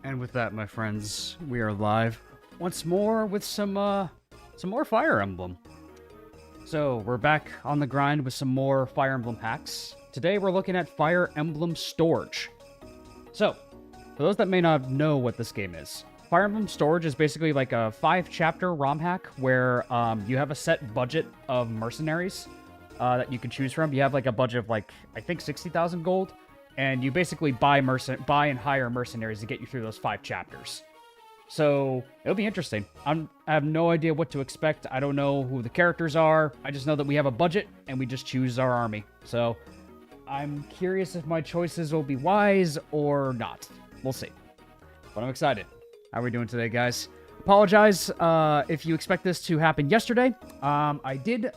And with that, my friends, we are live once more with some more Fire Emblem. So we're back on the grind with some more Fire Emblem hacks. Today we're looking at Fire Emblem Storge. So, for those that may not know what this game is, Fire Emblem Storge is basically like a 5-chapter ROM hack where you have a set budget of mercenaries that you can choose from. You have like a budget of like, I think 60,000 gold, and you basically buy and hire mercenaries to get you through those 5 chapters. So, it'll be interesting. I have no idea what to expect. I don't know who the characters are. I just know that we have a budget, and we just choose our army. So, I'm curious if my choices will be wise or not. We'll see. But I'm excited. How are we doing today, guys? Apologize if you expect this to happen yesterday. I did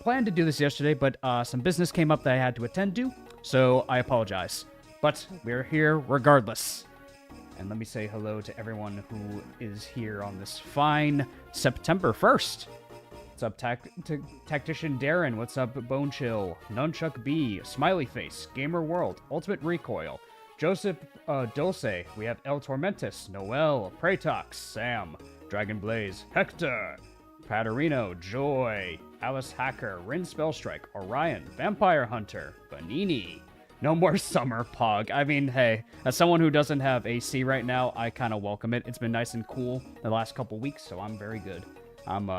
plan to do this yesterday, but some business came up that I had to attend to, so I apologize. But we're here regardless. And let me say hello to everyone who is here on this fine September 1st. What's up, Tactician Darren? What's up, Bone Chill? Nunchuck B, Smiley Face, Gamer World, Ultimate Recoil, Joseph Dulce, we have El Tormentus, Noel, Pratox, Sam, Dragon Blaze, Hector, Paterino, Joy, Alice Hacker, Rin Spellstrike, Orion, Vampire Hunter, Banini. No more summer, Pog. I mean, hey, as someone who doesn't have AC right now, I kind of welcome it. It's been nice and cool the last couple weeks, so I'm very good. I'm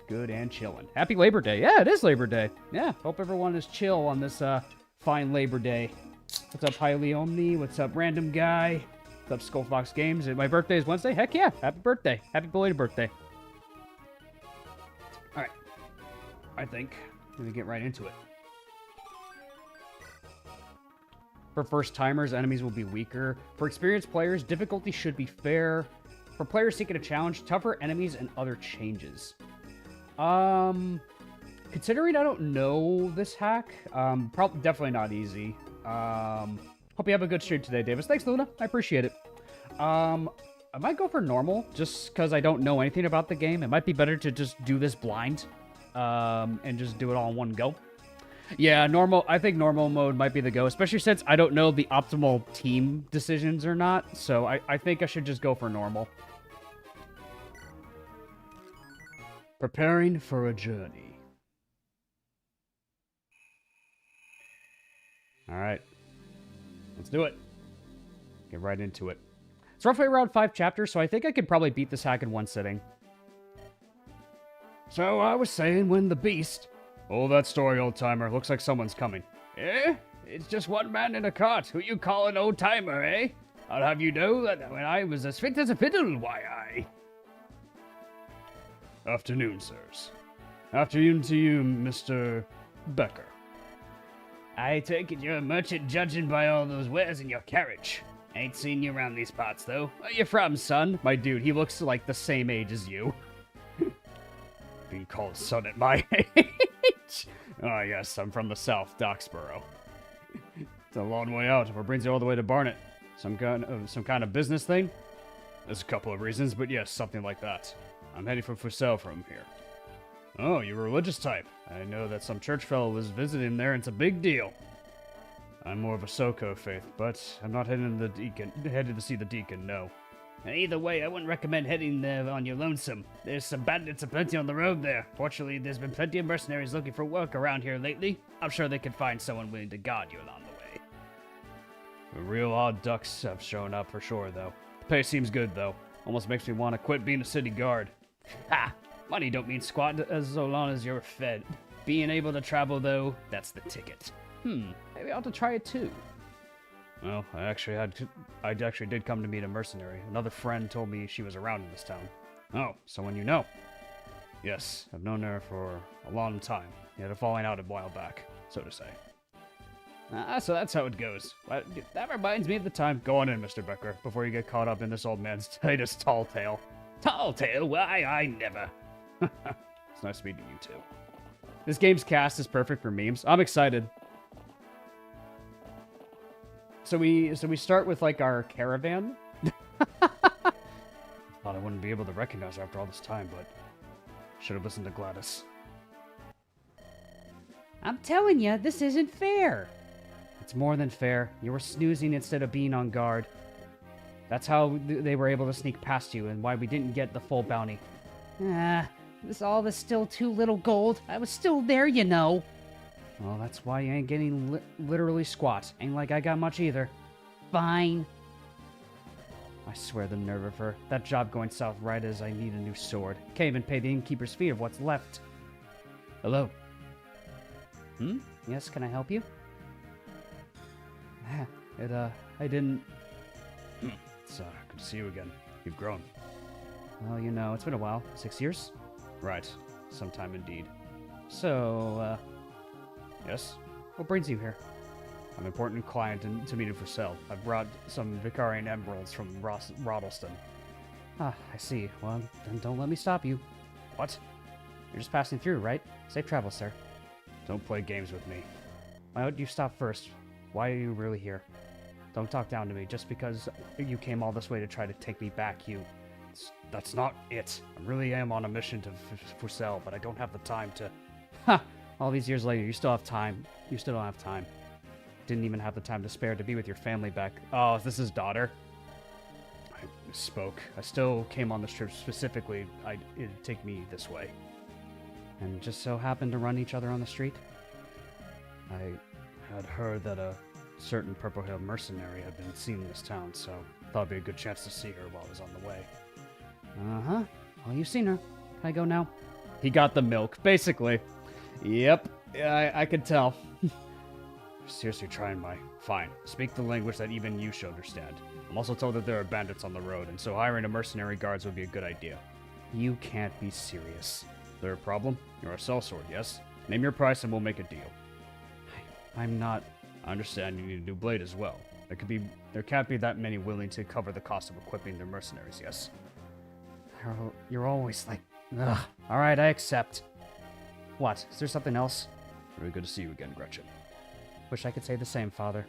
good and chilling. Happy Labor Day. Yeah, it is Labor Day. Yeah, hope everyone is chill on this fine Labor Day. What's up, Highly Omni? What's up, Random Guy? What's up, Skullfox Games? My birthday is Wednesday? Heck yeah! Happy birthday. Happy belated birthday. Alright. I think we're gonna get right into it. For first-timers, enemies will be weaker. For experienced players, difficulty should be fair. For players seeking a challenge, tougher enemies and other changes. Considering I don't know this hack, probably definitely not easy. Hope you have a good stream today, Davis. Thanks, Luna. I appreciate it. I might go for normal, just because I don't know anything about the game. It might be better to just do this blind, and just do it all in one go. Yeah, normal. I think normal mode might be the go, especially since I don't know the optimal team decisions or not. So I think I should just go for normal. Preparing for a journey. Alright. Let's do it. Get right into it. It's roughly around 5 chapters, so I think I could probably beat this hack in one sitting. So I was saying when the beast... Oh, that story, old-timer. Looks like someone's coming. Eh? It's just one man in a cart. Who you call an old-timer, eh? I'll have you know that when I was as fit as a fiddle, why I... Afternoon, sirs. Afternoon to you, Mr. Becker. I take it you're a merchant judging by all those wares in your carriage. Ain't seen you around these parts, though. Where you from, son? My dude, he looks like the same age as you. Being called son at my age? Oh, yes, I'm from the south, Doxborough. It's a long way out. What brings you all the way to Barnet? Some kind of business thing? There's a couple of reasons, but yes, something like that. I'm heading for Fusel from here. Oh, you're a religious type. I know that some church fellow was visiting there, and it's a big deal. I'm more of a Soko faith, but I'm not headed to see the deacon, no. Either way, I wouldn't recommend heading there on your lonesome. There's some bandits aplenty on the road there. Fortunately, there's been plenty of mercenaries looking for work around here lately. I'm sure they could find someone willing to guard you along the way. The real odd ducks have shown up for sure, though. The pay seems good, though. Almost makes me want to quit being a city guard. Ha! Money don't mean squat as so long as you're fed. Being able to travel, though, that's the ticket. Maybe I ought to try it too. Well, I actually did come to meet a mercenary. Another friend told me she was around in this town. Oh, someone you know? Yes, I've known her for a long time. We had a falling out a while back, so to say. So that's how it goes. Well, that reminds me of the time. Go on in, Mr. Becker, before you get caught up in this old man's latest tall tale. Tall tale? Why, I never. It's nice meeting you, too. This game's cast is perfect for memes. I'm excited. So we start with, like, our caravan. Thought I wouldn't be able to recognize her after all this time, but should have listened to Gladys. I'm telling you, this isn't fair. It's more than fair. You were snoozing instead of being on guard. That's how they were able to sneak past you and why we didn't get the full bounty. All this still too little gold. I was still there, you know. Well, that's why you ain't getting literally squat. Ain't like I got much either. Fine. I swear the nerve of her. That job going south right as I need a new sword. Can't even pay the innkeeper's fee of what's left. Hello? Yes, can I help you? I didn't... It's good to see you again. You've grown. Well, you know, it's been a while. 6 years? Right. Sometime indeed. So, Yes? what brings you here? I'm an important client to meet for sale. I've brought some Vicarian emeralds from Roddleston. Ah, I see. Well, then don't let me stop you. What? You're just passing through, right? Safe travel, sir. Don't play games with me. Why don't you stop first? Why are you really here? Don't talk down to me just because you came all this way to try to take me back, That's not it. I really am on a mission for sale, but I don't have the time to... Ha! All these years later, you still have time. You still don't have time. Didn't even have the time to spare to be with your family back. Oh, is this his daughter? I misspoke. I still came on this trip specifically. It'd take me this way. And just so happened to run each other on the street? I had heard that a certain Purple Hill mercenary had been seen in this town, so thought it'd be a good chance to see her while I was on the way. Uh-huh. Well, you've seen her. Can I go now? He got the milk, basically. Yep. Yeah, I could tell. Seriously trying my... Fine. Speak the language that even you should understand. I'm also told that there are bandits on the road, and so hiring a mercenary guards would be a good idea. You can't be serious. Is there a problem? You're a sellsword, yes? Name your price and we'll make a deal. I'm not... I understand you need a new blade as well. There can't be that many willing to cover the cost of equipping their mercenaries, yes? You're always like... Ugh. Alright, I accept. What? Is there something else? Really good to see you again, Gretchen. Wish I could say the same, Father.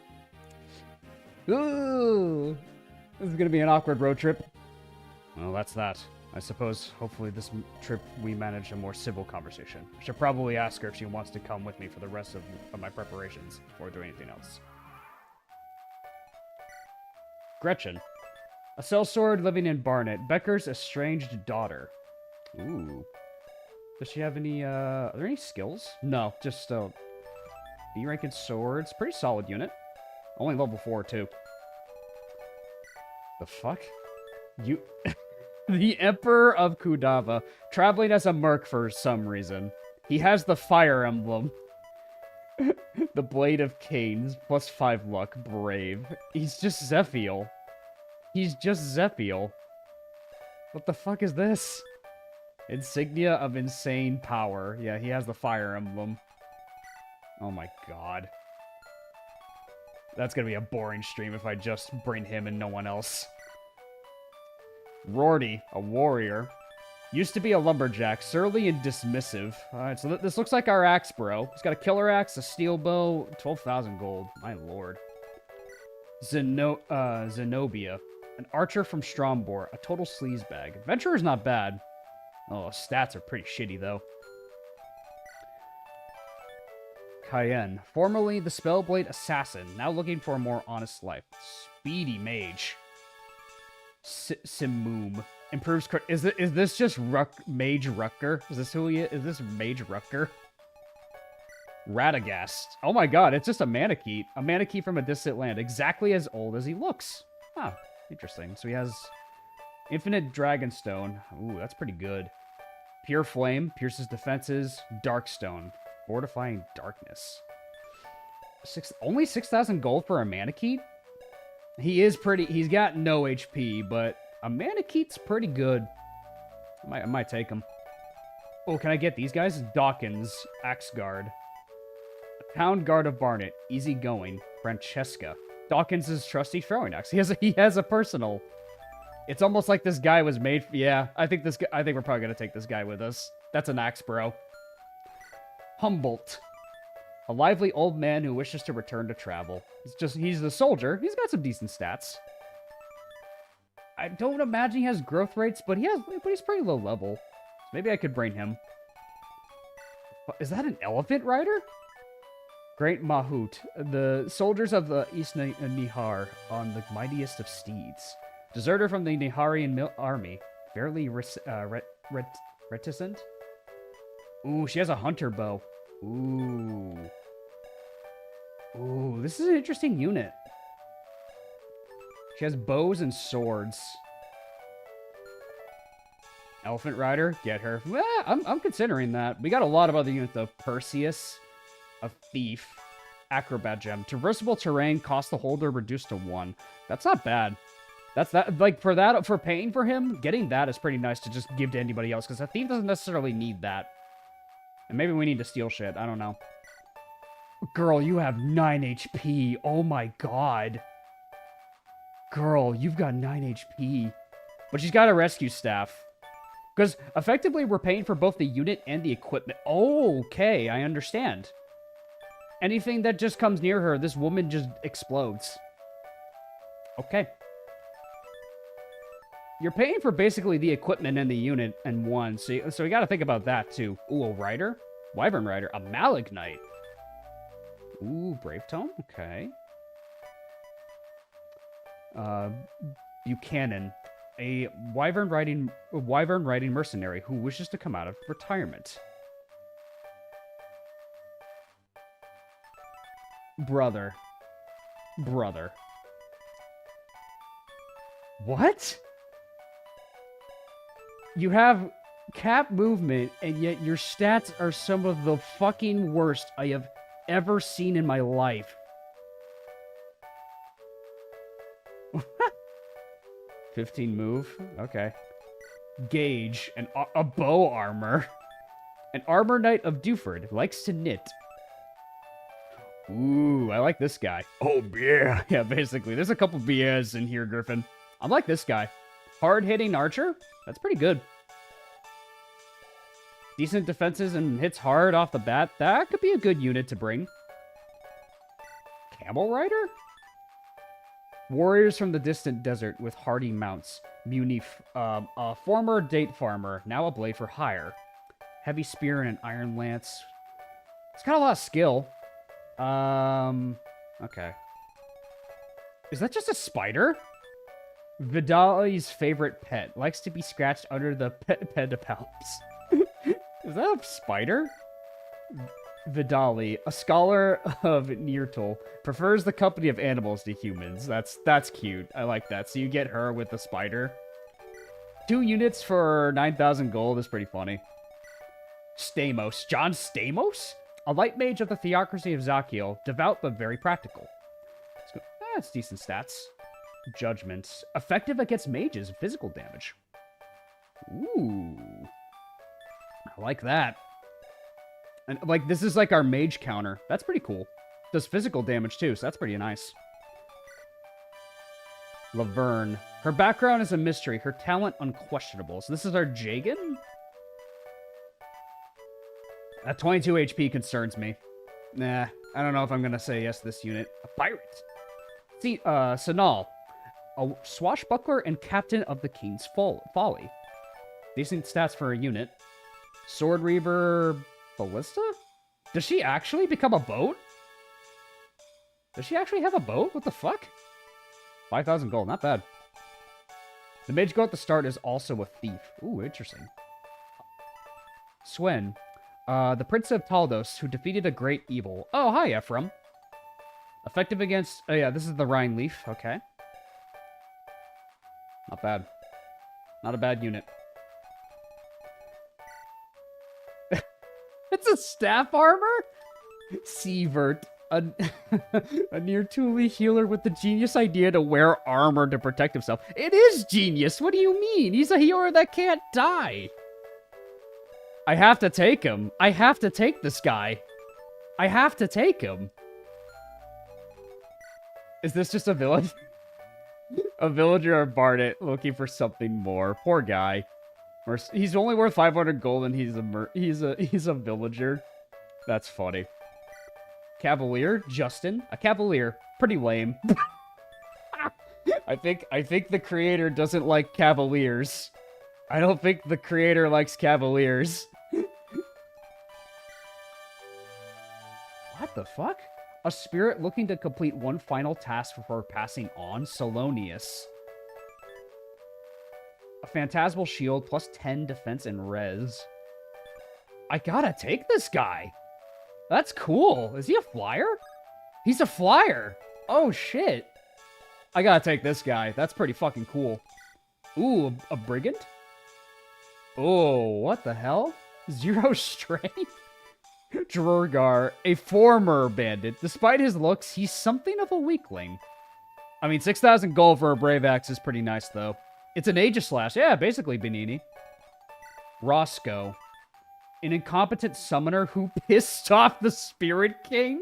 Ooh! This is gonna be an awkward road trip. Well, that's that. I suppose, hopefully this trip we manage a more civil conversation. I should probably ask her if she wants to come with me for the rest of my preparations before doing anything else. Gretchen. A sellsword living in Barnet. Becker's estranged daughter. Ooh. Does she have any, are there any skills? No, just, B-ranked swords. Pretty solid unit. Only level 4, too. The fuck? You... The Emperor of Kudava, traveling as a merc for some reason. He has the Fire Emblem. The Blade of Canes, +5 luck, brave. He's just Zephiel. He's just Zephiel. What the fuck is this? Insignia of insane power. Yeah, he has the Fire Emblem. Oh my god. That's gonna be a boring stream if I just bring him and no one else. Rorty, a warrior. Used to be a lumberjack, surly and dismissive. Alright, so this looks like our axe, bro. He's got a killer axe, a steel bow, 12,000 gold. My lord. Zenobia. An archer from Strombor, a total sleazebag. Adventurer's not bad. Oh, stats are pretty shitty, though. Cayenne. Formerly the Spellblade Assassin, now looking for a more honest life. Speedy Mage. Simmoom. Improves... Is this just Mage Rucker? Is this who he is? Is this Mage Rucker? Radagast. Oh my god, it's just a Manakee. A Manakee from a distant land. Exactly as old as he looks. Huh. Interesting. So he has Infinite Dragonstone. Ooh, that's pretty good. Pure Flame. Pierces defenses. Darkstone. Fortifying Darkness. Only 6,000 gold for a Manakee? He is pretty... He's got no HP, but a Manakeet's pretty good. I might take him. Oh, can I get these guys? Dawkins. Axe Guard. Town Guard of Barnet. Easy going. Francesca. Dawkins' trusty throwing axe. He has a personal. It's almost like this guy was made... Yeah, I think we're probably going to take this guy with us. That's an axe, bro. Humboldt. A lively old man who wishes to return to travel. He's the soldier. He's got some decent stats. I don't imagine he has growth rates, but he's pretty low level. Maybe I could bring him. Is that an elephant rider? Great Mahout. The soldiers of the East Nihar on the mightiest of steeds. Deserter from the Niharian army. Fairly reticent. Ooh, she has a hunter bow. Ooh. Ooh, this is an interesting unit. She has bows and swords. Elephant Rider, get her. Well, I'm considering that. We got a lot of other units though. Perseus, a thief, acrobat gem. Traversable terrain, cost the holder reduced to 1. That's not bad. That's that. Like for paying for him, getting that is pretty nice to just give to anybody else because a thief doesn't necessarily need that. And maybe we need to steal shit. I don't know. Girl, you have 9 HP. Oh my god. Girl, you've got 9 HP. But she's got a rescue staff. Because effectively we're paying for both the unit and the equipment. Oh, okay, I understand. Anything that just comes near her, this woman just explodes. Okay. You're paying for basically the equipment and the unit in one. So we got to think about that too. Ooh, a rider? Wyvern rider. A Malignite. Ooh, Brave Tome. Okay. Buchanan. A wyvern riding mercenary who wishes to come out of retirement. Brother. What? You have cap movement, and yet your stats are some of the fucking worst I have ever seen in my life. 15 move. Okay. Gauge. And a bow armor. An armor knight of Duford. Likes to knit. Ooh, I like this guy. Oh, yeah. Yeah, basically. There's a couple BS in here, Griffin. I like this guy. Hard-hitting archer? That's pretty good. Decent defenses and hits hard off the bat. That could be a good unit to bring. Camel rider? Warriors from the distant desert with hardy mounts. Munif, a former date farmer, now a blade for hire. Heavy spear and an iron lance. It's got a lot of skill. Okay. Is that just a spider? Vidali's favorite pet. Likes to be scratched under the pedipalps. Is that a spider? Vidali, a scholar of Nirtal, prefers the company of animals to humans. That's cute. I like that. So you get her with the spider. 2 units for 9,000 gold is pretty funny. Stamos. John Stamos? A light mage of the Theocracy of Zakiel. Devout but very practical. That's decent stats. Judgment. Effective against mages and physical damage. Ooh. I like that. And, like, this is like our mage counter. That's pretty cool. Does physical damage, too, so that's pretty nice. Laverne. Her background is a mystery. Her talent, unquestionable. So this is our Jagan? At 22 HP concerns me. Nah, I don't know if I'm going to say yes to this unit. A pirate. See, Sanal. A swashbuckler and captain of the King's Folly. Decent stats for a unit. Sword Reaver... Ballista? Does she actually become a boat? Does she actually have a boat? What the fuck? 5,000 gold, not bad. The mage go at the start is also a thief. Ooh, interesting. Swen. The Prince of Taldos, who defeated a great evil. Oh, hi, Ephraim. Effective against... Oh, yeah, this is the Rhine Leaf. Okay. Not bad. Not a bad unit. It's a staff armor? Sievert, a near Thule healer with the genius idea to wear armor to protect himself. It is genius! What do you mean? He's a healer that can't die. I have to take him. I have to take this guy. I have to take him. Is this just a village? A villager or Bardet looking for something more. Poor guy. He's only worth 500 gold and he's a villager. That's funny. Cavalier, Justin. A cavalier. Pretty lame. I think the creator doesn't like cavaliers. I don't think the creator likes cavaliers. What the fuck? A spirit looking to complete one final task before passing on. Solonius. A phantasmal shield, plus 10 defense and res. I gotta take this guy. That's cool. Is he a flyer? He's a flyer. Oh, shit. I gotta take this guy. That's pretty fucking cool. Ooh, a brigand? Oh, what the hell? 0 strength? Drurgar, a former bandit. Despite his looks, he's something of a weakling. I mean, 6,000 gold for a Brave Axe is pretty nice, though. It's an Aegislash. Yeah, basically Benini. Roscoe, an incompetent summoner who pissed off the Spirit King?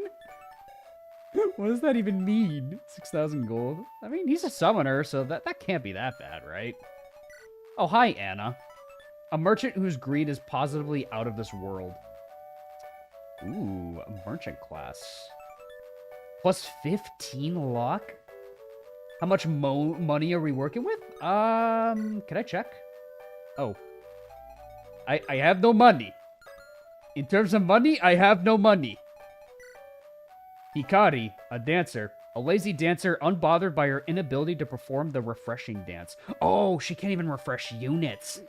What does that even mean? 6,000 gold? I mean, he's a summoner, so that can't be that bad, right? Oh, hi, Anna. A merchant whose greed is positively out of this world. Ooh, a merchant class. Plus 15 luck? How much money are we working with? Can I check? Oh. I have no money. In terms of money, I have no money. Hikari, a dancer. A lazy dancer unbothered by her inability to perform the refreshing dance. Oh, she can't even refresh units.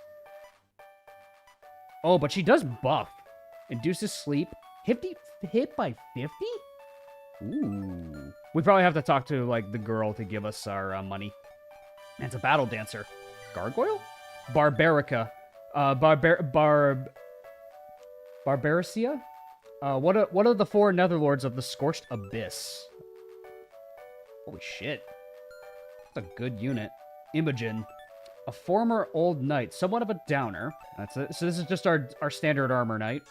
Oh, but she does buff. Induces sleep. Hit by 50? Ooh. We probably have to talk to, like, the girl to give us our money. And it's a battle dancer. Gargoyle? Barbarica. Barbaricia? What are the 4 Netherlords of the Scorched Abyss? Holy shit. That's a good unit. Imogen. A former old knight. Somewhat of a downer. That's it. So this is just our standard armor knight.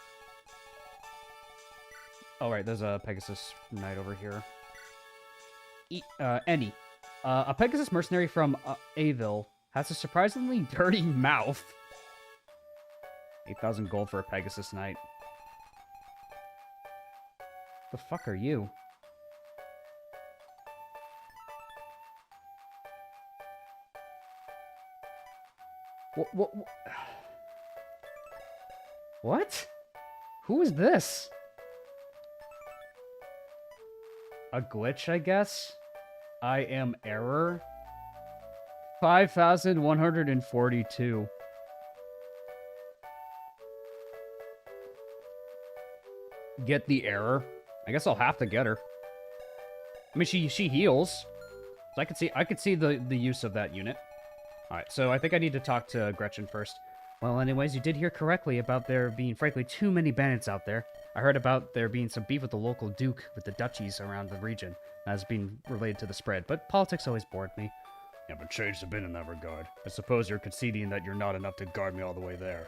Oh, right. There's a Pegasus knight over here. Annie. A Pegasus mercenary from Avil has a surprisingly dirty mouth. 8,000 gold for a Pegasus knight. The fuck are you? What? Who is this? A glitch, I guess? I am error? 5,142. Get the error? I guess I'll have to get her. I mean, she heals. So I could see the use of that unit. Alright, so I think I need to talk to Gretchen first. Well, anyways, you did hear correctly about there being, frankly, too many bandits out there. I heard about there being some beef with the local duke with the duchies around the region as being related to the spread, but politics always bored me. Yeah, but changes have been in that regard. I suppose you're conceding that you're not enough to guard me all the way there.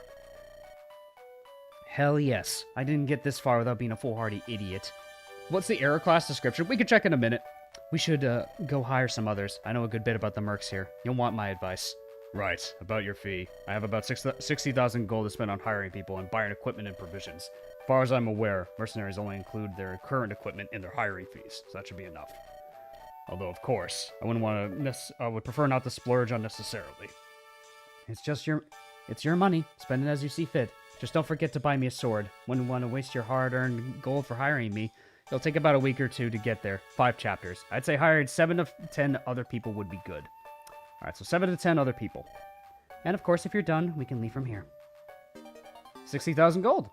Hell yes. I didn't get this far without being a foolhardy idiot. What's the error class description? We can check in a minute. We should go hire some others. I know a good bit about the mercs here. You'll want my advice. Right, about your fee. I have about 60,000 gold to spend on hiring people and buying equipment and provisions. As far as I'm aware, mercenaries only include their current equipment in their hiring fees, so that should be enough. Although, of course, I would prefer not to splurge unnecessarily. It's your money. Spend it as you see fit. Just don't forget to buy me a sword. Wouldn't want to waste your hard-earned gold for hiring me. It'll take about a week or 2 to get there. 5 chapters. I'd say hiring 7 to 10 other people would be good. Alright, so 7 to 10 other people. And of course, if you're done, we can leave from here. 60,000 gold.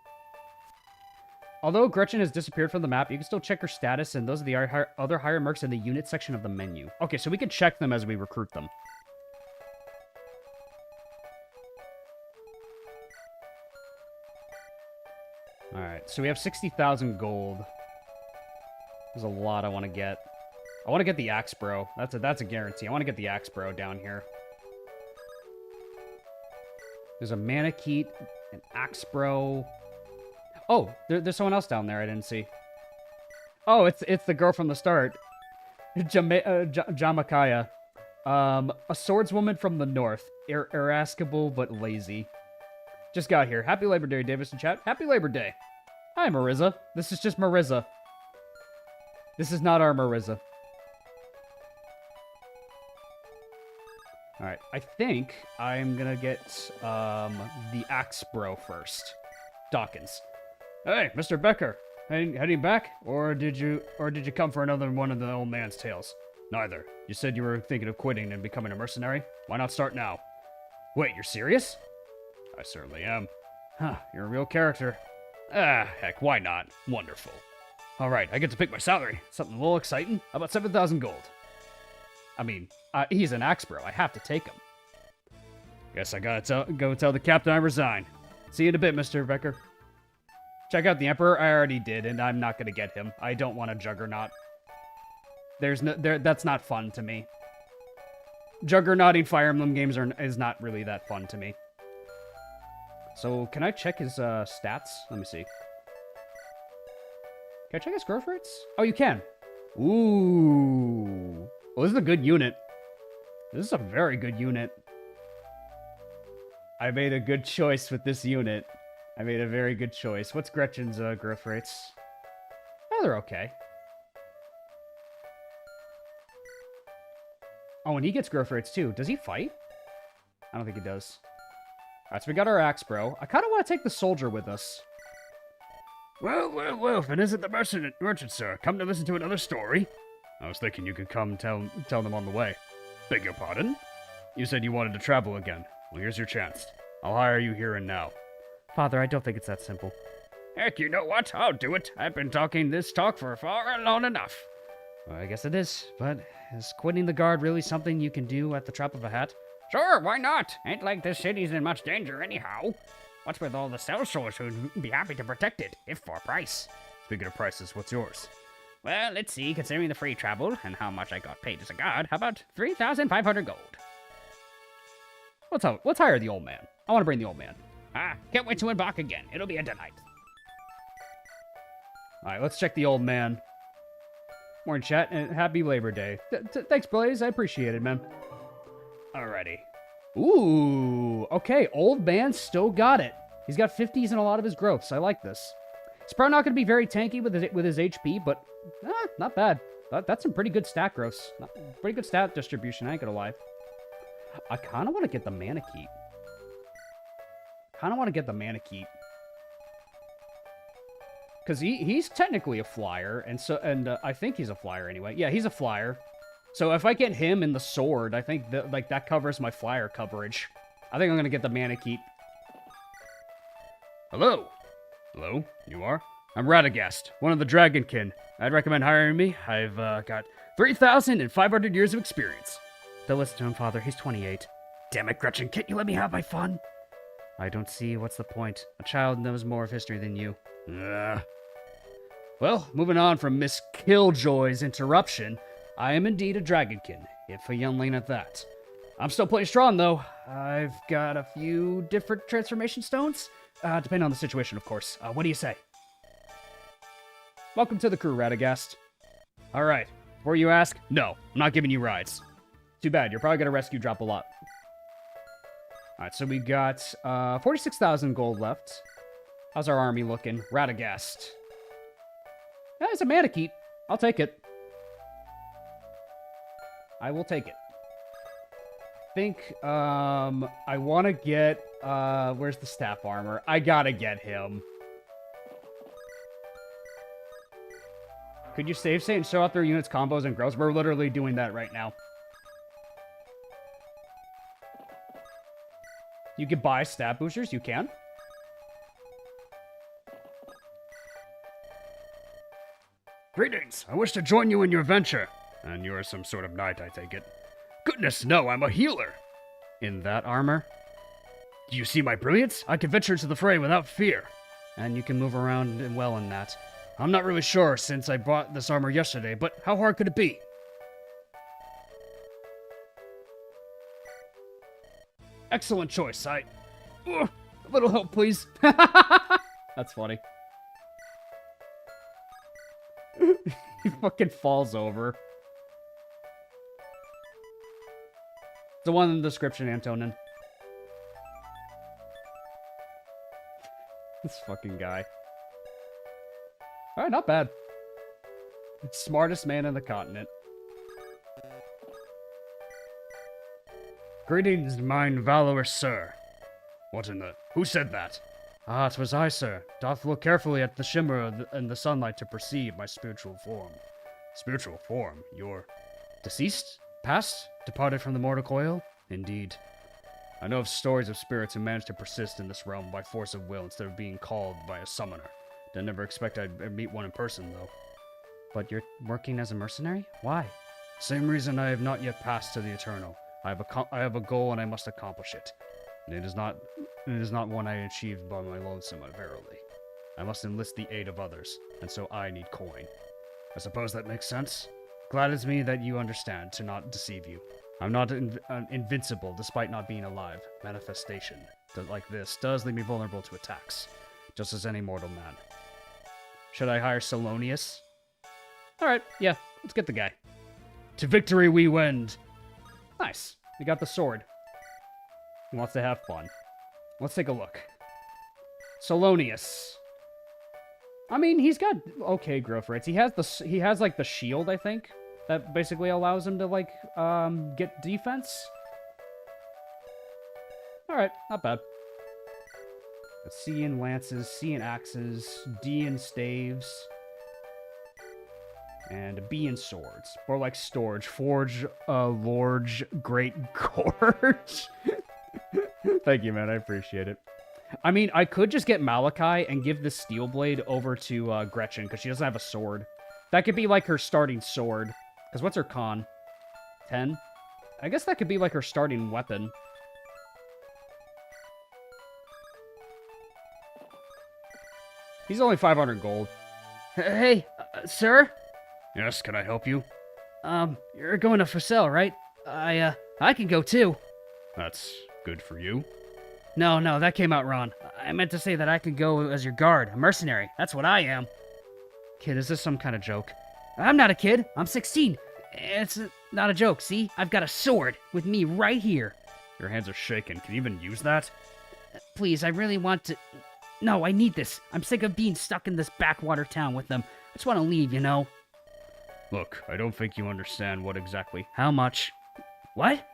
Although Gretchen has disappeared from the map, you can still check her status, and those are the other hire mercs in the unit section of the menu. Okay, so we can check them as we recruit them. Alright, so we have 60,000 gold. There's a lot I want to get. I want to get the Axe Bro. That's a guarantee. I want to get the Axe Bro down here. There's a Manakete, an Axe Bro. Oh, there's someone else down there I didn't see. Oh, it's the girl from the start. Jamakaya. A swordswoman from the north. Irascible but lazy. Just got here. Happy Labor Day, Davis in chat. Happy Labor Day. Hi, Marissa. This is just Marissa. This is not our Marissa. Alright, I think I'm gonna get the Axe Bro first. Dawkins. Hey, Mr. Becker. Heading back? Or did you come for another one of the old man's tales? Neither. You said you were thinking of quitting and becoming a mercenary? Why not start now? Wait, you're serious? I certainly am. Huh, you're a real character. Ah, heck, why not? Wonderful. Alright, I get to pick my salary. Something a little exciting? How about 7,000 gold? I mean, he's an axe bro. I have to take him. Guess I gotta go tell the captain I resign. See you in a bit, Mr. Becker. Check out the Emperor. I already did, and I'm not gonna get him. I don't want a Juggernaut. That's not fun to me. Juggernauting Fire Emblem games is not really that fun to me. So, can I check his stats? Let me see. Can I check his growth rates? Oh, you can. Ooh. Well, this is a good unit. This is a very good unit. I made a good choice with this unit. I made a very good choice. What's Gretchen's growth rates? Oh, they're okay. Oh, and he gets growth rates too. Does he fight? I don't think he does. Alright, so we got our axe bro. I kind of want to take the soldier with us. Well, if it isn't the merchant, sir. Come to listen to another story. I was thinking you could come tell them on the way. Beg your pardon? You said you wanted to travel again. Well, here's your chance. I'll hire you here and now. Father, I don't think it's that simple. Heck, you know what? I'll do it. I've been talking this talk for far long enough. Well, I guess it is, but is quitting the guard really something you can do at the drop of a hat? Sure, why not? Ain't like this city's in much danger anyhow. What's with all the sellswords who'd be happy to protect it, if for a price? Speaking of prices, what's yours? Well, let's see, considering the free travel and how much I got paid as a guard, how about 3,500 gold? Let's hire the old man. I want to bring the old man. Can't wait to embark again. It'll be a delight. Alright, let's check the old man. Morning, chat, and happy Labor Day. Thanks, Blaze. I appreciate it, man. Alrighty. Ooh, okay, old man still got it. He's got 50s in a lot of his growths. I like this. He's probably not going to be very tanky with his HP, but not bad. That's some pretty good stat growths. Pretty good stat distribution, I ain't gonna lie. I kind of want to get the mana keep. Because he's technically a flyer, and I think he's a flyer anyway. Yeah, he's a flyer. So if I get him in the sword, I think that covers my flyer coverage. I think I'm gonna get the mana keep. Hello? Hello? You are? I'm Radagast, one of the Dragonkin. I'd recommend hiring me. I've got 3,500 years of experience. Don't listen to him, Father. He's 28. Damn it, Gretchen, can't you let me have my fun? I don't see what's the point. A child knows more of history than you. Well, moving on from Miss Killjoy's interruption, I am indeed a Dragonkin, if a youngling at that. I'm still playing strong, though. I've got a few different transformation stones, depending on the situation, of course. What do you say? Welcome to the crew, Radagast. Alright, before you ask, no, I'm not giving you rides. Too bad, you're probably gonna rescue drop a lot. Alright, so we got 46,000 gold left. How's our army looking? Radagast. Yeah, it's a mana keep. I'll take it. I will take it. I think, I want to get, where's the staff armor? I gotta get him. Could you save state and show out their units, combos, and growths? We're literally doing that right now. You can buy stat boosters, you can. Greetings, I wish to join you in your venture. And you're some sort of knight, I take it. Goodness, no, I'm a healer. In that armor? Do you see my brilliance? I can venture into the fray without fear. And you can move around well in that. I'm not really sure since I bought this armor yesterday, but how hard could it be? Excellent choice, a little help, please. That's funny. He fucking falls over. The one in the description, Antonin. This fucking guy. Alright, not bad. Smartest man in the continent. Greetings, mine valorous sir. What in the... Who said that? Ah, 'twas I, sir. Doth look carefully at the shimmer in the sunlight to perceive my spiritual form. Spiritual form? You're... Deceased? Past? Departed from the mortal coil? Indeed. I know of stories of spirits who managed to persist in this realm by force of will instead of being called by a summoner. Did never expect I'd meet one in person, though. But you're working as a mercenary? Why? Same reason I have not yet passed to the Eternal. I have a goal and I must accomplish it. And it is not one I achieved by my lonesome, verily. I must enlist the aid of others, and so I need coin. I suppose that makes sense? Gladdens me that you understand, to not deceive you. I'm not invincible, despite not being alive. Manifestation like this does leave me vulnerable to attacks, just as any mortal man. Should I hire Salonius? Alright, yeah, let's get the guy. To victory we wend! Nice. We got the sword. He wants to have fun. Let's take a look. Salonius. I mean, he's got okay growth rates. He has like the shield, I think, that basically allows him to like get defense. All right, not bad. Got C in lances, C in axes, D in staves, and a B in swords. More like storge, forge, lorge, great gorge. Thank you, man. I appreciate it. I mean, I could just get Malachi and give the steel blade over to Gretchen, because she doesn't have a sword. That could be like her starting sword. Because what's her con? 10? I guess that could be like her starting weapon. He's only 500 gold. Hey, sir? Yes, can I help you? You're going to Fussell, right? I can go too. That's good for you. No, that came out wrong. I meant to say that I could go as your guard, a mercenary. That's what I am. Kid, is this some kind of joke? I'm not a kid. I'm 16. It's not a joke, see? I've got a sword with me right here. Your hands are shaking. Can you even use that? Please, I really want to... No, I need this. I'm sick of being stuck in this backwater town with them. I just want to leave, you know? Look, I don't think you understand what exactly... How much? What?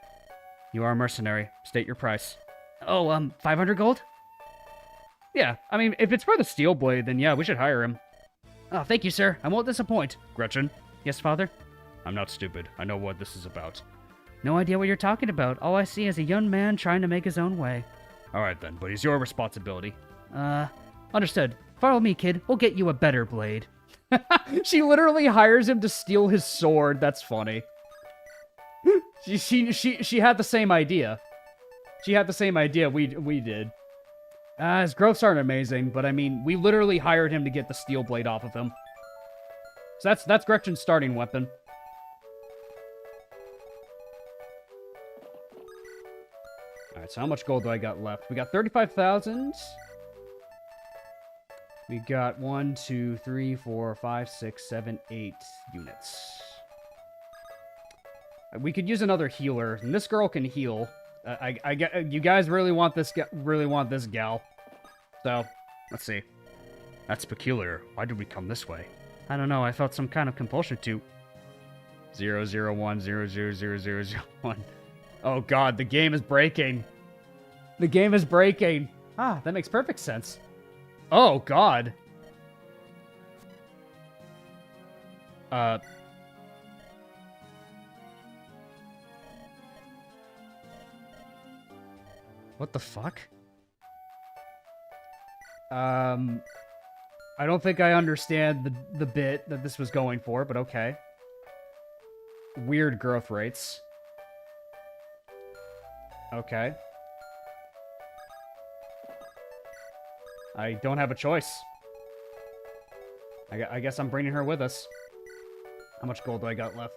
You are a mercenary. State your price. Oh, 500 gold? Yeah, I mean, if it's for the steel blade, then yeah, we should hire him. Oh, thank you, sir. I won't disappoint. Gretchen? Yes, father? I'm not stupid. I know what this is about. No idea what you're talking about. All I see is a young man trying to make his own way. Alright then, but it's your responsibility. Understood. Follow me, kid. We'll get you a better blade. She literally hires him to steal his sword. That's funny. She had the same idea. She had the same idea we did. His growths aren't amazing, but I mean, we literally hired him to get the steel blade off of him. So that's Gretchen's starting weapon. Alright, so how much gold do I got left? We got 35,000. We got 1, 2, 3, 4, 5, 6, 7, 8 units. We could use another healer, and this girl can heal. I get you guys really want this gal. So, let's see. That's peculiar. Why did we come this way? I don't know. I felt some kind of compulsion to. 001 00001. Oh God, the game is breaking. The game is breaking. Ah, that makes perfect sense. Oh God. What the fuck? I don't think I understand the bit that this was going for, but okay. Weird growth rates. Okay. I don't have a choice. I guess I'm bringing her with us. How much gold do I got left?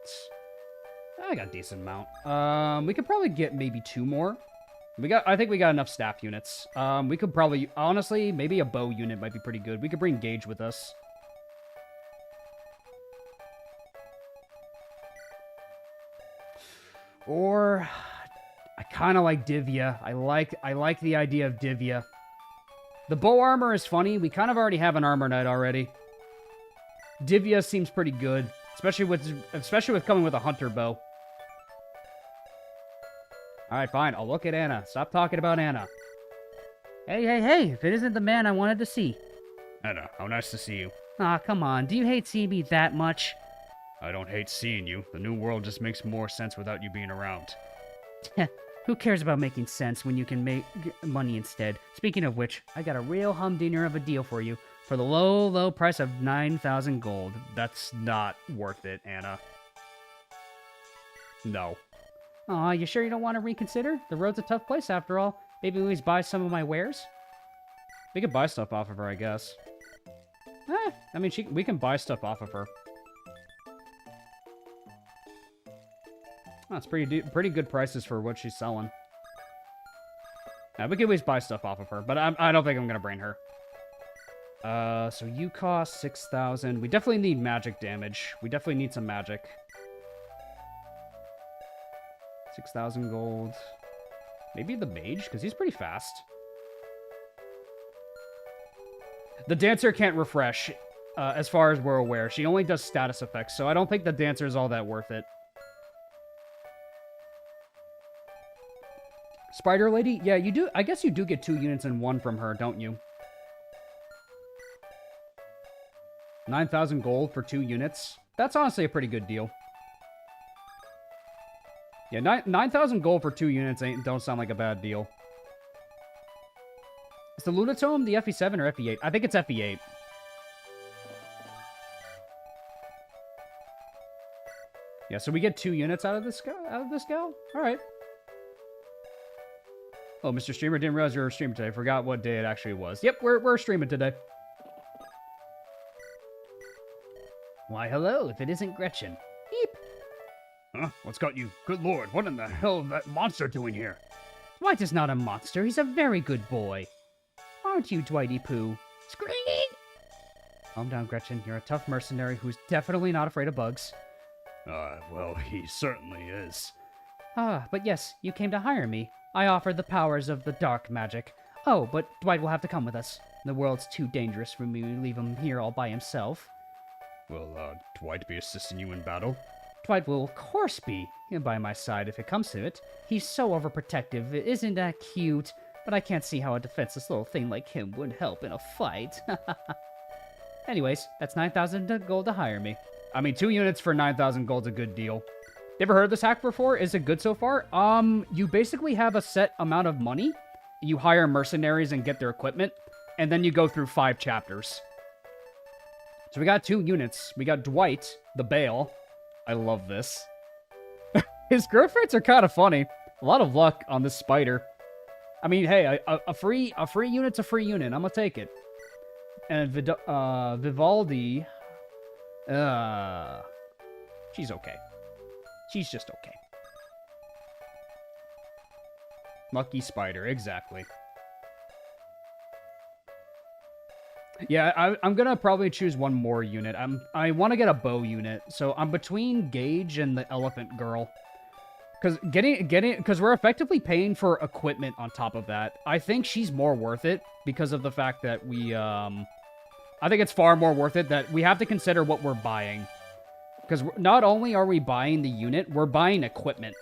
I got a decent amount. We could probably get maybe 2 more. I think we got enough staff units. We could probably, honestly, maybe a bow unit might be pretty good. We could bring Gage with us. Or, I kind of like Divya. I like the idea of Divya. The bow armor is funny. We kind of already have an armor knight already. Divya seems pretty good, especially with coming with a hunter bow. Alright, fine. I'll look at Anna. Stop talking about Anna. Hey, if it isn't the man I wanted to see. Anna, how nice to see you. Aw, come on. Do you hate seeing me that much? I don't hate seeing you. The new world just makes more sense without you being around. Who cares about making sense when you can make money instead? Speaking of which, I got a real humdinger of a deal for you. For the low, low price of 9,000 gold. That's not worth it, Anna. No. Aw, you sure you don't want to reconsider? The road's a tough place after all. Maybe we buy some of my wares? We could buy stuff off of her, I guess. I mean, we can buy stuff off of her. That's pretty good prices for what she's selling. Yeah, we can always buy stuff off of her, but I don't think I'm gonna bring her. So you cost 6,000. We definitely need magic damage. We definitely need some magic. 6,000 gold. Maybe the mage, because he's pretty fast. The dancer can't refresh, as far as we're aware. She only does status effects, so I don't think the dancer is all that worth it. Spider Lady? Yeah, you do. I guess you do get 2 units in 1 from her, don't you? 9,000 gold for 2 units. That's honestly a pretty good deal. Yeah, 9,000 gold for 2 units don't sound like a bad deal. Is the Lunatome the FE7 or FE8? I think it's FE8. Yeah, so we get 2 units out of this gal? Alright. Oh, Mr. Streamer, didn't realize you were streaming today. Forgot what day it actually was. Yep, we're streaming today. Why, hello, if it isn't Gretchen. Beep. Huh? What's got you? Good lord, what in the hell is that monster doing here? Dwight is not a monster. He's a very good boy. Aren't you, Dwighty Poo? Scream! Calm down, Gretchen. You're a tough mercenary who's definitely not afraid of bugs. Well, he certainly is. Ah, but yes, you came to hire me. I offer the powers of the dark magic. Oh, but Dwight will have to come with us. The world's too dangerous for me to leave him here all by himself. Will, Dwight be assisting you in battle? Dwight will, of course, be by my side if it comes to it. He's so overprotective. Isn't that cute? But I can't see how a defenseless little thing like him would help in a fight. Anyways, that's 9,000 gold to hire me. I mean, 2 units for 9,000 gold's a good deal. You ever heard this hack before? Is it good so far? You basically have a set amount of money. You hire mercenaries and get their equipment, and then you go through 5 chapters. So we got 2 units. We got Dwight, the Bale. I love this. His growth rates are kind of funny. A lot of luck on this spider. I mean, hey, a free unit's a free unit. I'm gonna take it. And Vivaldi, she's okay. She's just okay. Lucky spider, exactly. Yeah, I'm gonna probably choose one more unit. I want to get a bow unit, so I'm between Gage and the elephant girl. Because we're effectively paying for equipment on top of that. I think she's more worth it because of the fact that I think it's far more worth it that we have to consider what we're buying. Because not only are we buying the unit, we're buying equipment.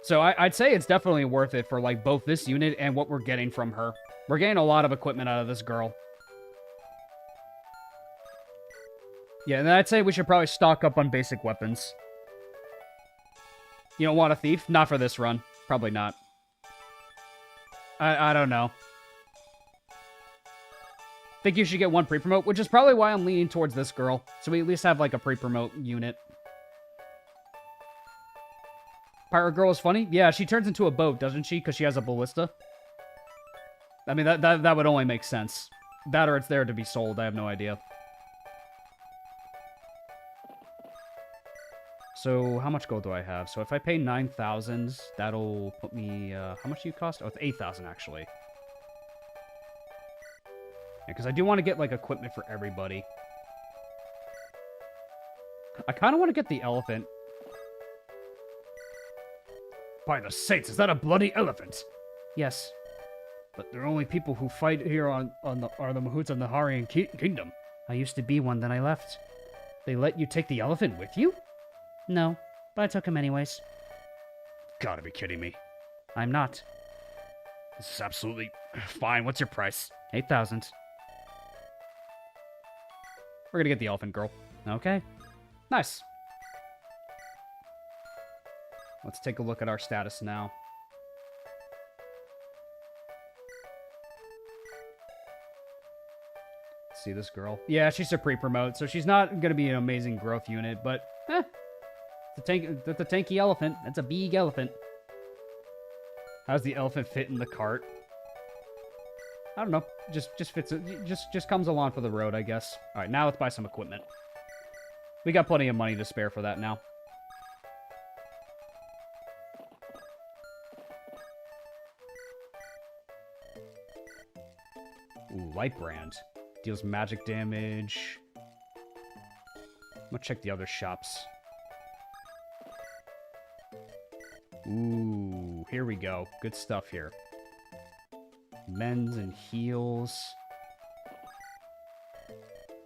So I'd say it's definitely worth it for like both this unit and what we're getting from her. We're getting a lot of equipment out of this girl. Yeah, and I'd say we should probably stock up on basic weapons. You don't want a thief? Not for this run. Probably not. I don't know. Think you should get 1 pre-promote, which is probably why I'm leaning towards this girl. So we at least have like a pre-promote unit. Pirate girl is funny? Yeah, she turns into a boat, doesn't she? Because she has a ballista. I mean, that would only make sense. That or it's there to be sold. I have no idea. So, how much gold do I have? So, if I pay 9,000, that'll put me... how much do you cost? Oh, it's 8,000, actually. Yeah, because I do want to get, like, equipment for everybody. I kind of want to get the elephant. By the saints, is that a bloody elephant? Yes. But they're only people who fight here are the Mahouts of the Harian Kingdom. I used to be one, then I left. They let you take the elephant with you? No, but I took him anyways. Gotta be kidding me. I'm not. This is absolutely fine. What's your price? 8,000. We're gonna get the elephant girl. Okay. Nice. Let's take a look at our status now. See this girl. Yeah, she's a pre-promote, so she's not going to be an amazing growth unit, but that's a tanky elephant. That's a big elephant. How's the elephant fit in the cart? I don't know. Just fits. Just comes along for the road, I guess. All right, now let's buy some equipment. We got plenty of money to spare for that now. Ooh, light brand. Deals magic damage. I'm gonna check the other shops. Ooh, here we go. Good stuff here. Mends and heals.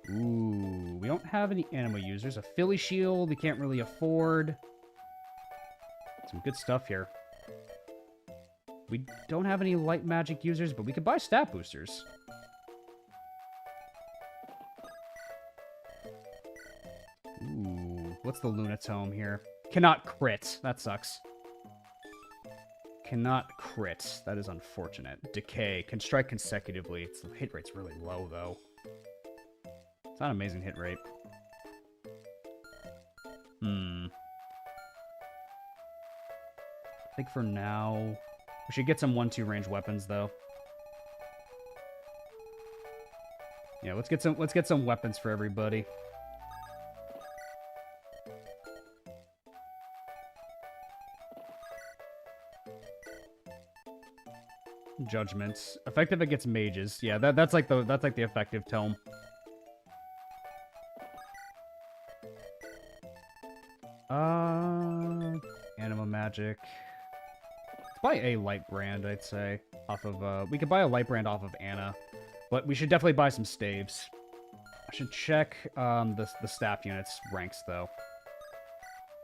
Ooh, we don't have any anima users. A Philly shield we can't really afford. Some good stuff here. We don't have any light magic users, but we could buy stat boosters. Ooh, what's the Lunatome here? Cannot crit. That sucks. Cannot crit. That is unfortunate. Decay. Can strike consecutively. Its hit rate's really low, though. It's not an amazing hit rate. I think for now... We should get some 1-2 range weapons, though. Yeah, let's get some weapons for everybody. Judgments. Effective against mages. Yeah, that's like the effective tome. Anima magic. Let's buy a light brand, I'd say. Off of we could buy a light brand off of Anna, but we should definitely buy some staves. I should check the staff units ranks though.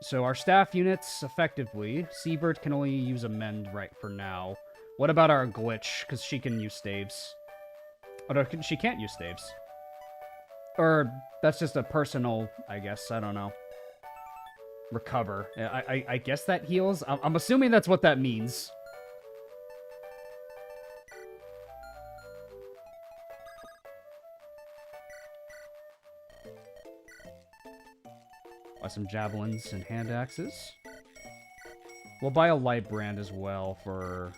So our staff units effectively, Siebert can only use a mend right for now. What about our glitch? Because she can use staves. Oh, no, she can't use staves. Or that's just a personal, I guess. I don't know. Recover. I guess that heals. I'm assuming that's what that means. Buy some javelins and hand axes. We'll buy a light brand as well for...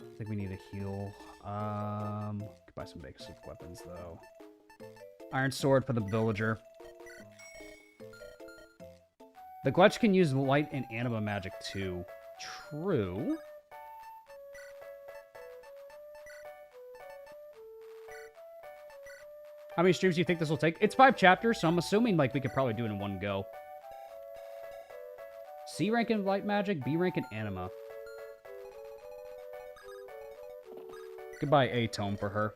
I think we need a heal. Could buy some basic weapons, though. Iron sword for the villager. The Glutch can use light and anima magic, too. True. How many streams do you think this will take? It's 5 chapters, so I'm assuming like we could probably do it in one go. C rank in light magic, B rank in anima. Could buy a tome for her.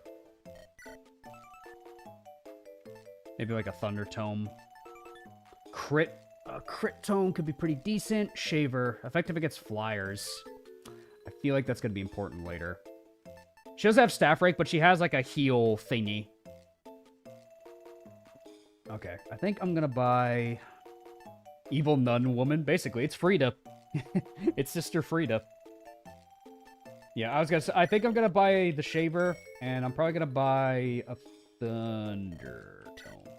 Maybe like a thunder tome. Crit. A crit tome could be pretty decent. Shaver. Effective against flyers. I feel like that's going to be important later. She doesn't have staff rank, but she has like a heal thingy. Okay. I think I'm going to buy... Evil Nun Woman. Basically, it's Frida. It's Sister Frida. Yeah, I was gonna say, I think I'm gonna buy the Shaver, and I'm probably gonna buy a Thunder Tome.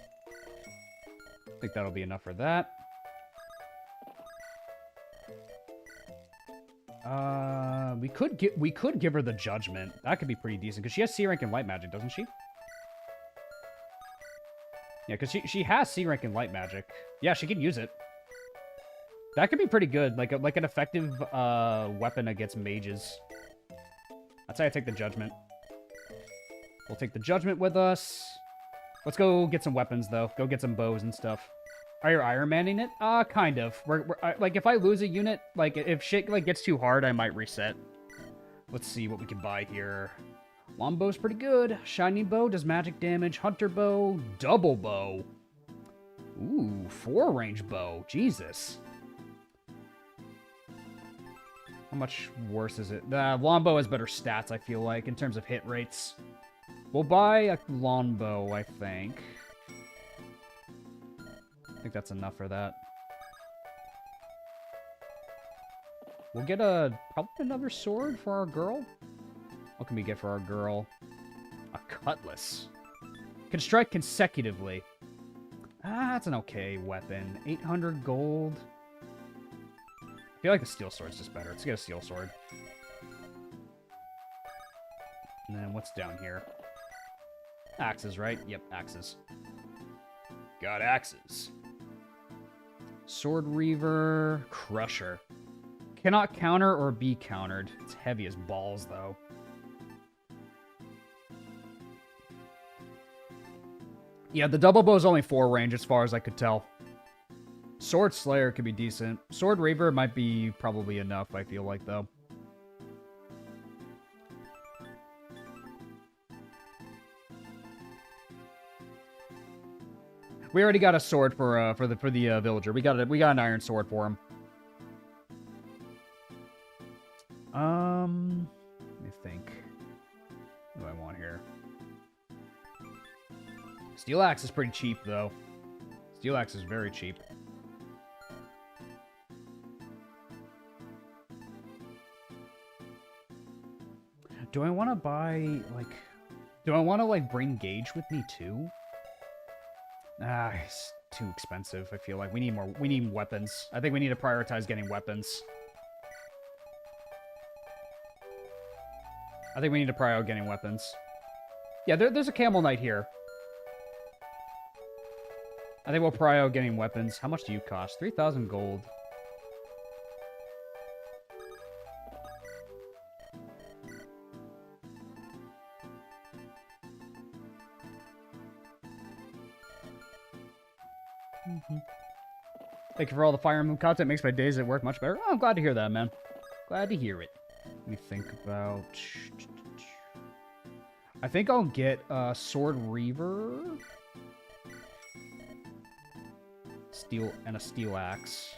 I think that'll be enough for that. We could give her the Judgment. That could be pretty decent, because she has C rank in light magic, doesn't she? Yeah, because she has C rank in light magic. Yeah, she can use it. That could be pretty good, like an effective weapon against mages. I'd say I take the Judgment. We'll take the Judgment with us. Let's go get some weapons, though. Go get some bows and stuff. Are you Iron Manning it? Kind of. Like, if I lose a unit, like, if shit, like, gets too hard, I might reset. Let's see what we can buy here. Longbow's pretty good. Shiny bow does magic damage. Hunter bow. Double bow. Ooh, 4-range bow. Jesus. How much worse is it? Longbow has better stats, I feel like, in terms of hit rates. We'll buy a longbow, I think. I think that's enough for that. We'll get probably another sword for our girl. What can we get for our girl? A cutlass. Can strike consecutively. Ah, that's an okay weapon. 800 gold. I feel like the steel sword's just better. Let's get a steel sword. And then what's down here? Axes, right? Yep, axes. Got axes. Sword Reaver. Crusher. Cannot counter or be countered. It's heavy as balls, though. Yeah, the double bow is only 4 range as far as I could tell. Sword Slayer could be decent. Sword Reaver might be probably enough, I feel like, though. We already got a sword for the villager. We got an iron sword for him. Let me think. What do I want here? Steel axe is pretty cheap, though. Steel axe is very cheap. Do I want to buy, like... Do I want to, like, bring Gage with me, too? Ah, it's too expensive, I feel like. We need weapons. I think we need to prioritize getting weapons. I think we need to prioritize getting weapons. Yeah, there's a camel knight here. I think we'll prio getting weapons. How much do you cost? 3,000 gold. Thank you for all the Fire Emblem content. Makes my days at work much better. Oh, I'm glad to hear that, man. Glad to hear it. Let me think about... I think I'll get a Sword Reaver. And a steel axe.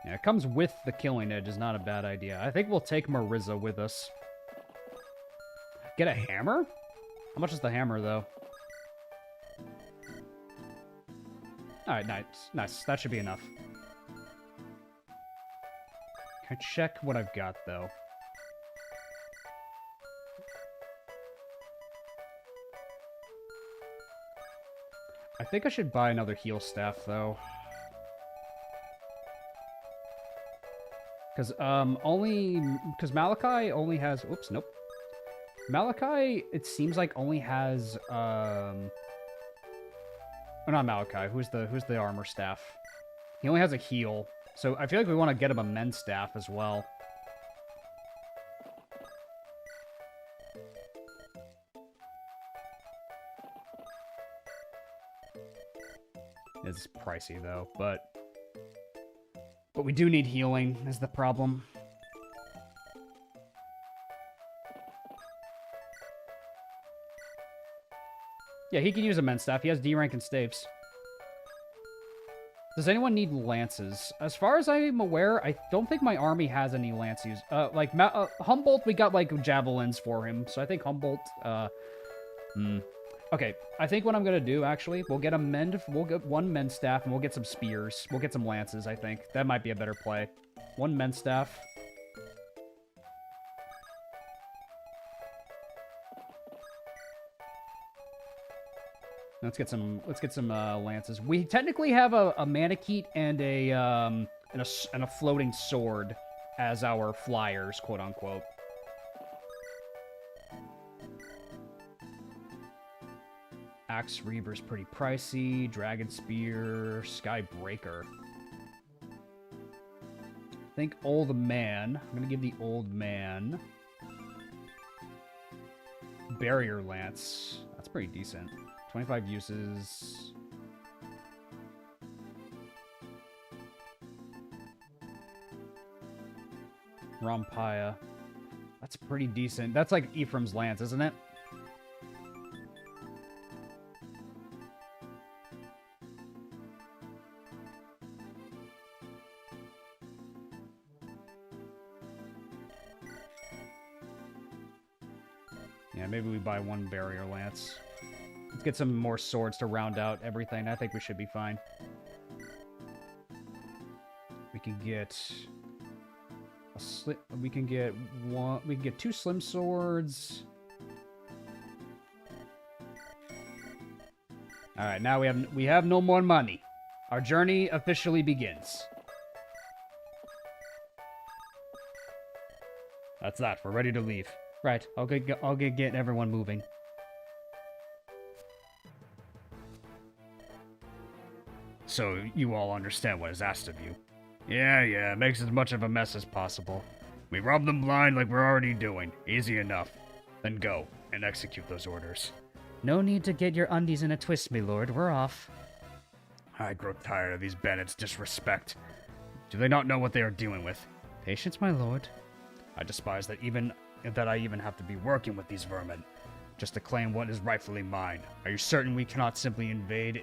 Yeah, it comes with the killing edge is not a bad idea. I think we'll take Marissa with us. Get a hammer? How much is the hammer, though? Alright, nice. Nice. That should be enough. Can I check what I've got, though? I think I should buy another heal staff, though. Because, because Malachi only has... Oops, nope. Malachi, it seems like, only has, Oh, not Malachi. Who's the armor staff? He only has a heal. So I feel like we want to get him a men's staff as well. It's pricey, though, but we do need healing, is the problem. Yeah, he can use a men's staff. He has D rank and staves. Does anyone need lances? As far as I'm aware, I don't think my army has any lance use. Humboldt, we got, like, javelins for him, so I think Humboldt, Okay, I think what I'm gonna do, actually, we'll get one men's staff, and we'll get some spears. We'll get some lances, I think. That might be a better play. One men's staff. Let's get some lances. We technically have a Manikeet and a floating sword as our flyers, quote unquote. Axe Reaver's pretty pricey. Dragon Spear, Skybreaker. I think Old Man. I'm gonna give the Old Man Barrier Lance. That's pretty decent. 25 uses. Rampaya. That's pretty decent. That's like Ephraim's Lance, isn't it? Yeah, maybe we buy one Barrier Lance. Let's get some more swords to round out everything. I think we should be fine. We can get we can get one. We can get 2 slim swords. All right, now we have no more money. Our journey officially begins. That's that. We're ready to leave. Right. I'll get everyone moving. So you all understand what is asked of you. Yeah, makes as much of a mess as possible. We rob them blind like we're already doing. Easy enough. Then go and execute those orders. No need to get your undies in a twist, my lord. We're off. I grow tired of these bandits' disrespect. Do they not know what they are dealing with? Patience, my lord. I despise that I even have to be working with these vermin, just to claim what is rightfully mine. Are you certain we cannot simply invade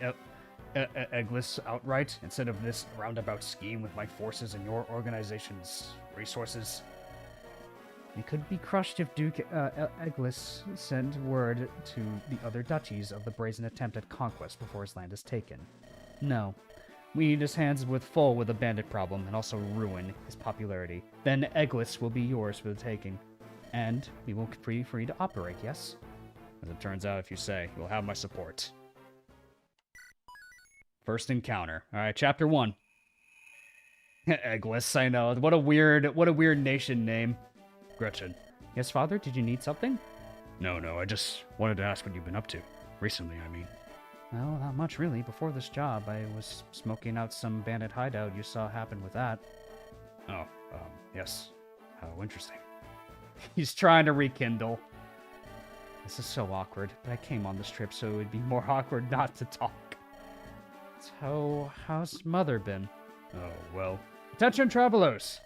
Eglis outright, instead of this roundabout scheme with my forces and your organization's resources? We could be crushed if Duke Eglis sent word to the other duchies of the brazen attempt at conquest before his land is taken. No. We need his hands full with the bandit problem and also ruin his popularity. Then Eglis will be yours for the taking. And we will be free to operate, yes? As it turns out, if you say, you'll have my support. First encounter. Alright, chapter 1. Eglis, I know. What a weird nation name. Gretchen. Yes, father? Did you need something? No, I just wanted to ask what you've been up to. Recently, I mean. Well, not much really. Before this job, I was smoking out some bandit hideout you saw happen with that. Oh, yes. How interesting. He's trying to rekindle. This is so awkward, but I came on this trip so it would be more awkward not to talk. So, how's Mother been? Oh, well. Attention, travelers!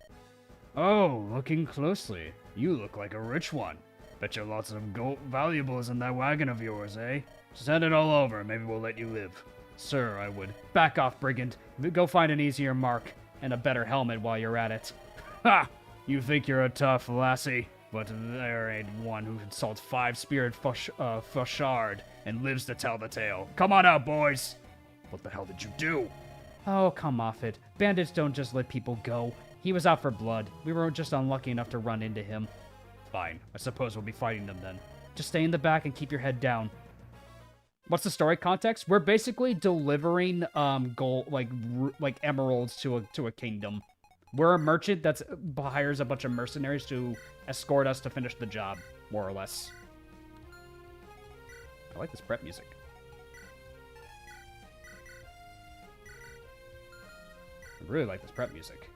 Oh, looking closely. You look like a rich one. Bet you lots of gold valuables in that wagon of yours, eh? Send it all over, maybe we'll let you live. Sir, I would. Back off, brigand. Go find an easier mark and a better helmet while you're at it. Ha! You think you're a tough lassie, but there ain't one who insults 5-spirit Fauchard and lives to tell the tale. Come on out, boys! What the hell did you do? Oh, come off it. Bandits don't just let people go. He was out for blood. We were just unlucky enough to run into him. Fine. I suppose we'll be fighting them then. Just stay in the back and keep your head down. What's the story context? We're basically delivering gold, like emeralds to a kingdom. We're a merchant that hires a bunch of mercenaries to escort us to finish the job, more or less. I like this prep music. I really like this prep music.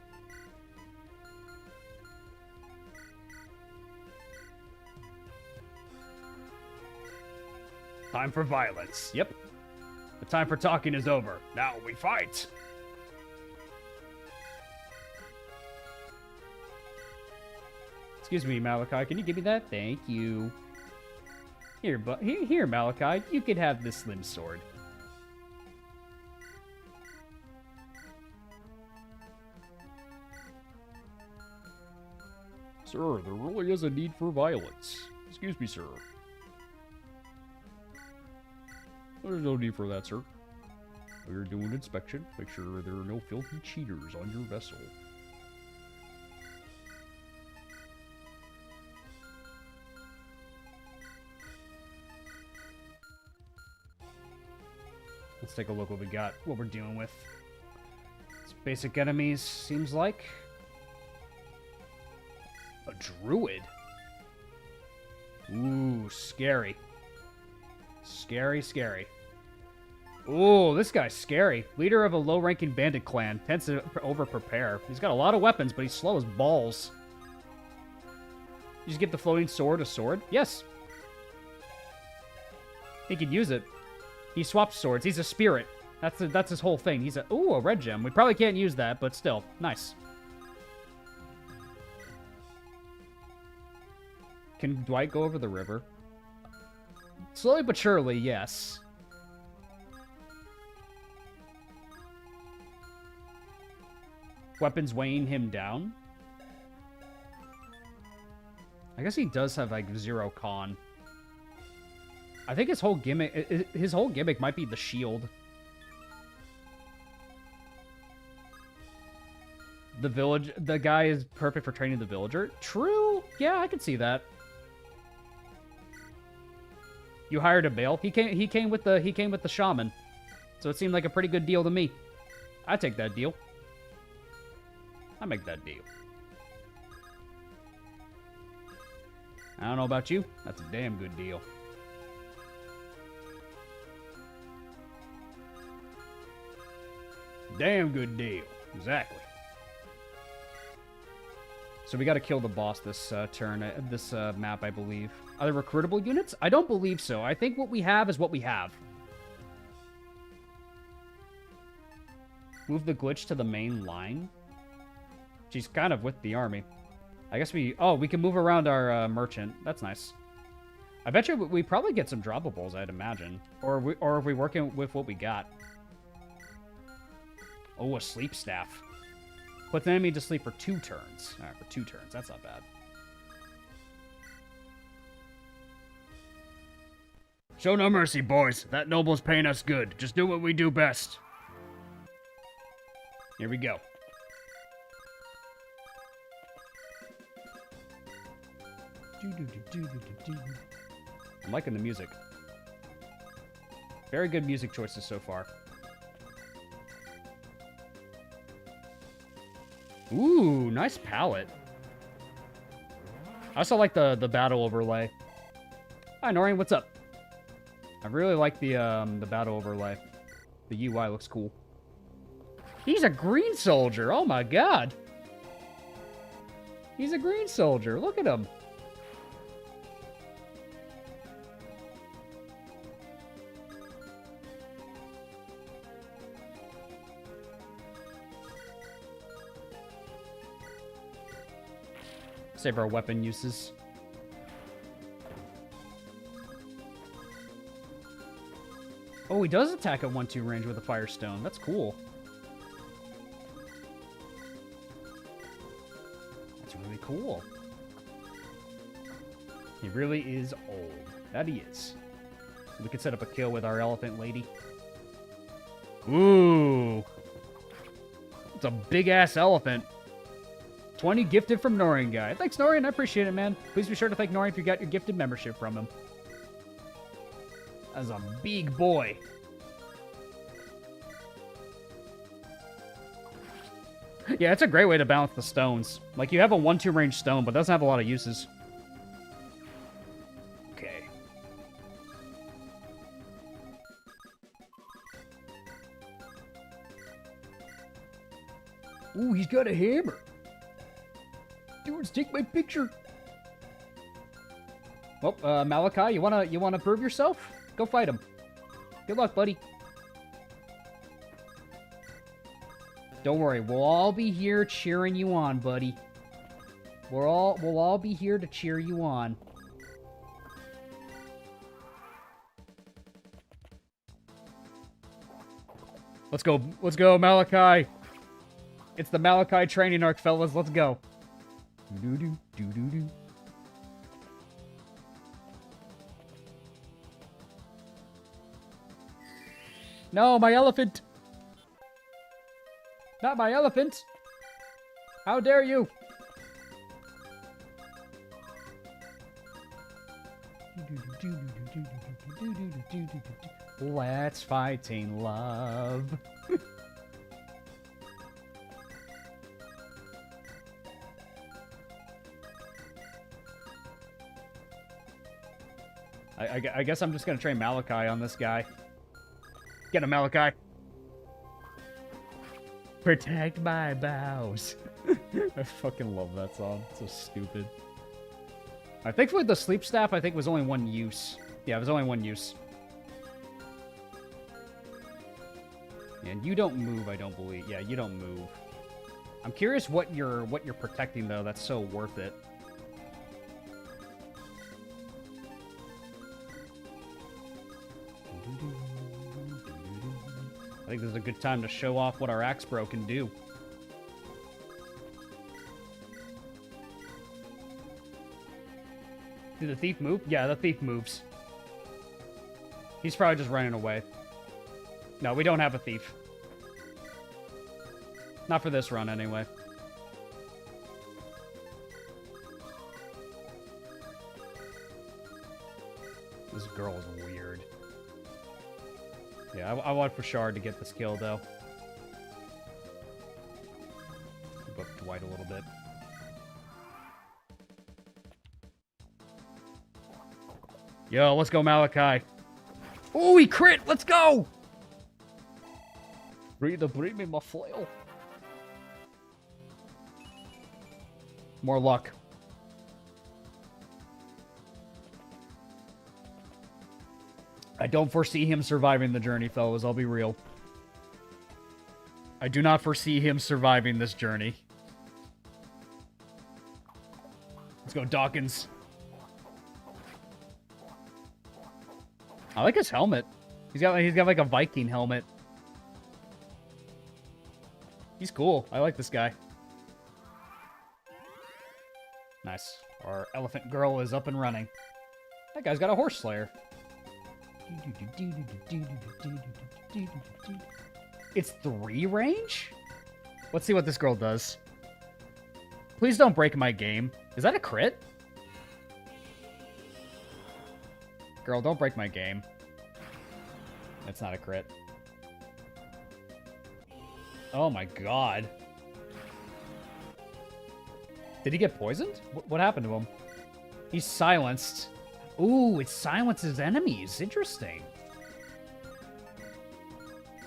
Time for violence. Yep. The time for talking is over. Now we fight! Excuse me, Malachi. Can you give me that? Thank you. Here, Malachi. You could have this slim sword. Sir, there really is a need for violence. Excuse me, sir. There's no need for that, sir. We're doing inspection. Make sure there are no filthy cheaters on your vessel. Let's take a look what we got, what we're dealing with. It's basic enemies, seems like. A druid? Ooh, scary. Scary. Ooh, this guy's scary. Leader of a low-ranking bandit clan. Tends to over-prepare. He's got a lot of weapons, but he's slow as balls. You just give the floating sword a sword? Yes. He could use it. He swaps swords. He's a spirit. That's his whole thing. He's a red gem. We probably can't use that, but still. Nice. Can Dwight go over the river? Slowly but surely, yes. Weapons weighing him down? I guess he does have, like, 0 con. I think his whole gimmick might be the shield. The guy is perfect for training the villager. True. Yeah, I can see that. You hired a Bale. He came with the shaman. So it seemed like a pretty good deal to me. I'd take that deal. I make that deal. I don't know about you. That's a damn good deal. Damn good deal. Exactly. So we got to kill the boss this this map, I believe. Are there recruitable units? I don't believe so. I think what we have is what we have. Move the glitch to the main line. She's kind of with the army. I guess we... Oh, we can move around our merchant. That's nice. I bet you we probably get some droppables, I'd imagine. Or if we working with what we got. Oh, a sleep staff. Put the enemy to sleep for 2 turns. Alright, for 2 turns. That's not bad. Show no mercy, boys. That noble's paying us good. Just do what we do best. Here we go. I'm liking the music. Very good music choices so far. Ooh, nice palette. I also like the battle overlay. Hi, Norian, what's up? I really like the battle overlay. The UI looks cool. He's a green soldier. Oh my god. He's a green soldier. Look at him. Save our weapon uses. Oh, he does attack at 1-2 range with a Firestone. That's cool. That's really cool. He really is old. That he is. We could set up a kill with our elephant lady. Ooh. It's a big-ass elephant. 20 gifted from Norian guy. Thanks, Norian. I appreciate it, man. Please be sure to thank Norian if you got your gifted membership from him. That's a big boy. Yeah, it's a great way to balance the stones. Like, you have a 1-2 range stone, but it doesn't have a lot of uses. Okay. Ooh, he's got a hammer. Dudes, take my picture. Well, Malachi, you wanna prove yourself? Go fight him. Good luck, buddy. Don't worry, we'll all be here cheering you on, buddy. We'll all be here to cheer you on. Let's go, Malachi. It's the Malachi training arc, fellas. Let's go. Do-do-do-do-do. No, my elephant! Not my elephant! How dare you! Let's fighting love. I guess I'm just gonna train Malachi on this guy. Get him, Malachi. Protect my bows. I fucking love that song. It's so stupid. I think with the sleep staff, I think it was only 1 use. Yeah, it was only 1 use. And you don't move, I don't believe. Yeah, you don't move. I'm curious what you're protecting though. That's so worth it. I think this is a good time to show off what our axe bro can do. Did the thief move? Yeah, the thief moves. He's probably just running away. No, we don't have a thief. Not for this run, anyway. This girl is weird. Yeah, I want for Shard to get this kill, though. Book Dwight a little bit. Yo, let's go, Malachi. Oh, he crit! Let's go! Bring me my flail. More luck. I don't foresee him surviving the journey, fellas. I'll be real. I do not foresee him surviving this journey. Let's go, Dawkins. I like his helmet. He's got like a Viking helmet. He's cool. I like this guy. Nice. Our elephant girl is up and running. That guy's got a horse slayer. It's 3 range? Let's see what this girl does. Please don't break my game. Is that a crit? Girl, don't break my game. That's not a crit. Oh my god. Did he get poisoned? What happened to him? He's silenced. Ooh, it silences enemies. Interesting.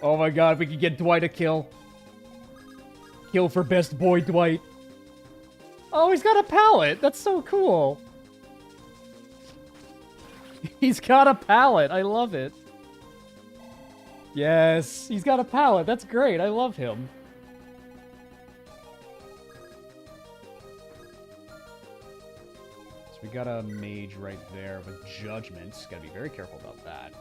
Oh my god, we could get Dwight a kill. Kill for best boy, Dwight. Oh, he's got a pallet. That's so cool. He's got a pallet. I love it. Yes, he's got a pallet. That's great. I love him. So we got a mage right there with judgments. Gotta be very careful about that.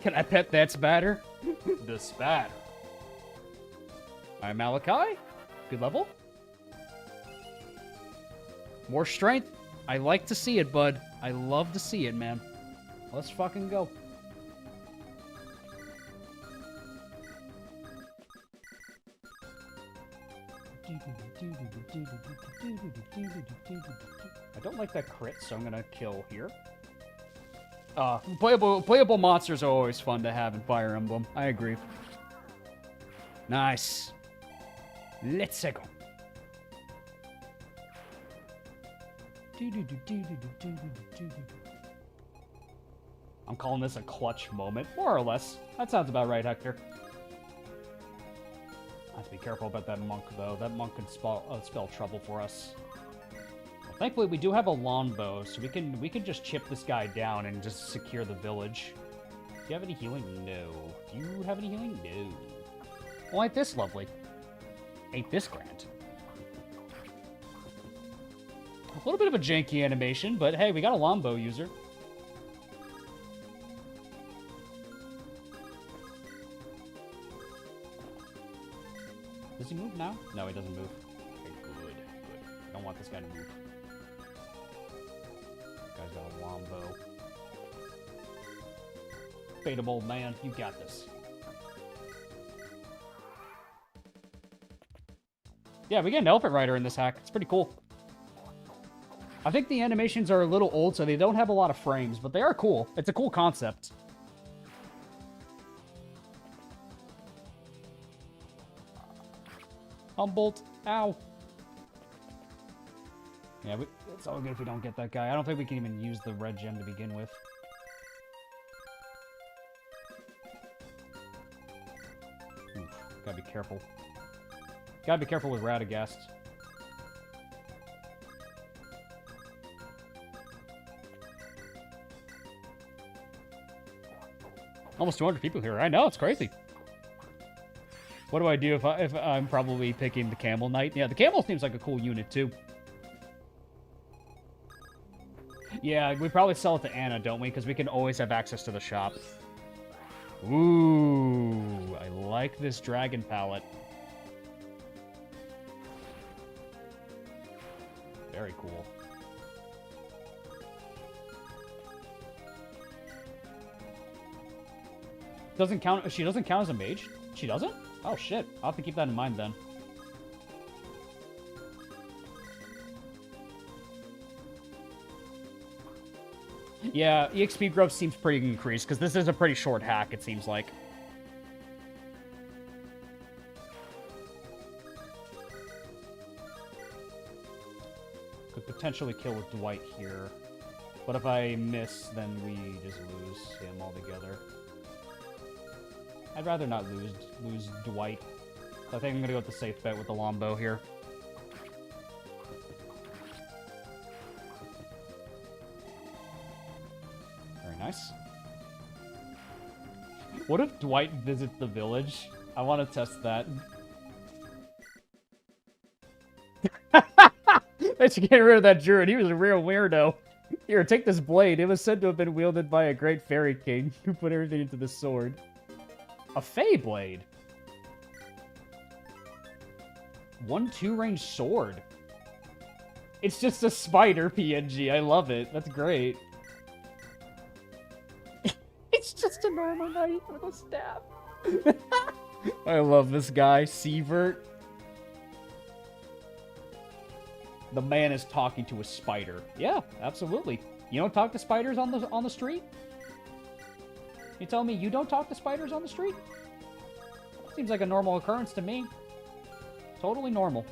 Can I pet that spatter? The spatter. Alright, Malachi. Good level. More strength. I like to see it, bud. I love to see it, man. Let's fucking go. I don't like that crit, so I'm gonna kill here. Playable monsters are always fun to have in Fire Emblem. I agree. Nice. Let's go. I'm calling this a clutch moment, more or less. That sounds about right, Hector. I have to be careful about that monk, though. That monk can spell trouble for us. Well, thankfully, we do have a longbow, so we can just chip this guy down and just secure the village. Do you have any healing? No. Do you have any healing? No. Well, ain't this lovely? Ain't this grand? A little bit of a janky animation, but hey, we got a longbow user. Does he move now? No, he doesn't move. Okay, good. I don't want this guy to move. This guy's got a longbow. Fatal old man, you got this. Yeah, we get an elephant rider in this hack. It's pretty cool. I think the animations are a little old, so they don't have a lot of frames, but they are cool. It's a cool concept. Humboldt. Ow. Yeah, it's all good if we don't get that guy. I don't think we can even use the red gem to begin with. Oof, gotta be careful. Gotta be careful with Radagast. Almost 200 people here. I know, it's crazy. What do I do if I'm probably picking the Camel Knight? Yeah, the Camel seems like a cool unit, too. Yeah, we probably sell it to Anna, don't we? Because we can always have access to the shop. Ooh, I like this dragon palette. Very cool. Doesn't count. She doesn't count as a mage? She doesn't? Oh, shit. I'll have to keep that in mind, then. Yeah, EXP growth seems pretty increased, because this is a pretty short hack, it seems like. Could potentially kill with Dwight here. But if I miss, then we just lose him altogether. I'd rather not lose Dwight. So I think I'm gonna go with the safe bet with the longbow here. Very nice. What if Dwight visits the village? I want to test that. Let's get rid of that druid. He was a real weirdo. Here, take this blade. It was said to have been wielded by a great fairy king who put everything into the sword. A Fey blade. 1/2 range sword. It's just a spider PNG. I love it. That's great. It's just a normal knight with a staff. I love this guy, Sievert. The man is talking to a spider. Yeah, absolutely. You don't talk to spiders on the street? You tell me you don't talk to spiders on the street? Seems like a normal occurrence to me. Totally normal.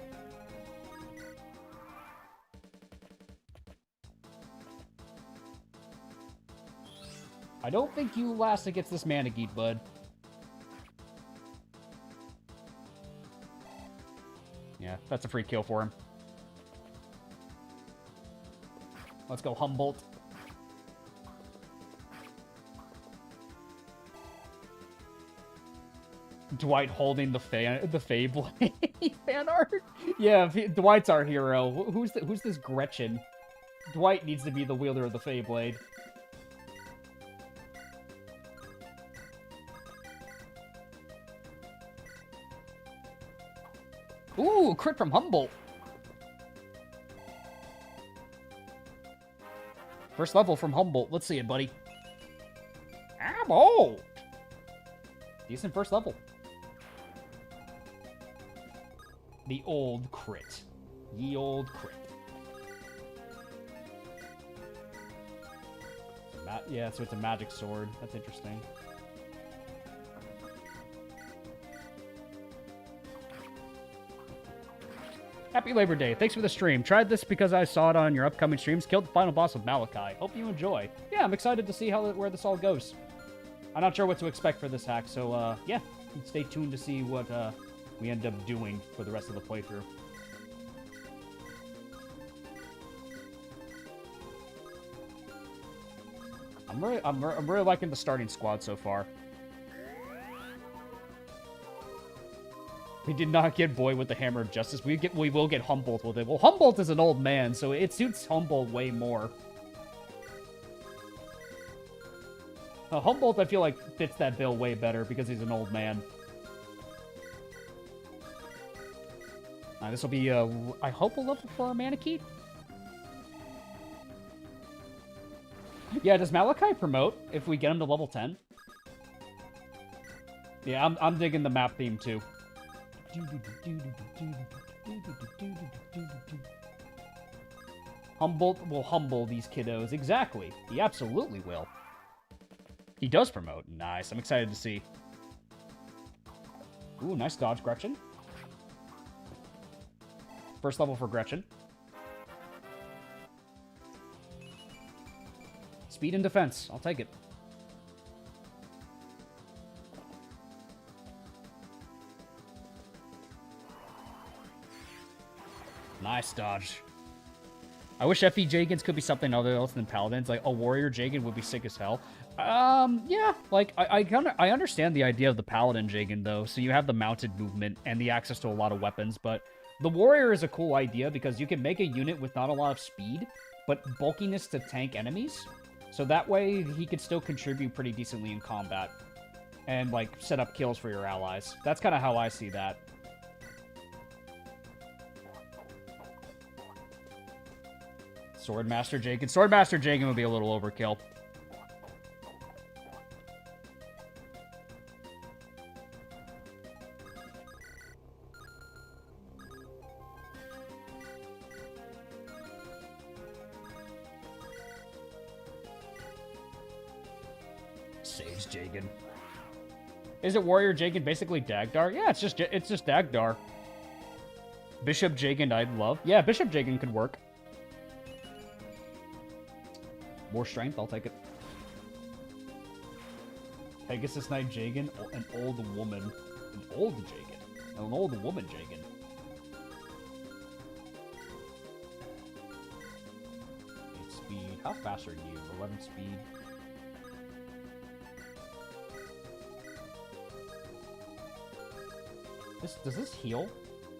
I don't think you last against this Manigeet, bud. Yeah, that's a free kill for him. Let's go, Humboldt. Dwight holding the Fey blade fan art. Yeah, Dwight's our hero. Who's this Gretchen? Dwight needs to be the wielder of the Fey blade. Ooh, crit from Humboldt. First level from Humboldt. Let's see it, buddy. Humboldt! Decent first level. The old crit. Ye old crit. Yeah, so it's a magic sword. That's interesting. Happy Labor Day. Thanks for the stream. Tried this because I saw it on your upcoming streams. Killed the final boss of Malachi. Hope you enjoy. Yeah, I'm excited to see where this all goes. I'm not sure what to expect for this hack, so yeah, stay tuned to see what we end up doing for the rest of the playthrough. I'm really liking the starting squad so far. We did not get Boy with the Hammer of Justice. We will get Humboldt with it. Well, Humboldt is an old man, so it suits Humboldt way more. Humboldt, I feel like, fits that bill way better because he's an old man. This will be, I hope, a level for our Manigeet. Yeah, does Malachi promote if we get him to level 10? Yeah, I'm digging the map theme, too. Humboldt will humble these kiddos. Exactly. He absolutely will. He does promote. Nice. I'm excited to see. Ooh, nice dodge, Gretchen. First level for Gretchen. Speed and defense. I'll take it. Nice dodge. I wish FE Jagans could be something other than Paladins. Like, a Warrior Jagan would be sick as hell. Yeah. Like, I understand the idea of the Paladin Jagan, though. So you have the mounted movement and the access to a lot of weapons. But the Warrior is a cool idea because you can make a unit with not a lot of speed, but bulkiness to tank enemies. So that way, he could still contribute pretty decently in combat. And, like, set up kills for your allies. That's kind of how I see that. Swordmaster Jagan. Swordmaster Jagan would be a little overkill. Sage Jagan. Is it Warrior Jagan basically Dagdar? Yeah, it's just Dagdar. Bishop Jagan I'd love. Yeah, Bishop Jagan could work. More strength, I'll take it. Pegasus Knight Jagan, an old woman. An old Jagan. An old woman Jagan. 8 speed. How fast are you? 11 speed. Does this heal?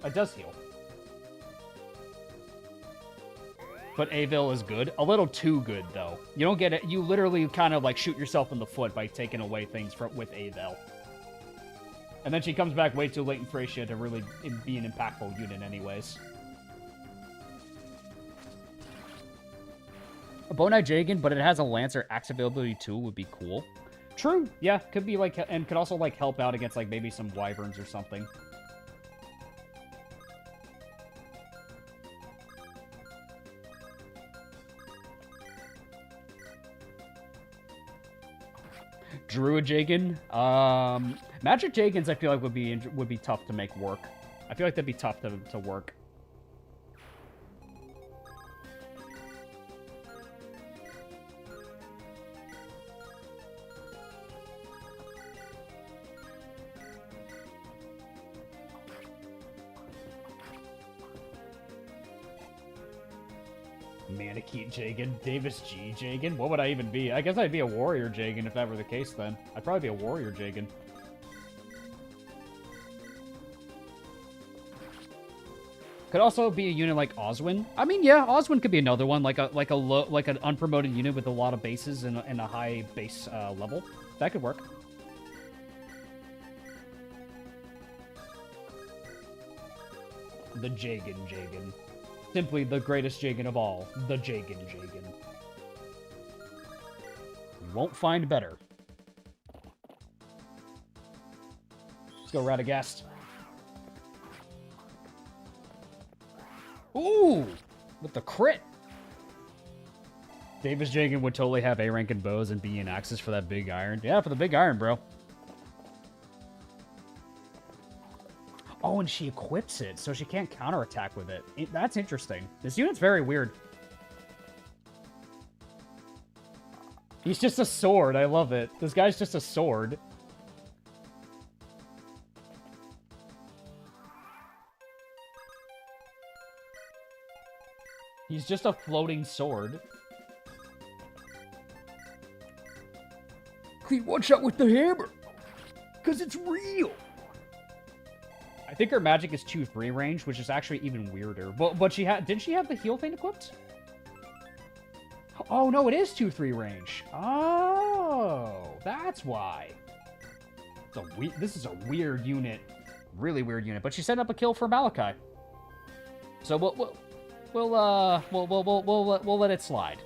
It does heal. But Avil is good. A little too good, though. You don't get it. You literally kind of, like, shoot yourself in the foot by taking away things with Avil. And then she comes back way too late in Thracia to really be an impactful unit anyways. A Bonai Jagan, but it has a Lancer axe ability too, would be cool. True. Yeah, could be, like, and could also, like, help out against, like, maybe some Wyverns or something. Druid Jagan. Magic Jagans I feel like would be tough to make work. I feel like that'd be tough to work. Manakete Jagan, Davis G Jagan. What would I even be? I guess I'd be a Warrior Jagan if that were the case then. I'd probably be a Warrior Jagan. Could also be a unit like Oswin. I mean, yeah, Oswin could be another one, like an unpromoted unit with a lot of bases and a high base level. That could work. The Jagan Jagan. Simply the greatest Jagan of all. The Jagan Jagan. You won't find better. Let's go Radagast. Ooh! With the crit! Davis Jagan would totally have A rank in bows and B in axes for that big iron. Yeah, for the big iron, bro. Oh, and she equips it, so she can't counterattack with it. That's interesting. This unit's very weird. He's just a sword. I love it. This guy's just a sword. He's just a floating sword. Clean one shot with the hammer. Because it's real. I think her magic is 2-3 range, which is actually even weirder. But didn't she have the heal thing equipped? Oh, no, it is 2-3 range. Oh, that's why. This is a weird unit. Really weird unit. But she set up a kill for Malachi. So we'll let it slide.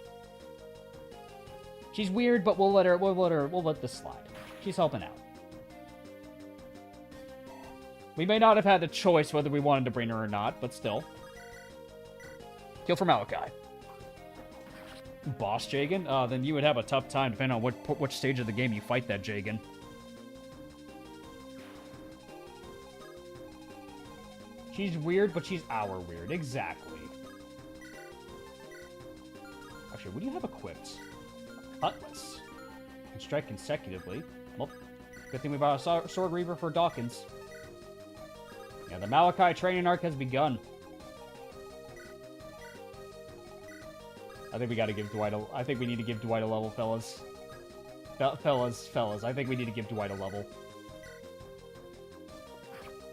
She's weird, but we'll let this slide. She's helping out. We may not have had a choice whether we wanted to bring her or not, but still. Kill for Malachi. Boss Jagan? Then you would have a tough time depending on which stage of the game you fight that Jagan. She's weird, but she's our weird. Exactly. Actually, what do you have equipped? Cutlass. Can strike consecutively. Well, good thing we bought a Sword Reaver for Dawkins. Yeah, the Malachi training arc has begun. I think we gotta give Dwight a... I think we need to give Dwight a level, fellas. Fellas. I think we need to give Dwight a level.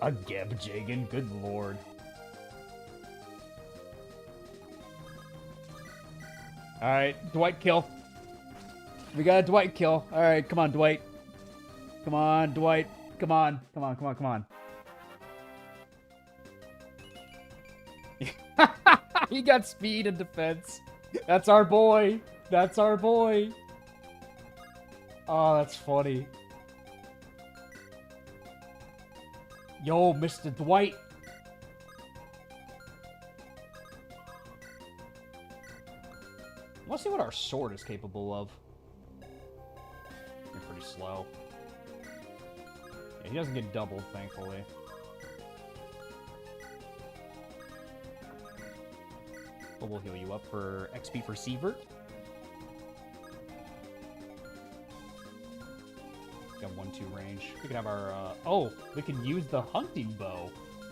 A Geb Jagan? Good lord. Alright, Dwight kill. We got a Dwight kill. Alright, come on, Dwight. Come on, Dwight. Come on. He got speed and defense. That's our boy. Oh, that's funny. Yo, Mr. Dwight. Let's see what our sword is capable of. You're pretty slow. Yeah, he doesn't get doubled, thankfully. But we'll heal you up for XP for Sievert. Got 1-2 range. We can have our, oh, we can use the hunting bow.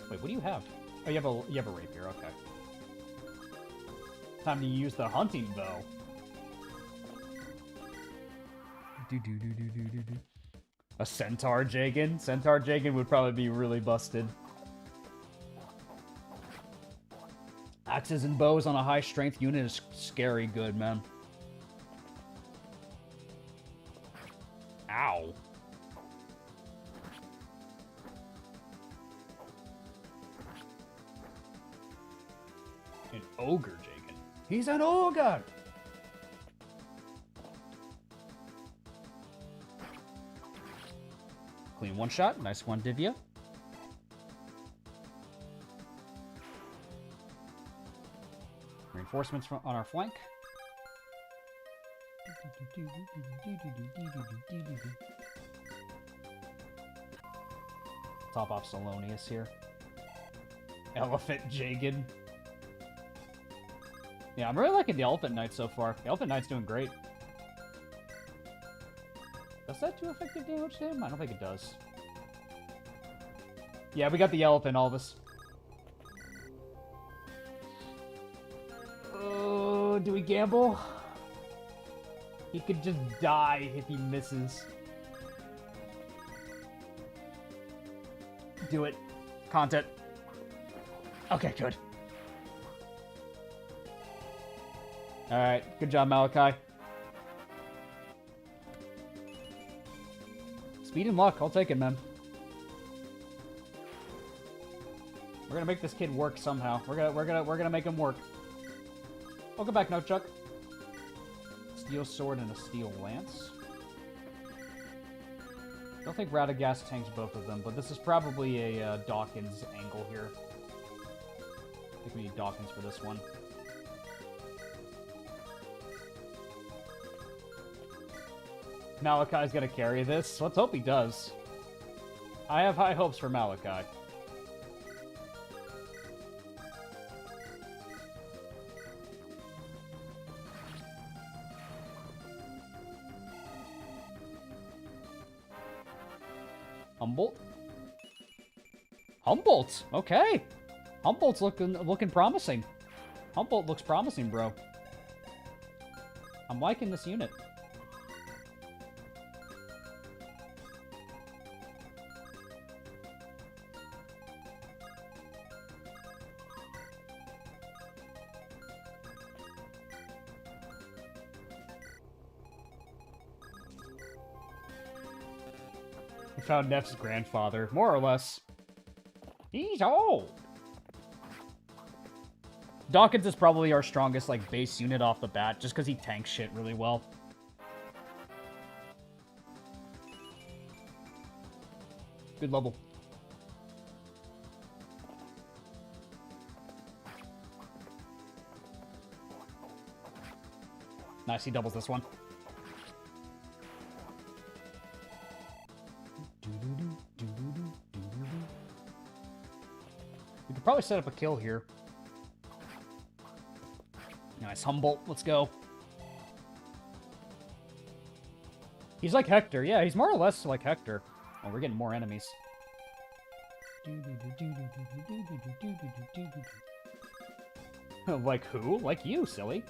Wait, what do you have? Oh, you have a rapier, okay. Time to use the hunting bow. A Centaur Jagan? Centaur Jagan would probably be really busted. Axes and bows on a high strength unit is scary good, man. Ow. An ogre Jagan. He's an ogre! Clean one shot. Nice one, Divya. Reinforcements on our flank. Top off Salonius here. Elephant Jagan. Yeah, I'm really liking the Elephant Knight so far. The Elephant Knight's doing great. Does that do effective damage to him? I don't think it does. Yeah, we got the elephant, all of us. Oh, do we gamble? He could just die if he misses. Do it. Content. Okay, good. Alright, good job, Malachi. Speed and luck, I'll take it, man. We're gonna make this kid work somehow. We're gonna make him work. Welcome back, No Chuck. Steel sword and a steel lance. I don't think Radagast tanks both of them, but this is probably a Dawkins angle here. I think we need Dawkins for this one. Malachi's gonna carry this. Let's hope he does. I have high hopes for Malachi. Humboldt? Humboldt! Okay! Humboldt's looking promising. Humboldt looks promising, bro. I'm liking this unit. We found Neff's grandfather, more or less. He's old. Dawkins is probably our strongest, like, base unit off the bat, just because he tanks shit really well. Good level. Nice, he doubles this one. We could probably set up a kill here. Nice, Humboldt, let's go. He's like Hector, yeah, he's more or less like Hector. Oh, we're getting more enemies. Like who? Like you, silly.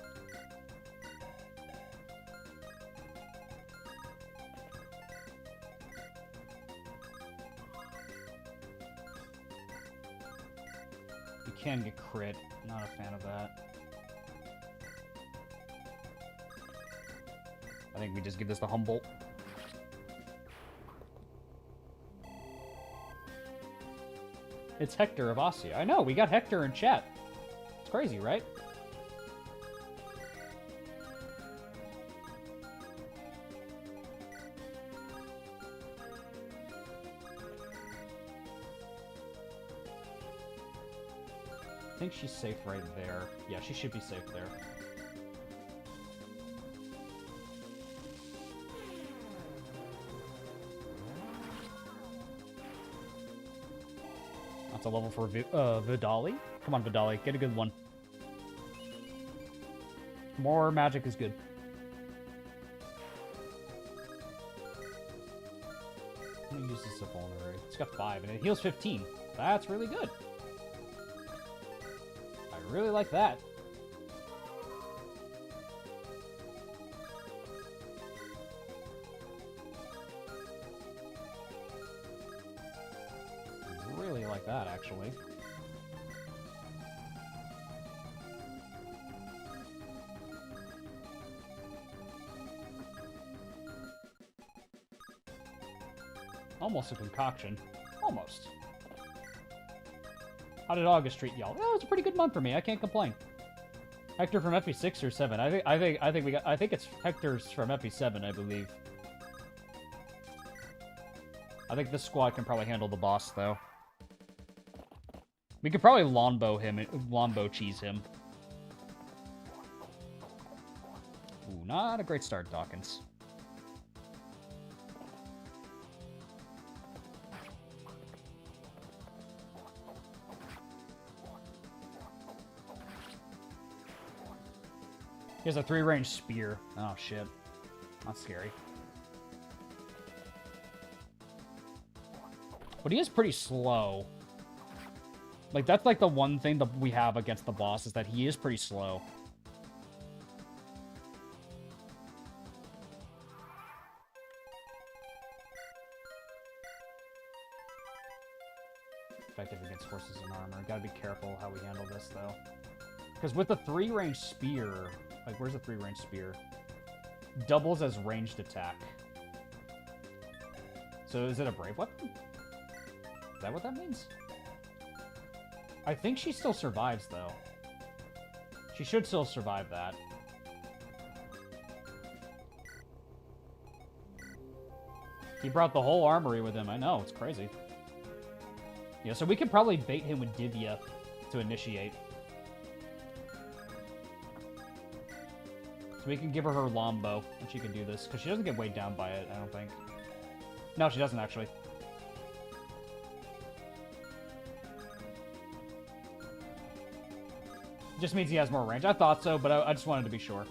You can get crit. Not a fan of that. I think we just give this to Humboldt. It's Hector of Ossia. I know, we got Hector in chat. It's crazy, right? I think she's safe right there. Yeah, she should be safe there. That's a level for Vidali. Come on, Vidali. Get a good one. More magic is good. Let me use this as a vulnerary. It's got 5, and it heals 15. That's really good. I really like that. Really like that, actually. Almost a concoction. Almost. How did August treat y'all? Well, it's a pretty good month for me. I can't complain. Hector from FE6 or 7. I think it's Hector's from FE7, I believe. I think this squad can probably handle the boss, though. We could probably Lombo cheese him. Ooh, not a great start, Dawkins. He has a 3-range spear. Oh, shit. That's scary. But he is pretty slow. Like, that's like the one thing that we have against the boss, is that he is pretty slow. Effective against horses and armor. Gotta be careful how we handle this, though. Because with the 3-range spear... Like, where's the 3-range spear? Doubles as ranged attack. So is it a brave weapon? Is that what that means? I think she still survives, though. She should still survive that. He brought the whole armory with him. I know, it's crazy. Yeah, so we could probably bait him with Divya to initiate. So we can give her Lombo, and she can do this. Because she doesn't get weighed down by it, I don't think. No, she doesn't, actually. Just means he has more range. I thought so, but I just wanted to be sure.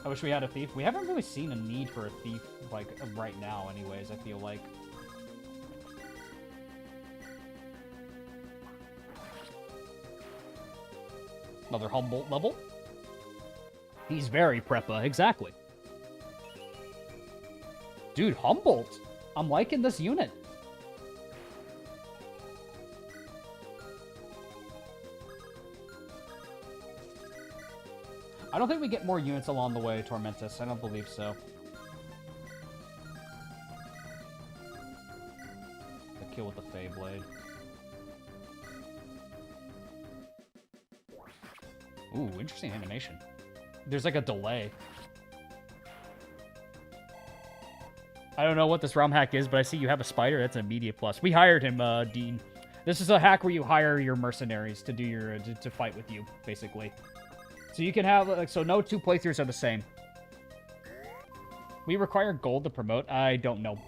I wish we had a thief. We haven't really seen a need for a thief, like, right now, anyways, I feel like. Another Humboldt level. He's very preppa, exactly. Dude, Humboldt! I'm liking this unit. I don't think we get more units along the way, Tormentus. I don't believe so. The kill with the Feyblade. Ooh, interesting animation. There's like a delay. I don't know what this ROM hack is, but I see you have a spider. That's an immediate plus. We hired him, Dean. This is a hack where you hire your mercenaries to do your to fight with you, basically. So you can have, like, so no 2 playthroughs are the same. We require gold to promote? I don't know.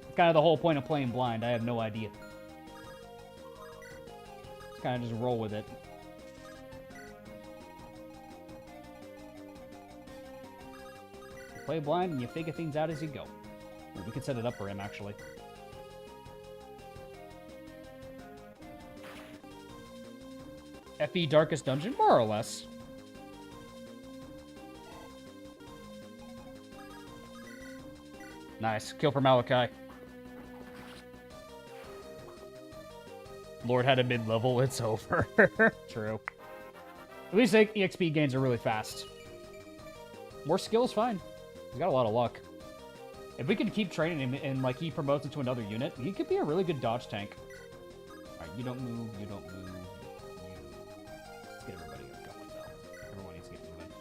It's kind of the whole point of playing blind. I have no idea. Just kind of just roll with it. You play blind and you figure things out as you go. We could set it up for him, actually. FE Darkest Dungeon? More or less. Nice. Kill for Malachi. Lord had a mid-level. It's over. True. At least EXP gains are really fast. More skill is fine. He's got a lot of luck. If we could keep training him and, like, he promotes into another unit, he could be a really good dodge tank. Alright, you don't move, you don't move. Let's get everybody going, though. Everyone needs to get moving.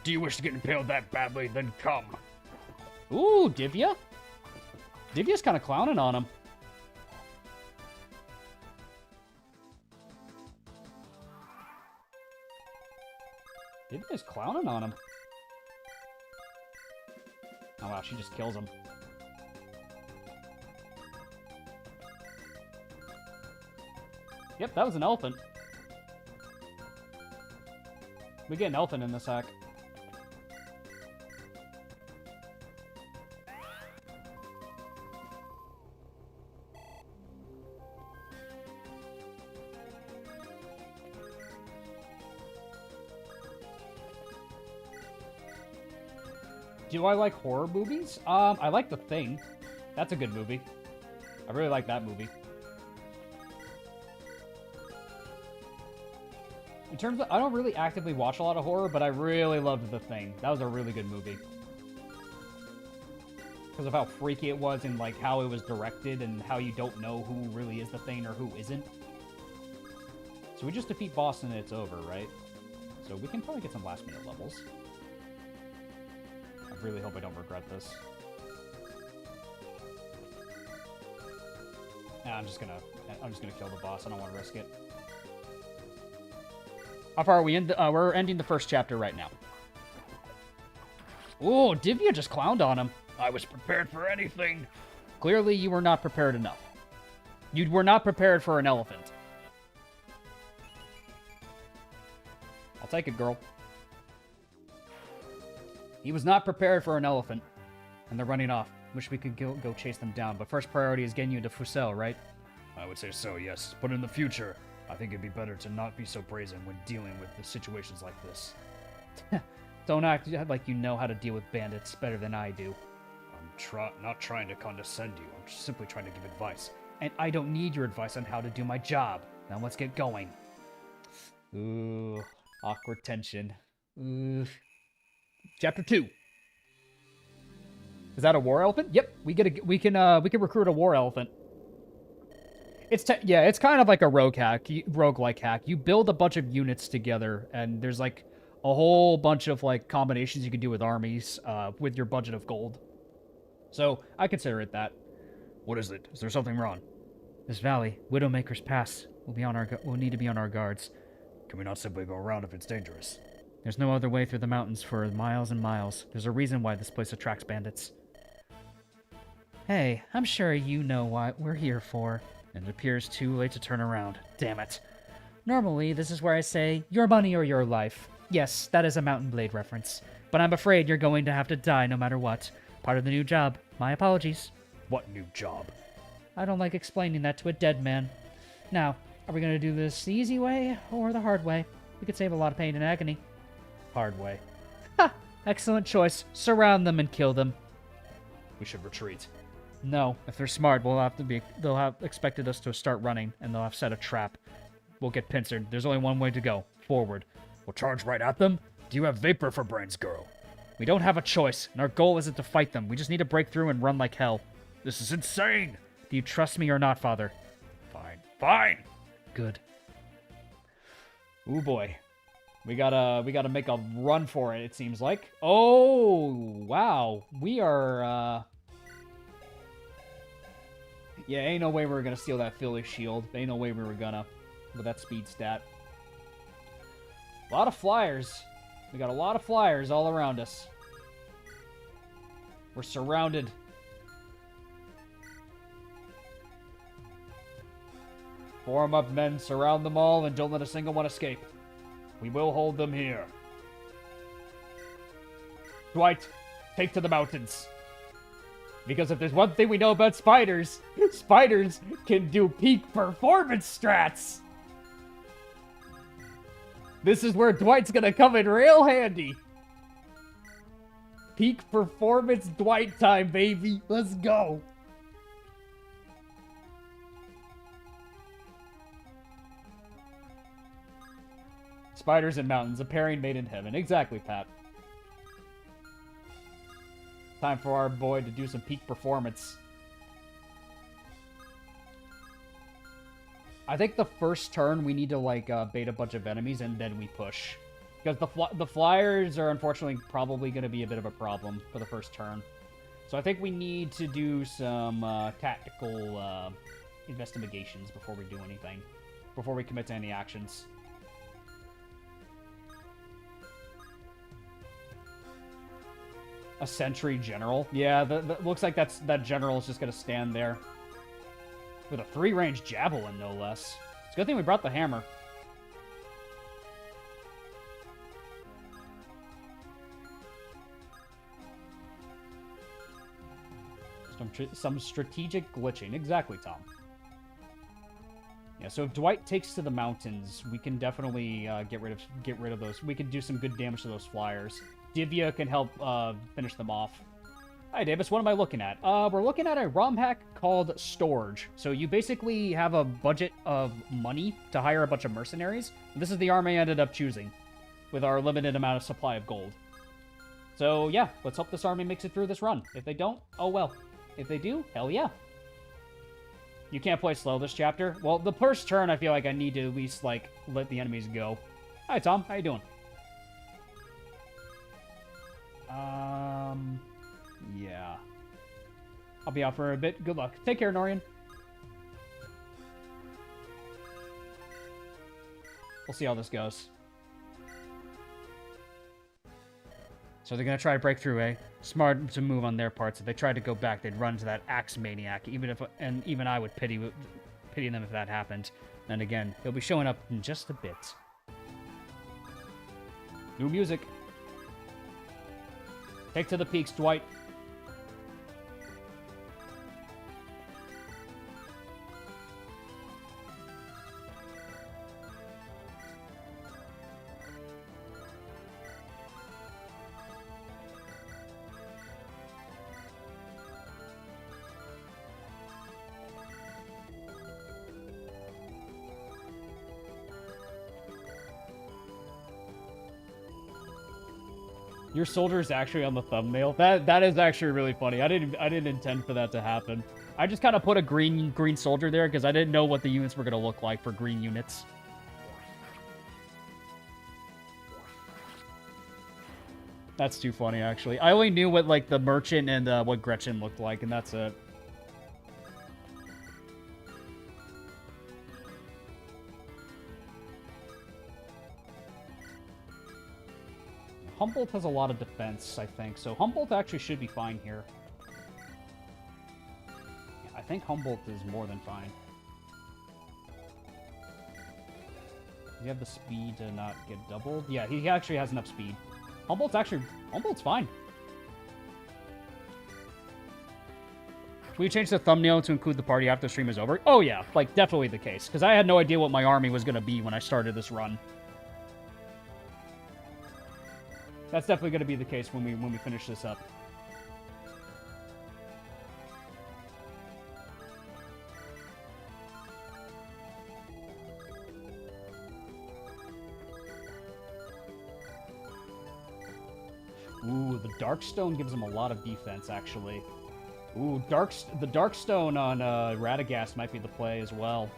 Do you wish to get impaled that badly? Then come. Ooh, Divya? Divya's kind of clowning on him. Divya's clowning on him. Oh wow, she just kills him. Yep, that was an elephant. We get an elephant in this hack. Do I like horror movies? I like The Thing. That's a good movie. I really like that movie. In terms of, I don't really actively watch a lot of horror, but I really loved The Thing. That was a really good movie. Because of how freaky it was and like how it was directed and how you don't know who really is the Thing or who isn't. So we just defeat boss and it's over, right? So we can probably get some last minute levels. I really hope I don't regret this. Nah, I'm just gonna kill the boss. I don't want to risk it. How far are we in? We're ending the first chapter right now. Oh, Divya just clowned on him. I was prepared for anything. Clearly, you were not prepared enough. You were not prepared for an elephant. I'll take it, girl. He was not prepared for an elephant. And they're running off. Wish we could go chase them down, but first priority is getting you into Fusel, right? I would say so, yes. But in the future, I think it'd be better to not be so brazen when dealing with the situations like this. Don't act like you know how to deal with bandits better than I do. I'm not trying to condescend you. I'm just simply trying to give advice. And I don't need your advice on how to do my job. Now let's get going. Ooh, awkward tension. Ooh. Chapter 2. Is that a war elephant? Yep, we can recruit a war elephant. It's kind of like a roguelike hack. You build a bunch of units together, and there's like a whole bunch of like combinations you can do with armies with your budget of gold. So I consider it that. What is it? Is there something wrong? This valley, Widowmaker's Pass. We'll need to be on our guards. Can we not simply go around if it's dangerous? There's no other way through the mountains for miles and miles. There's a reason why this place attracts bandits. Hey, I'm sure you know what we're here for. And it appears too late to turn around. Damn it. Normally, this is where I say, your money or your life. Yes, that is a Mountain Blade reference. But I'm afraid you're going to have to die no matter what. Part of the new job. My apologies. What new job? I don't like explaining that to a dead man. Now, are we going to do this the easy way or the hard way? We could save a lot of pain and agony. Hard way. Ha! Excellent choice. Surround them and kill them. We should retreat. No, if they're smart, they'll have expected us to start running, and they'll have set a trap. We'll get pincered. There's only one way to go. Forward. We'll charge right at them? Do you have vapor for brains, girl? We don't have a choice, and our goal isn't to fight them. We just need to break through and run like hell. This is insane! Do you trust me or not, Father? Fine. Fine! Good. Ooh boy. We gotta make a run for it, it seems like. Oh, wow. We are, yeah, ain't no way we were gonna steal that Philly shield. Ain't no way we were gonna. With that speed stat. A lot of flyers. We got a lot of flyers all around us. We're surrounded. Form up, men. Surround them all and don't let a single one escape. We will hold them here. Dwight, take to the mountains. Because if there's one thing we know about spiders, spiders can do peak performance strats. This is where Dwight's gonna come in real handy. Peak performance Dwight time, baby. Let's go. Spiders and mountains, a pairing made in heaven. Exactly, Pat. Time for our boy to do some peak performance. I think the first turn we need to like bait a bunch of enemies and then we push. Because the flyers are unfortunately probably going to be a bit of a problem for the first turn. So I think we need to do some tactical investigations before we do anything. Before we commit to any actions. A sentry general. Yeah, looks like that general is just gonna stand there. With a 3-range javelin, no less. It's a good thing we brought the hammer. Some strategic glitching. Exactly, Tom. Yeah, so if Dwight takes to the mountains, we can definitely get rid of those. We can do some good damage to those flyers. Divya can help finish them off. Hi, Davis. What am I looking at? We're looking at a ROM hack called Storge. So you basically have a budget of money to hire a bunch of mercenaries. This is the army I ended up choosing with our limited amount of supply of gold. So yeah, let's hope this army makes it through this run. If they don't, oh well. If they do, hell yeah. You can't play slow this chapter. Well, the first turn, I feel like I need to at least, like, let the enemies go. Hi, Tom. How you doing? Yeah. I'll be out for a bit. Good luck. Take care, Norian. We'll see how this goes. So they're going to try to break through, eh? Smart to move on their part. So if they tried to go back, they'd run into that axe maniac. Even I would pity them if that happened. And again, he'll be showing up in just a bit. New music. Take to the peaks, Dwight. Your soldier is actually on the thumbnail. That is actually really funny. I didn't intend for that to happen. I just kind of put a green soldier there because I didn't know what the units were gonna look like for green units. That's too funny, actually. I only knew what like the merchant and what Gretchen looked like, and that's it. Humboldt has a lot of defense, I think, so Humboldt actually should be fine here. Yeah, I think Humboldt is more than fine. Does he have the speed to not get doubled? Yeah, he actually has enough speed. Humboldt's fine. Will you change the thumbnail to include the party after the stream is over? Oh yeah, like, definitely the case, because I had no idea what my army was going to be when I started this run. That's definitely going to be the case when we finish this up. Ooh, the Darkstone gives him a lot of defense, actually. Ooh, the Darkstone on Radagast might be the play as well.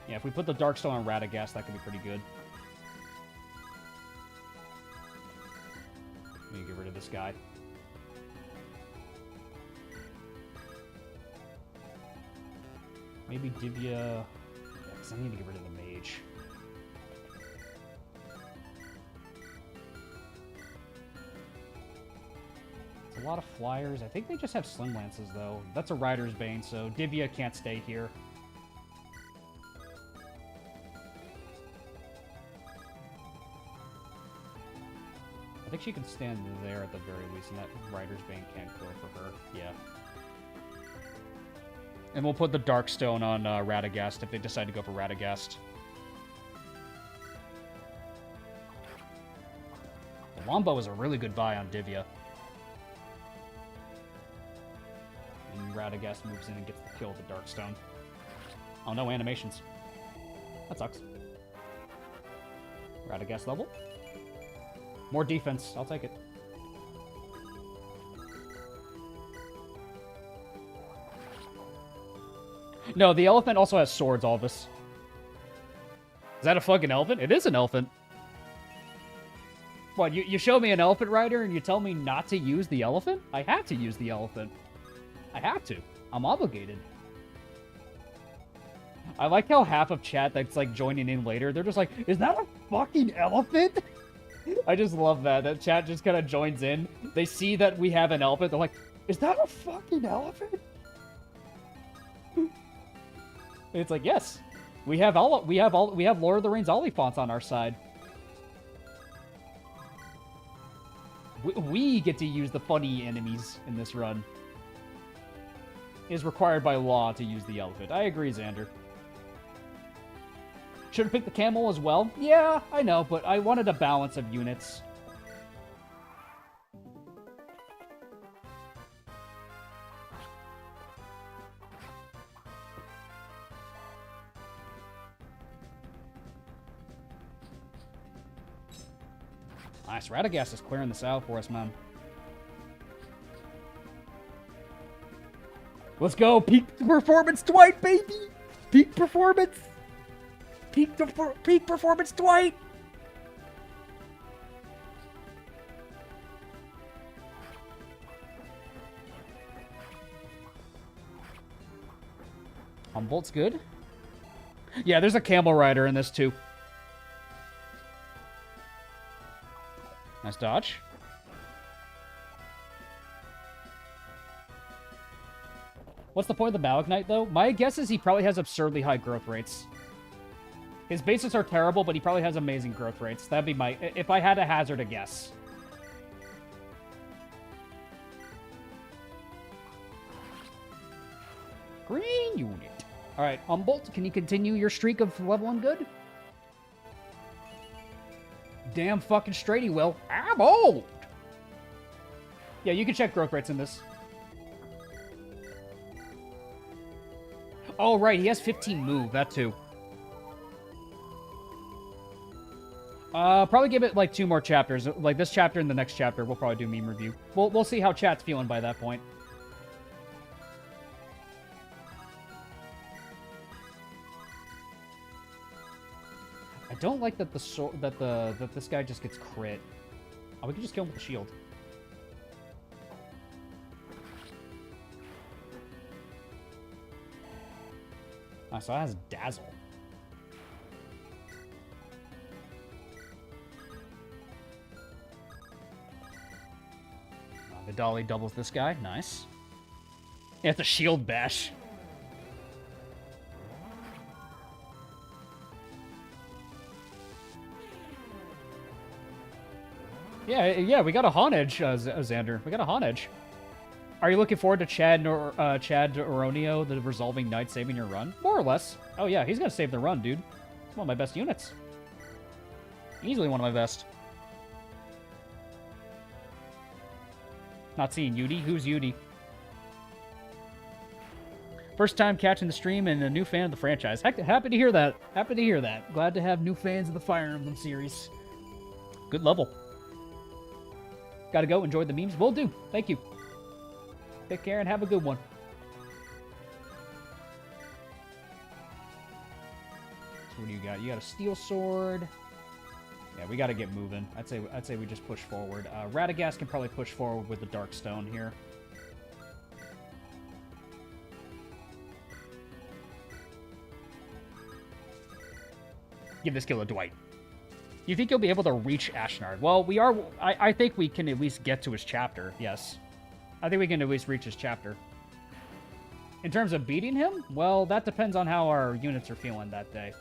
Yeah, if we put the Darkstone on Radagast, that could be pretty good. Let me get rid of this guy. Maybe Divya... Yeah, because I need to get rid of the mage. It's a lot of flyers. I think they just have sling lances, though. That's a Rider's Bane, so Divya can't stay here. I think she can stand there at the very least, and that Rider's Bane can't go for her. Yeah. And we'll put the Darkstone on Radagast if they decide to go for Radagast. The Longbow is a really good buy on Divya. And Radagast moves in and gets the kill with the Darkstone. Oh, no animations. That sucks. Radagast level. More defense. I'll take it. No, the elephant also has swords, Alvis. Is that a fucking elephant? It is an elephant. What, you show me an elephant rider and you tell me not to use the elephant? I have to use the elephant. I have to. I'm obligated. I like how half of chat that's like joining in later, they're just like, is that a fucking elephant? I just love that. That chat just kind of joins in. They see that we have an elephant. They're like, is that a fucking elephant? It's like, yes. We have Lord of the Rings Oliphants on our side. We get to use the funny enemies in this run. It is required by law to use the elephant. I agree, Xander. Should have picked the camel as well. Yeah, I know, but I wanted a balance of units. Nice. Radagast is clearing this out for us, man. Let's go. Peak performance Dwight, baby. Peak performance. Peak performance Dwight. Humboldt's good. Yeah, there's a camel rider in this too. Nice dodge. What's the point of the Malachite, though? My guess is he probably has absurdly high growth rates. His basics are terrible, but he probably has amazing growth rates. That'd be my... if I had to hazard a guess. Green unit. Alright, Humboldt, can you continue your streak of leveling good? Damn fucking straight he will. I'm old! Yeah, you can check growth rates in this. Oh, right, he has 15 move, that too. Probably give it, like, 2 more chapters. Like, this chapter and the next chapter, we'll probably do meme review. We'll see how chat's feeling by that point. I don't like that that this guy just gets crit. Oh, we can just kill him with the shield. So that has Dazzle. The Dolly doubles this guy. Nice. Yeah, it's a shield bash. Yeah, we got a Honage, Xander. We got a Honage. Are you looking forward to Chad Oronio, the Resolving Knight, saving your run? More or less. Oh yeah, he's gonna save the run, dude. It's one of my best units. Easily one of my best. Not seeing Yudi? Who's Yudi? First time catching the stream and a new fan of the franchise. Heck, happy to hear that. Happy to hear that. Glad to have new fans of the Fire Emblem series. Good level. Gotta go. Enjoy the memes. Will do. Thank you. Take care and have a good one. So what do you got? You got a steel sword. Yeah, we gotta get moving. I'd say we just push forward. Radagast can probably push forward with the Darkstone here. Give this kill to Dwight. You think you'll be able to reach Ashnard? Well, we are... I think we can at least get to his chapter, yes. I think we can at least reach his chapter. In terms of beating him, well, that depends on how our units are feeling that day.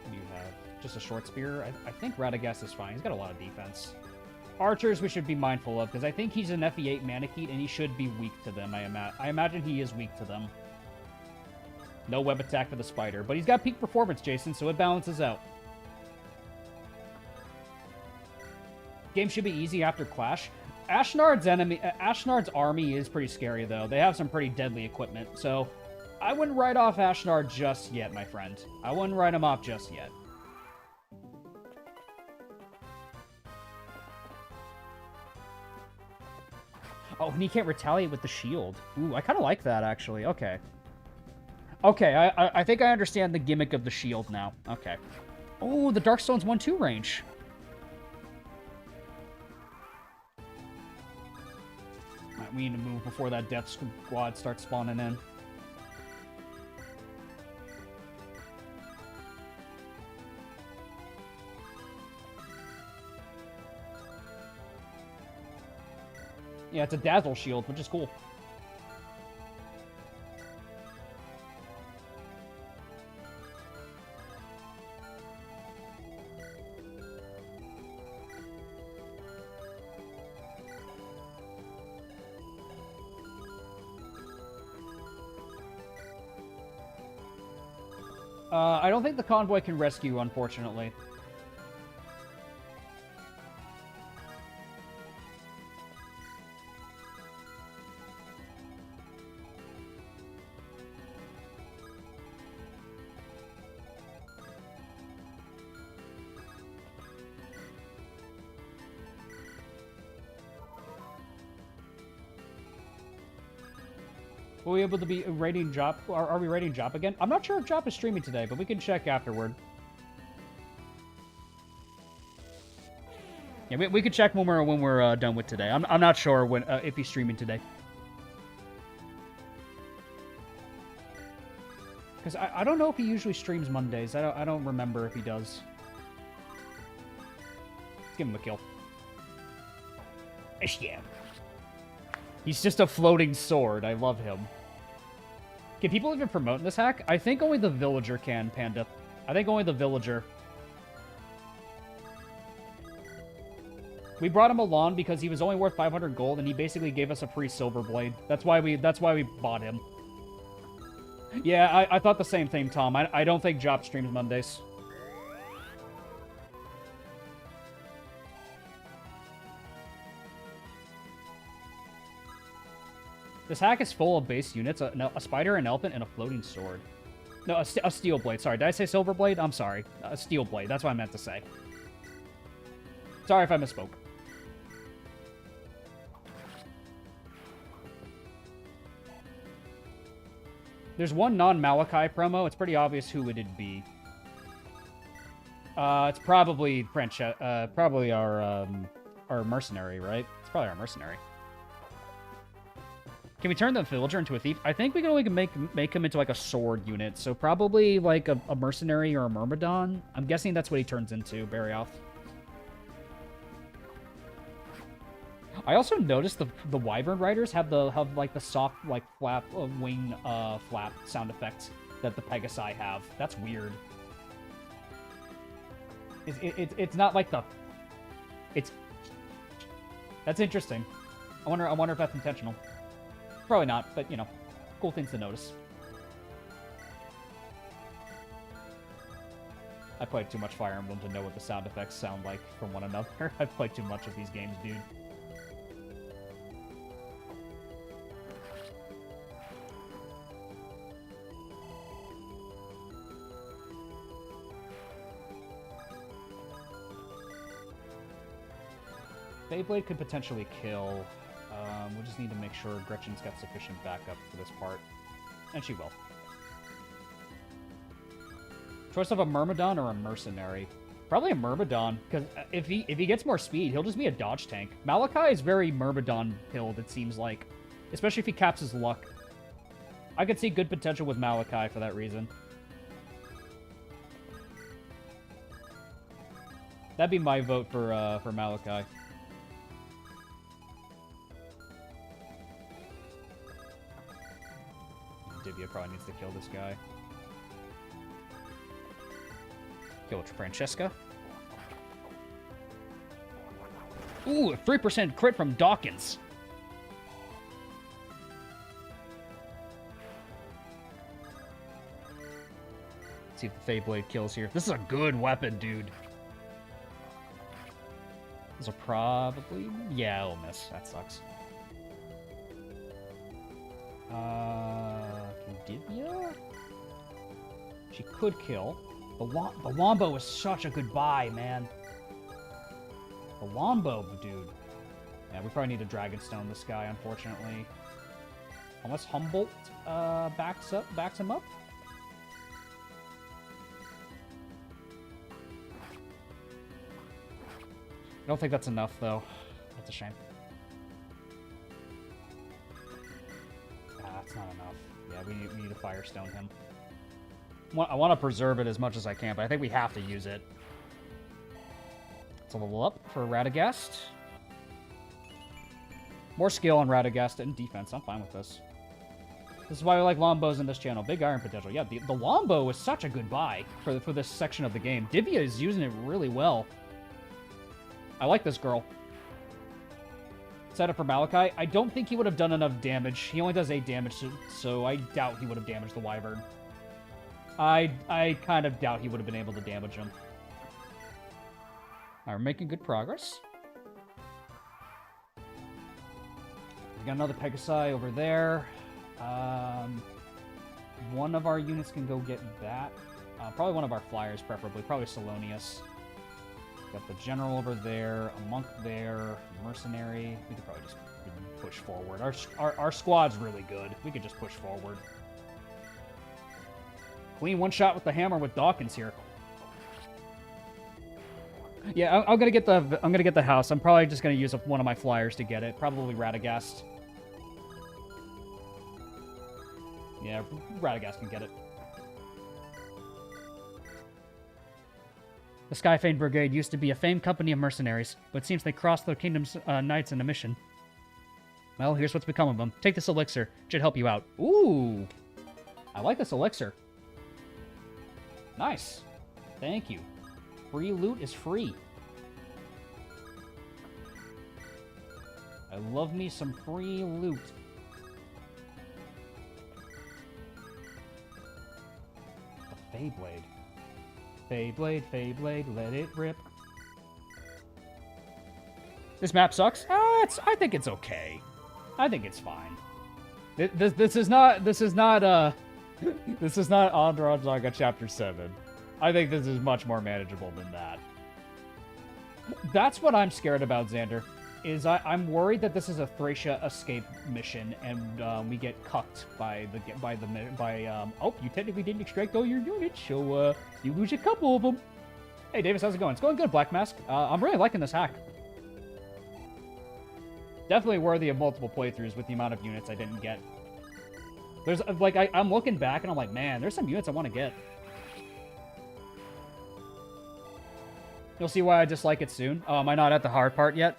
What do you have? Just a short spear? I think Radagast is fine. He's got a lot of defense. Archers we should be mindful of, because I think he's an FE8 Manakete, and he should be weak to them, I imagine he is weak to them. No web attack for the spider, but he's got peak performance, Jason, so it balances out. Game should be easy after Clash. Ashnard's army is pretty scary, though. They have some pretty deadly equipment, so I wouldn't write off Ashnard just yet, my friend. I wouldn't write him off just yet. Oh, and he can't retaliate with the shield. Ooh, I kind of like that, actually. Okay. Okay, I think I understand the gimmick of the shield now. Okay. Oh, the Darkstone's 1-2 range. Right, we need to move before that Death Squad starts spawning in. Yeah, it's a dazzle shield, which is cool. I don't think the convoy can rescue, unfortunately. Will we able to be rating Jop? Are we rating Jop again? I'm not sure if Jop is streaming today, but we can check afterward. Yeah, we could check when we're done with today. I'm not sure when if he's streaming today. Because I don't know if he usually streams Mondays. I don't remember if he does. Let's give him a kill. Yeah. He's just a floating sword. I love him. Can people even promote this hack? I think only the villager can, Panda. I think only the villager. We brought him along because he was only worth 500 gold, and he basically gave us a free silver blade. That's why we bought him. Yeah, I thought the same thing, Tom. I don't think Jop streams Mondays. This hack is full of base units, a spider, an elephant, and a floating sword. No, a steel blade. Sorry, did I say silver blade? I'm sorry. A steel blade. That's what I meant to say. Sorry if I misspoke. There's one non-Malachi promo. It's pretty obvious who it'd be. It's probably probably our mercenary, right? It's probably our mercenary. Can we turn the villager into a thief? I think we can only make him into like a sword unit, so probably like a mercenary or a myrmidon. I'm guessing that's what he turns into, Barioth. I also noticed the wyvern riders have like the soft like flap wing flap sound effects that the Pegasi have. That's weird. It's not like the. That's interesting. I wonder if that's intentional. Probably not, but, you know, cool things to notice. I played too much Fire Emblem to know what the sound effects sound like from one another. I've played too much of these games, dude. Beyblade could potentially kill. We just need to make sure Gretchen's got sufficient backup for this part. And she will. Choice of a Myrmidon or a Mercenary? Probably a Myrmidon, because if he gets more speed, he'll just be a dodge tank. Malachi is very Myrmidon pilled, it seems like. Especially if he caps his luck. I could see good potential with Malachi for that reason. That'd be my vote for Malachi. Divya probably needs to kill this guy. Kill Francesca. Ooh, a 3% crit from Dawkins. Let's see if the Feyblade kills here. This is a good weapon, dude. This will probably... Yeah, it'll miss. That sucks. Divya? She could kill. The Wombo is such a good buy, man. The Wombo, dude. Yeah, we probably need to Dragonstone this guy, unfortunately. Unless Humboldt backs him up. I don't think that's enough, though. That's a shame. That's not enough. Yeah, we need to Firestone him. I want to preserve it as much as I can, but I think we have to use it. Let's level up for Radagast. More skill on Radagast and defense. I'm fine with this. This is why we like Lombos in this channel. Big iron potential. Yeah, the Lombo is such a good buy for this section of the game. Divya is using it really well. I like this girl. Set up for Malachi. I don't think he would have done enough damage. He only does 8 damage, so I doubt he would have damaged the Wyvern. I kind of doubt he would have been able to damage him. All right, we're making good progress. We got another Pegasi over there. One of our units can go get that. Probably one of our flyers, preferably. Probably Salonius. Got the general over there, a monk there, mercenary. We could probably just push forward. Our squad's really good. We could just push forward. Clean one shot with the hammer with Dawkins here. Yeah, I'm gonna get the house. I'm probably just gonna use one of my flyers to get it. Probably Radagast. Yeah, Radagast can get it. The Skyfane Brigade used to be a famed company of mercenaries, but it seems they crossed the kingdom's knights in a mission. Well, here's what's become of them. Take this elixir. It should help you out. Ooh! I like this elixir. Nice. Thank you. Free loot is free. I love me some free loot. The Feyblade. Feyblade, let it rip. This map sucks. I think it's okay. I think it's fine. This is not Andron Saga Chapter 7. I think this is much more manageable than that. That's what I'm scared about, Xander. I'm worried that this is a Thracia escape mission, and we get cucked by oh, you technically didn't extract all your units, so you lose a couple of them. Hey, Davis, how's it going? It's going good, Black Mask. I'm really liking this hack. Definitely worthy of multiple playthroughs with the amount of units I didn't get. There's like I'm looking back and I'm like, man, there's some units I want to get. You'll see why I dislike it soon. Oh, am I not at the hard part yet?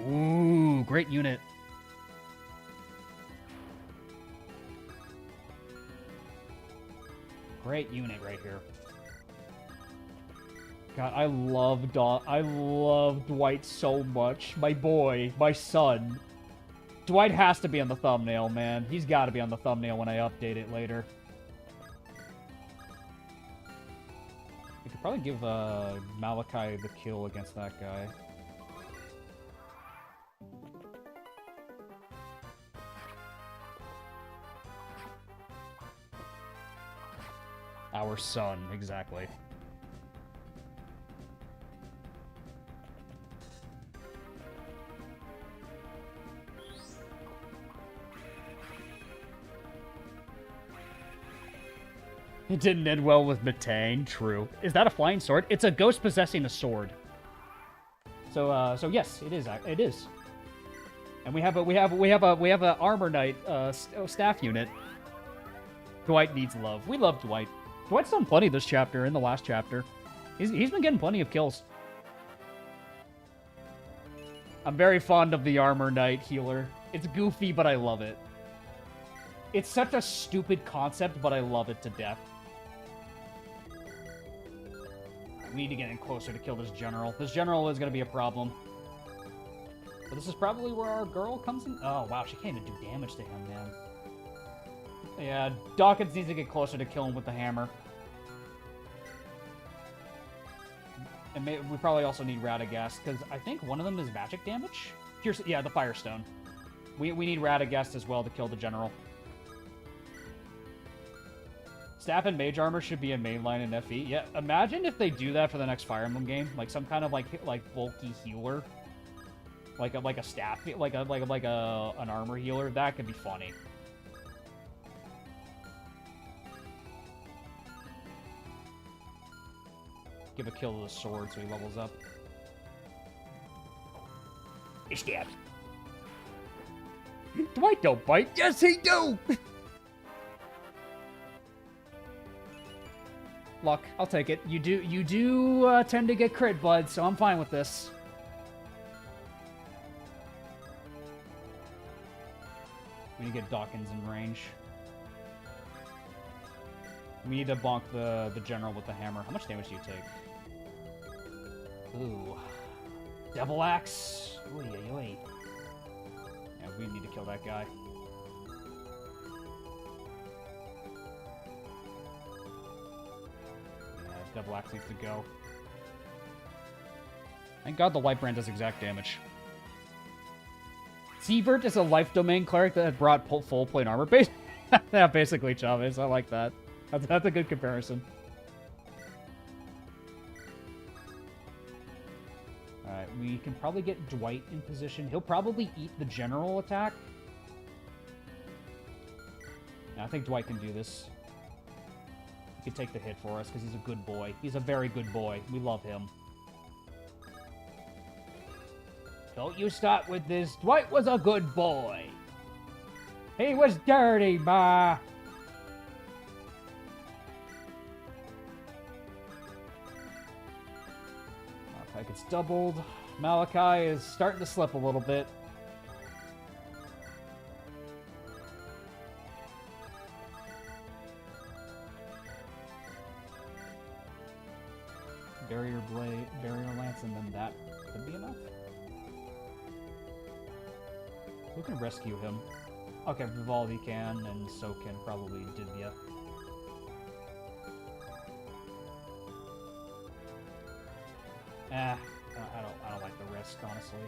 Ooh, great unit. Great unit right here. God, I love Dwight so much. My boy, my son. Dwight has to be on the thumbnail, man. He's got to be on the thumbnail when I update it later. I could probably give Malachi the kill against that guy. Our son, exactly. It didn't end well with Matang. True. Is that a flying sword? It's a ghost possessing a sword. So yes, it is. It is. And we have a armor knight staff unit. Dwight needs love. We love Dwight. Dwight's done plenty this chapter, in the last chapter. He's been getting plenty of kills. I'm very fond of the Armor Knight healer. It's goofy, but I love it. It's such a stupid concept, but I love it to death. We need to get in closer to kill this general. This general is going to be a problem. But this is probably where our girl comes in. Oh, wow, she can't even do damage to him, man. Yeah, Dawkins needs to get closer to kill him with the hammer. And we probably also need Radagast, because I think one of them is magic damage? Here's, yeah, the Firestone. We need Radagast as well to kill the general. Staff and Mage Armor should be a mainline in FE. Yeah, imagine if they do that for the next Fire Emblem game. Like some kind of like bulky healer. Like a staff, like an armor healer. That could be funny. Give a kill to the sword so he levels up. He stabbed. Dwight don't bite. Yes, he do! Luck, I'll take it. You do tend to get crit, bud, so I'm fine with this. We need to get Dawkins in range. We need to bonk the general with the hammer. How much damage do you take? Ooh. Devil Axe. Oy, oy, oy. Yeah, we need to kill that guy. Yeah, Devil Axe needs to go. Thank God the White Brand does exact damage. Sievert is a life domain cleric that brought full plate armor. Yeah, basically Chavez. I like that. That's a good comparison. Alright, we can probably get Dwight in position. He'll probably eat the general attack. Yeah, I think Dwight can do this. He can take the hit for us because he's a good boy. He's a very good boy. We love him. Don't you start with this. Dwight was a good boy. He was dirty, ma. Okay, gets doubled. Malachi is starting to slip a little bit. Barrier Blade, Barrier Lance, and then that could be enough. Who can rescue him? Okay, Vivaldi can, and so can probably Divya. I don't like the risk, honestly.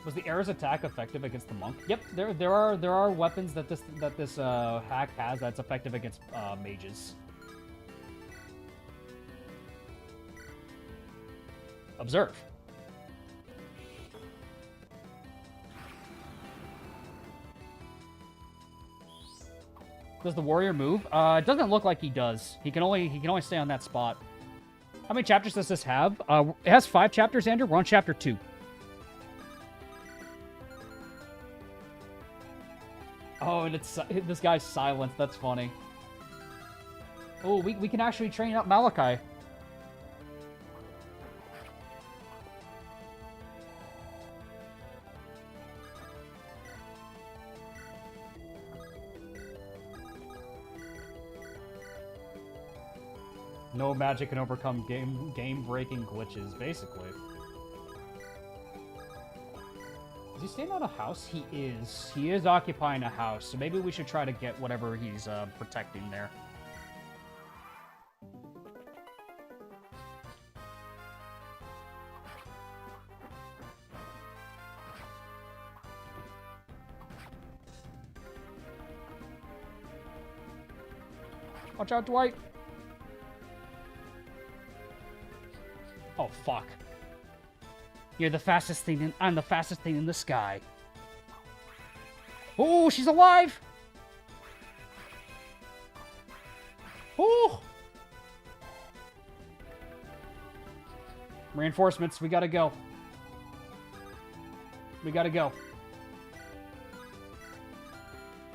Was the Air's attack effective against the monk? Yep, there are weapons that this hack has that's effective against mages. Observe. Does the warrior move? It doesn't look like he does. He can only stay on that spot. How many chapters does this have? It has 5 chapters, Andrew. We're on chapter 2. Oh, and it's this guy's silence. That's funny. Oh, we can actually train up Malachi. No magic can overcome game-breaking glitches, basically. Is he staying on a house? He is. He is occupying a house, so maybe we should try to get whatever he's protecting there. Watch out, Dwight! Oh, fuck. You're the fastest thing I'm the fastest thing in the sky. Oh, she's alive! Oh! Reinforcements, we gotta go. We gotta go.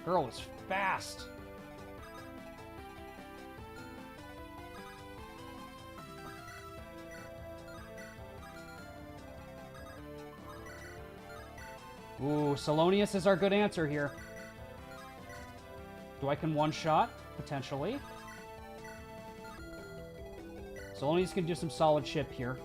Girl is fast. Ooh, Salonius is our good answer here. Dwight can one-shot, potentially. Salonius can do some solid chip here.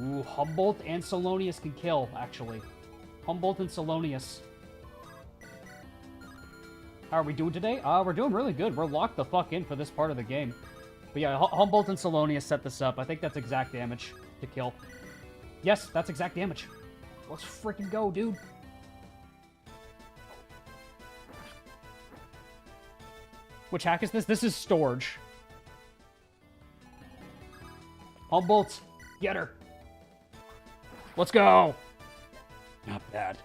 Ooh, Humboldt and Salonius can kill, actually. Humboldt and Salonius. How are we doing today? We're doing really good. We're locked the fuck in for this part of the game. But yeah, Humboldt and Salonius set this up. I think that's exact damage to kill. Yes, that's exact damage. Let's freaking go, dude. Which hack is this? This is Storge. Humboldt, get her. Let's go! Not bad.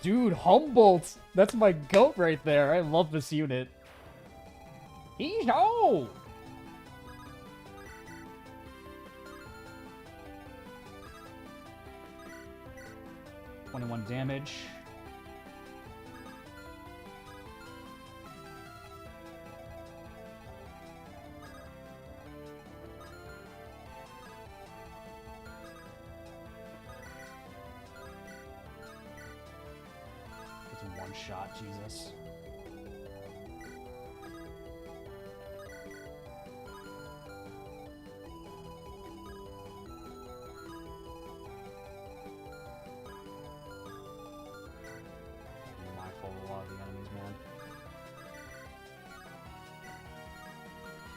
Dude, Humboldt! That's my goat right there. I love this unit. Hee-ho! 21 damage. It's one shot, Jesus.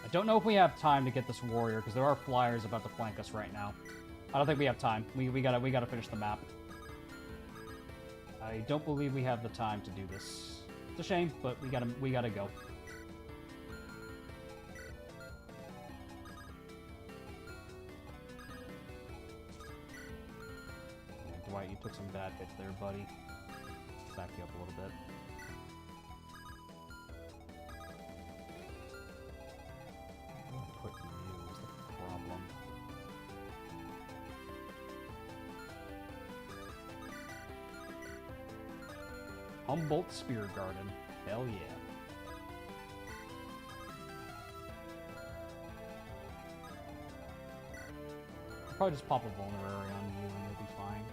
I don't know if we have time to get this warrior, because there are flyers about to flank us right now. I don't think we have time. We gotta finish the map. I don't believe we have the time to do this. It's a shame, but we gotta go. Yeah, Dwight, you took some bad hits there, buddy. Back you up a little bit. Humboldt Spear Garden. Hell yeah. I'll probably just pop a vulnerary on you and you'll be fine.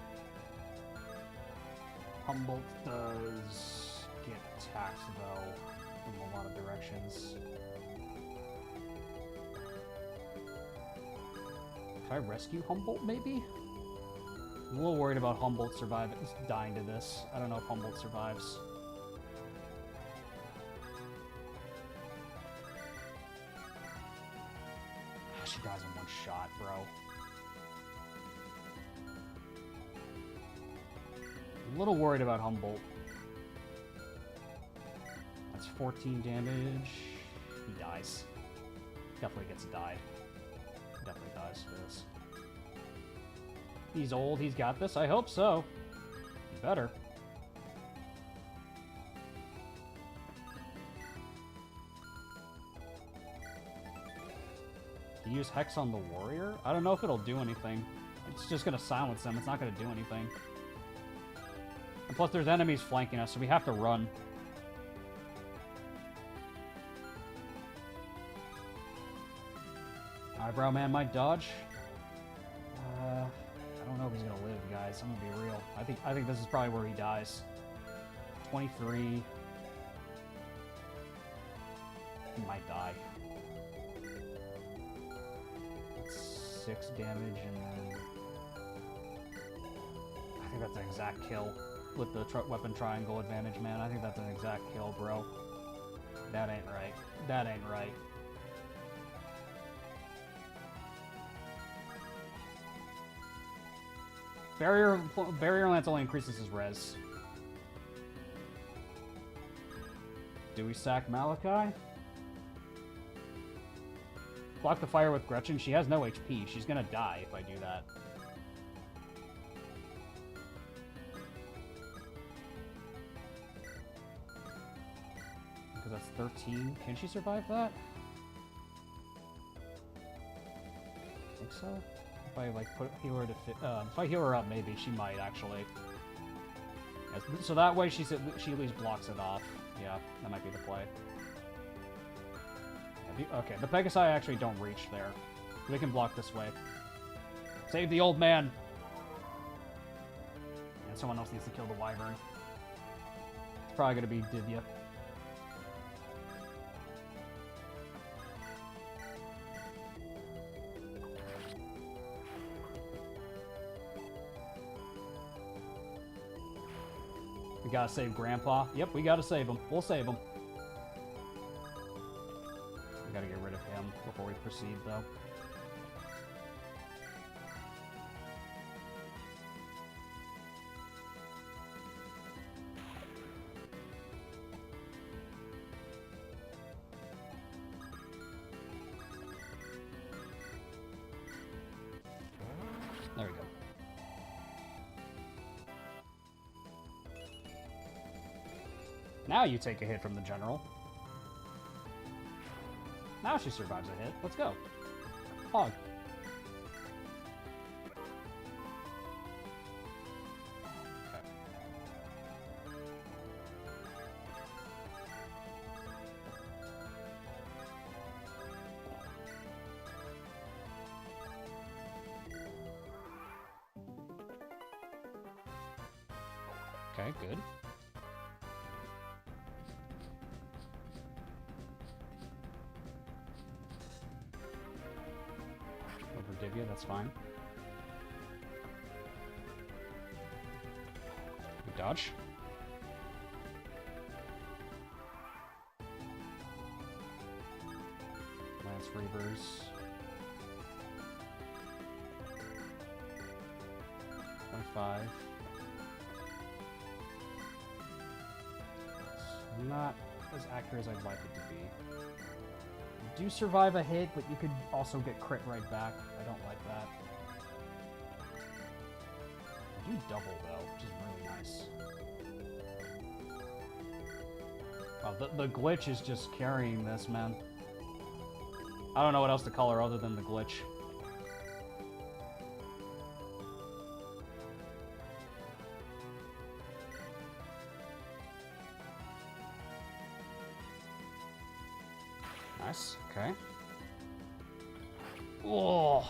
Humboldt does get attacked though from a lot of directions. Can I rescue Humboldt maybe? I'm a little worried about Humboldt dying to this. I don't know if Humboldt survives. She dies in one shot, bro. I'm a little worried about Humboldt. That's 14 damage. He dies. Definitely gets died. Definitely dies for this. He's old, he's got this? I hope so. He better. Do you use Hex on the warrior? I don't know if it'll do anything. It's just gonna silence them, it's not gonna do anything. And plus there's enemies flanking us, so we have to run. Eyebrow man might dodge. I don't know if he's gonna live, guys. I'm gonna be real. I think this is probably where he dies. 23. He might die. That's 6 damage, and then I think that's an exact kill with the weapon triangle advantage, man. I think that's an exact kill, bro. That ain't right. That ain't right. Barrier Lance only increases his res. Do we sack Malachi? Block the fire with Gretchen. She has no HP. She's gonna die if I do that. Because that's 13. Can she survive that? I think so. If I like heal her to if I heal her up, maybe she might actually. Yes, so that way she at least blocks it off. Yeah, that might be the play. Okay, the Pegasi actually don't reach there. They can block this way. Save the old man. And someone else needs to kill the wyvern. It's probably gonna be Divya. We gotta save Grandpa. Yep, we gotta save him. We'll save him. We gotta get rid of him before we proceed, though. There we go. Now you take a hit from the general. Now she survives a hit. Let's go. Hog. Okay, good. Over Divya, that's fine. Good dodge. Lance Reavers. 25. Not as accurate as I'd like it to be. You do survive a hit, but you could also get crit right back. I don't like that. You do double, though, which is really nice. Wow, the glitch is just carrying this, man. I don't know what else to call her other than the glitch. Nice, okay. Oh.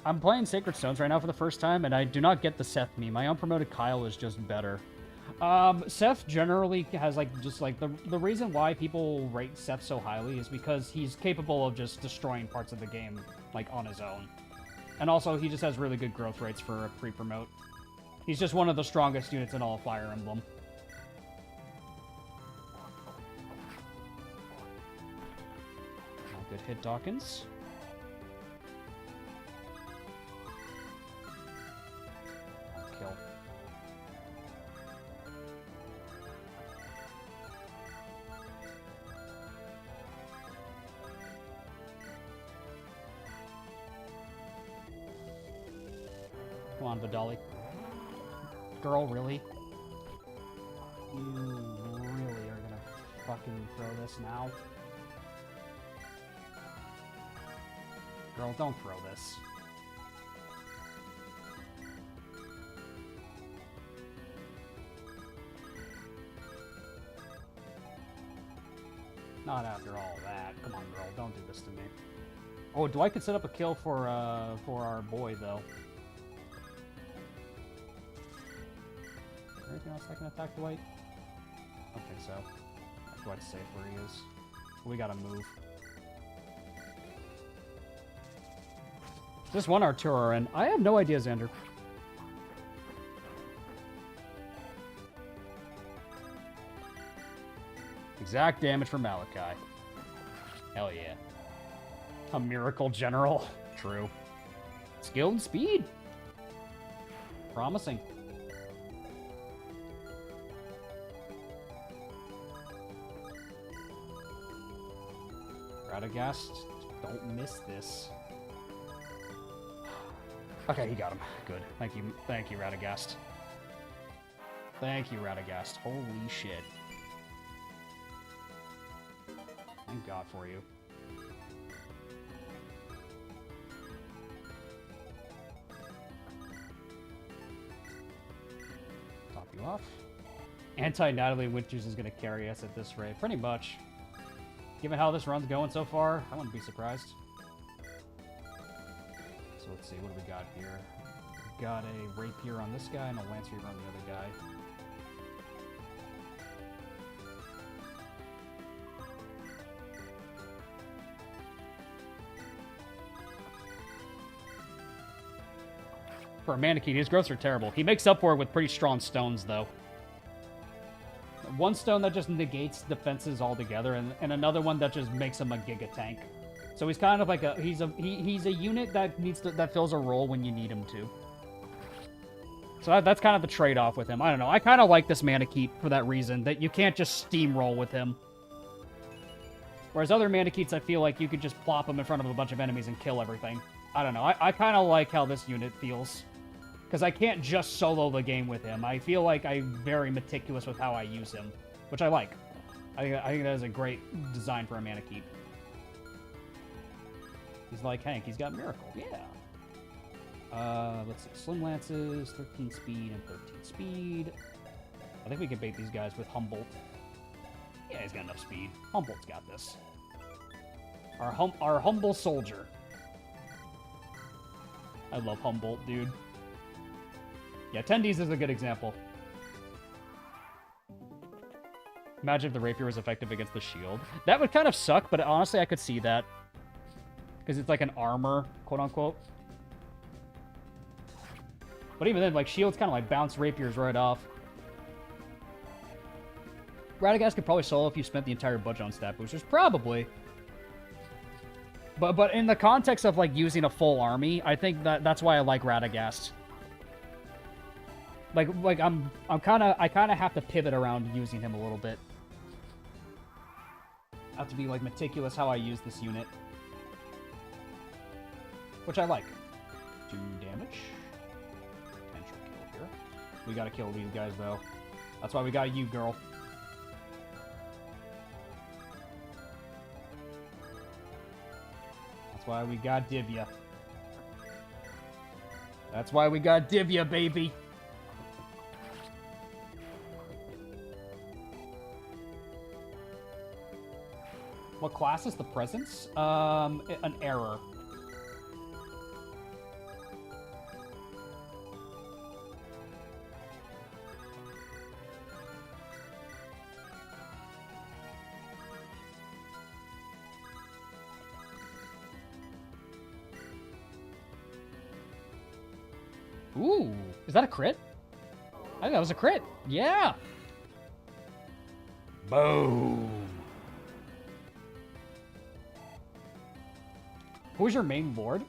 I'm playing Sacred Stones right now for the first time, and I do not get the Seth meme. My unpromoted Kyle is just better. Seth generally has, the reason why people rate Seth so highly is because he's capable of just destroying parts of the game, on his own. And also, he just has really good growth rates for a pre-promote. He's just one of the strongest units in all of Fire Emblem. Good hit, Dawkins. Kill. Come on, Vidali. Girl, really? You really are gonna fucking throw this now? Girl, don't throw this. Not after all that. Come on, girl, don't do this to me. Oh, do I could set up a kill for our boy, though? Is there anything else I can attack Dwight? I don't think so. Dwight's safe where he is. We gotta move. Just one Arturo, and I have no idea, Xander. Exact damage from Malachi. Hell yeah. A miracle general. True. Skill and speed. Promising. Radagast, don't miss this. Okay, he got him. Good. Thank you, Radagast. Thank you, Radagast. Holy shit. Thank God for you. Top you off. Anti-Natalie Winters is going to carry us at this rate. Pretty much. Given how this run's going so far, I wouldn't be surprised. So let's see, what do we got here? We've got a Rapier on this guy and a Lance Reaver on the other guy. For a Mannequin, his growths are terrible. He makes up for it with pretty strong stones, though. One stone that just negates defenses altogether, and another one that just makes him a Giga Tank. So he's kind of like he's a unit that that fills a role when you need him to. So that's kind of the trade-off with him. I don't know. I kind of like this Mana Keep for that reason, that you can't just steamroll with him. Whereas other Mana Keeps, I feel like you could just plop them in front of a bunch of enemies and kill everything. I don't know. I kind of like how this unit feels. Because I can't just solo the game with him. I feel like I'm very meticulous with how I use him, which I like. I think that is a great design for a mana keep. He's like Hank, he's got Miracle, yeah. Let's see, Slim Lances, 13 speed and 13 speed. I think we can bait these guys with Humboldt. Yeah, he's got enough speed. Humboldt's got this. Our humble soldier. I love Humboldt, dude. Yeah, Tendies is a good example. Imagine if the rapier was effective against the shield. That would kind of suck, but honestly, I could see that. Because it's like an armor, quote-unquote. But even then, like, shields kind of like bounce rapiers right off. Radagast could probably solo if you spent the entire budget on stat boosters. Probably. But in the context of, like, using a full army, I think that's why I like Radagast. Like I kind of have to pivot around using him a little bit. I have to be, like, meticulous how I use this unit. Which I like. 2 damage. Potential kill here. We gotta kill these guys, though. That's why we got you, girl. That's why we got Divya. That's why we got Divya, baby! What class is the presence? An error. Ooh, is that a crit? I think that was a crit. Yeah. Boom. Who's your main lord?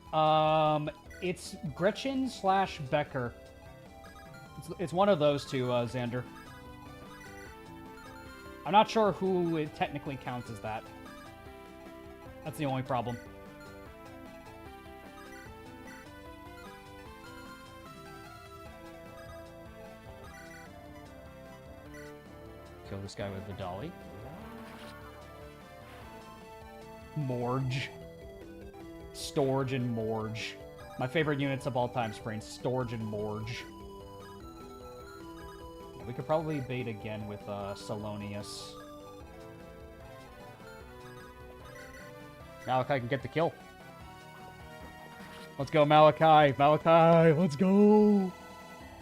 It's Gretchen / Becker. It's one of those two, Xander. I'm not sure who it technically counts as that. That's the only problem. Kill this guy with the dolly. Morge. Storge and Morge. My favorite units of all time, Sprain. Storge and Morge. Yeah, we could probably bait again with Salonius. Malachi can get the kill. Let's go, Malachi. Malachi, let's go.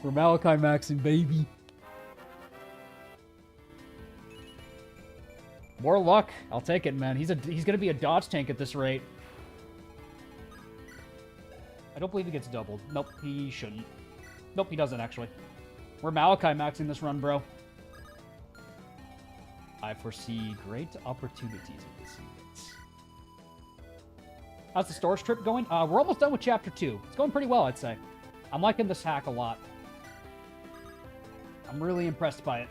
We're Malachi maxing, baby. More luck. I'll take it, man. He's gonna be a dodge tank at this rate. I don't believe he gets doubled. Nope, he shouldn't. Nope, he doesn't, actually. We're Malachi maxing this run, bro. I foresee great opportunities with this unit. How's the storage trip going? We're almost done with Chapter 2. It's going pretty well, I'd say. I'm liking this hack a lot. I'm really impressed by it.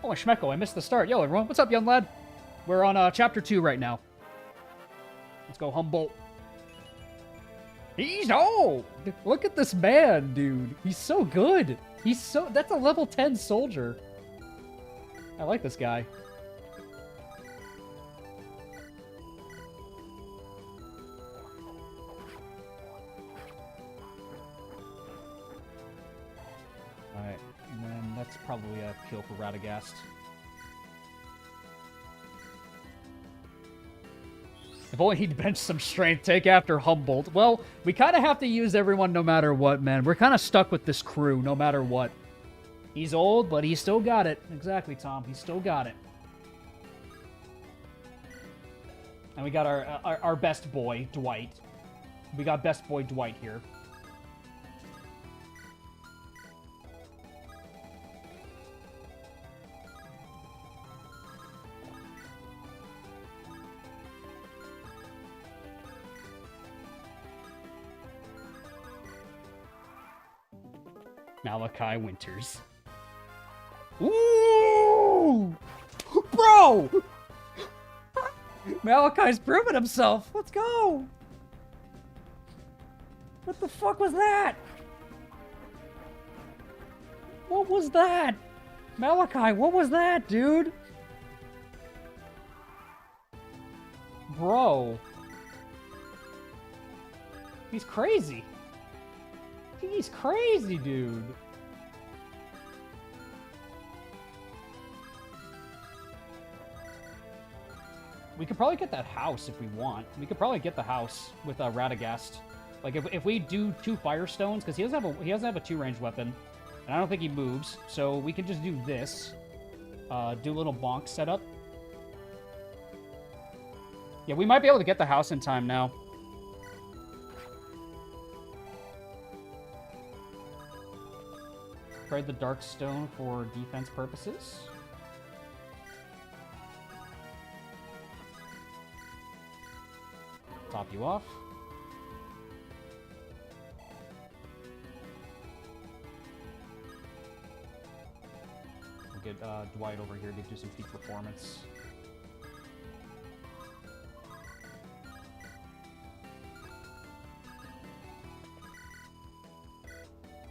Oh, Schmecko, I missed the start. Yo, everyone, what's up, young lad? We're on Chapter 2 right now. Let's go, Humboldt. He's old! Look at this man, dude. He's so good. That's a level 10 soldier. I like this guy. Alright, and then that's probably a kill for Radagast. If only he'd bench some strength, take after Humboldt. Well, we kind of have to use everyone no matter what, man. We're kind of stuck with this crew no matter what. He's old, but he's still got it. Exactly, Tom. He's still got it. And we got our best boy, Dwight. We got best boy Dwight here. Malachi Winters. Ooh! Bro! Malachi's proven himself. Let's go! What the fuck was that? What was that? Malachi, what was that, dude? Bro. He's crazy. He's crazy, dude. We could probably get that house if we want. We could probably get the house with Radagast. Like if we do 2 Firestones, because he doesn't have a 2-range weapon, and I don't think he moves, so we can just do this. Do a little bonk setup. Yeah, we might be able to get the house in time now. Trade the Dark Stone for defense purposes. Top you off. We'll get Dwight over here to do some peak performance.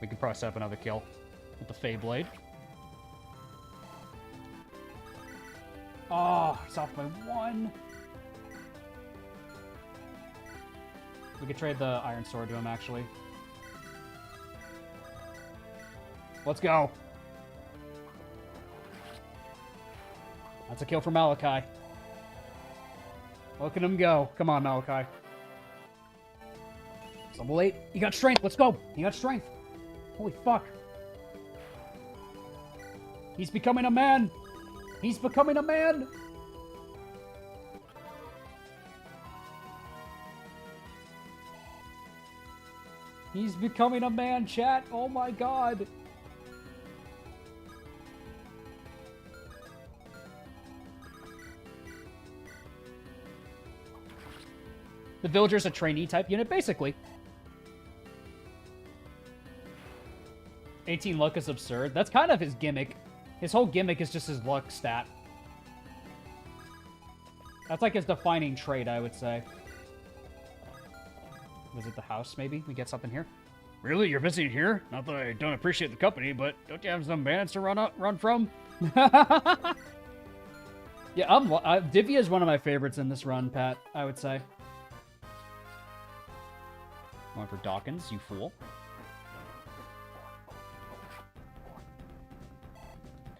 We could probably set up another kill with the Fey Blade. Oh, it's off by 1. We could trade the Iron Sword to him, actually. Let's go. That's a kill for Malachi. Look at him go. Come on, Malachi. Level 8. You got strength. Let's go. You got strength. Holy fuck. He's becoming a man. He's becoming a man. He's becoming a man, chat. Oh my god. The villager's a trainee type unit, basically. 18 luck is absurd. That's kind of his gimmick. His whole gimmick is just his luck stat. That's like his defining trait, I would say. Visit the house, maybe? We get something here? Really? You're visiting here? Not that I don't appreciate the company, but don't you have some bandits to run from? Yeah, Divya is one of my favorites in this run, Pat, I would say. Going for Dawkins, you fool.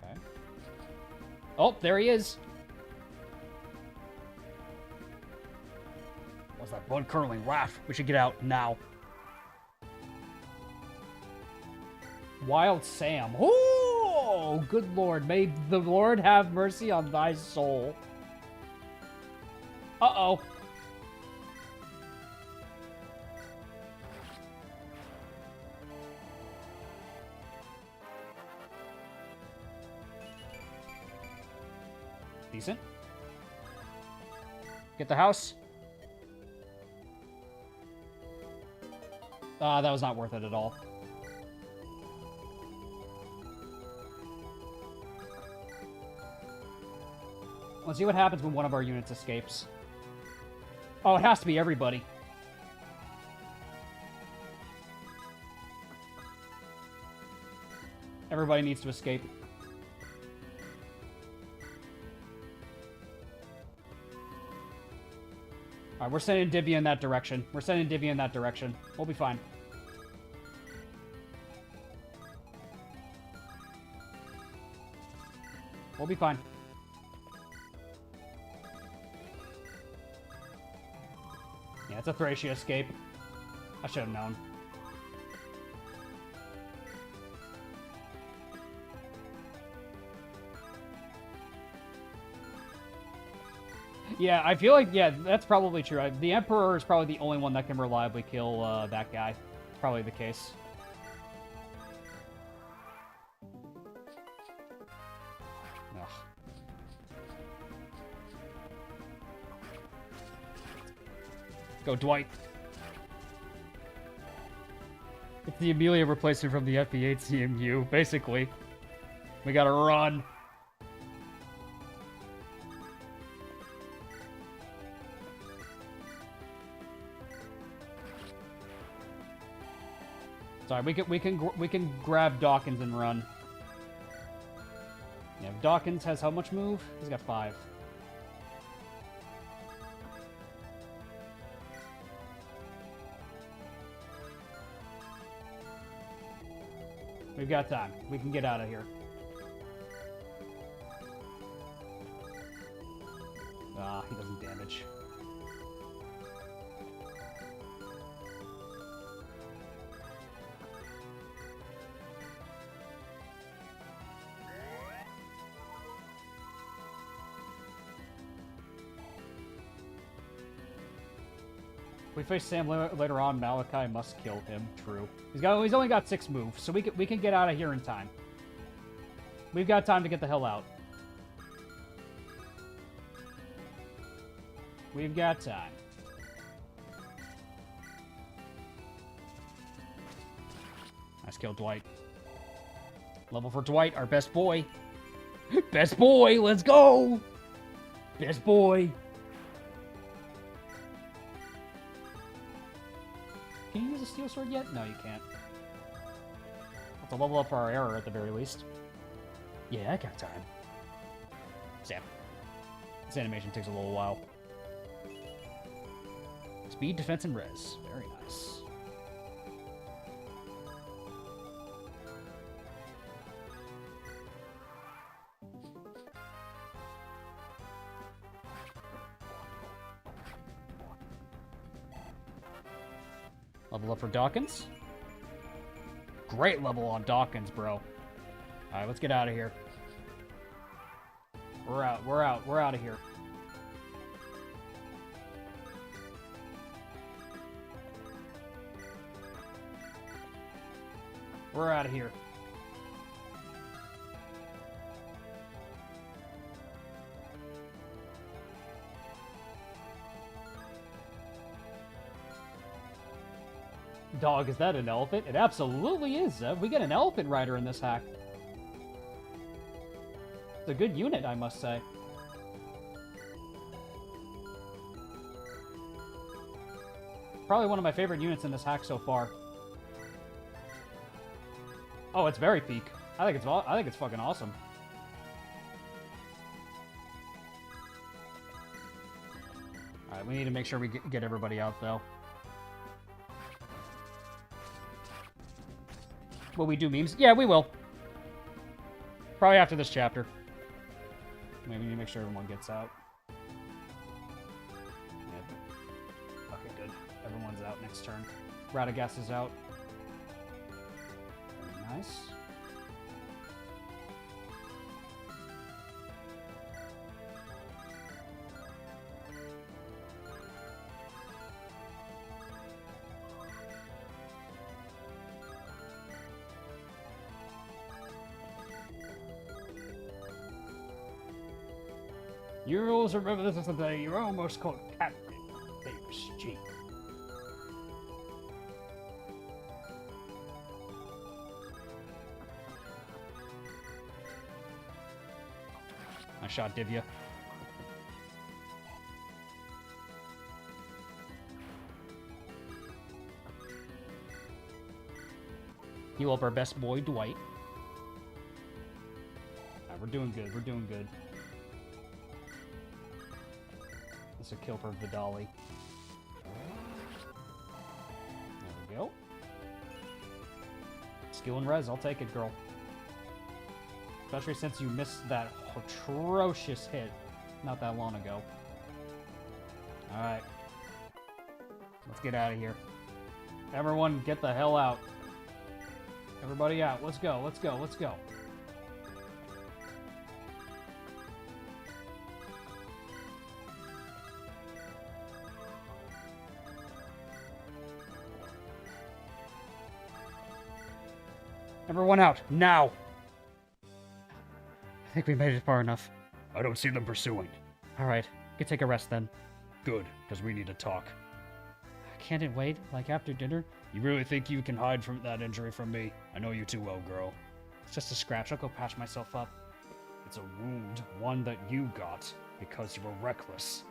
Okay. Oh, there he is. What's that blood-curdling laugh? We should get out now. Wild Sam. Oh, good lord. May the Lord have mercy on thy soul. Uh-oh. Decent. Get the house. That was not worth it at all. Let's see what happens when one of our units escapes. Oh, it has to be everybody. Everybody needs to escape. Alright, we're sending Divya in that direction. We're sending Divya in that direction. We'll be fine. We'll be fine. Yeah, it's a Thracia escape. I should have known. Yeah, I feel like, yeah, that's probably true. The Emperor is probably the only one that can reliably kill that guy. It's probably the case. Ugh. Go, Dwight. It's the Amelia replacement from the FP8 CMU, basically. We gotta run. Sorry, we can grab Dawkins and run. Yeah, Dawkins has how much move? He's got 5. We've got time. We can get out of here. Ah, he doesn't damage. If we face Sam later on, Malachi must kill him. True. He's only got 6 moves, so we can get out of here in time. We've got time to get the hell out. We've got time. Nice kill, Dwight. Level for Dwight, our best boy. Best boy, let's go! Best boy. Can you use a steel sword yet? No, you can't. Have to level up our error at the very least. Yeah, I got time. Sam. This animation takes a little while. Speed, defense, and res. Very nice. Level up for Dawkins. Great level on Dawkins, bro. Alright, let's get out of here. We're out of here. We're out of here. Dog, is that an elephant? It absolutely is. We get an elephant rider in this hack. It's a good unit, I must say. Probably one of my favorite units in this hack so far. Oh, it's very peak. I think it's fucking awesome. All right, we need to make sure we get everybody out though. Will we do memes? Yeah, we will. Probably after this chapter. Maybe we need to make sure everyone gets out. Yeah. Okay, good. Everyone's out next turn. Radagast is out. Very nice. You always remember this is the day you're almost called Captain Davis G. I shot Divya. Heal up our best boy, Dwight. Alright, we're doing good. We're doing good. That's a kill for Vidali. There we go. Skill and res, I'll take it, girl. Especially since you missed that atrocious hit not that long ago. Alright. Let's get out of here. Everyone, get the hell out. Everybody out. Let's go, let's go, let's go. Everyone out, now! I think we made it far enough. I don't see them pursuing. Alright, we can take a rest then. Good, because we need to talk. Can't it wait, like after dinner? You really think you can hide from that injury from me? I know you too well, girl. It's just a scratch, I'll go patch myself up. It's a wound, one that you got, because you were reckless.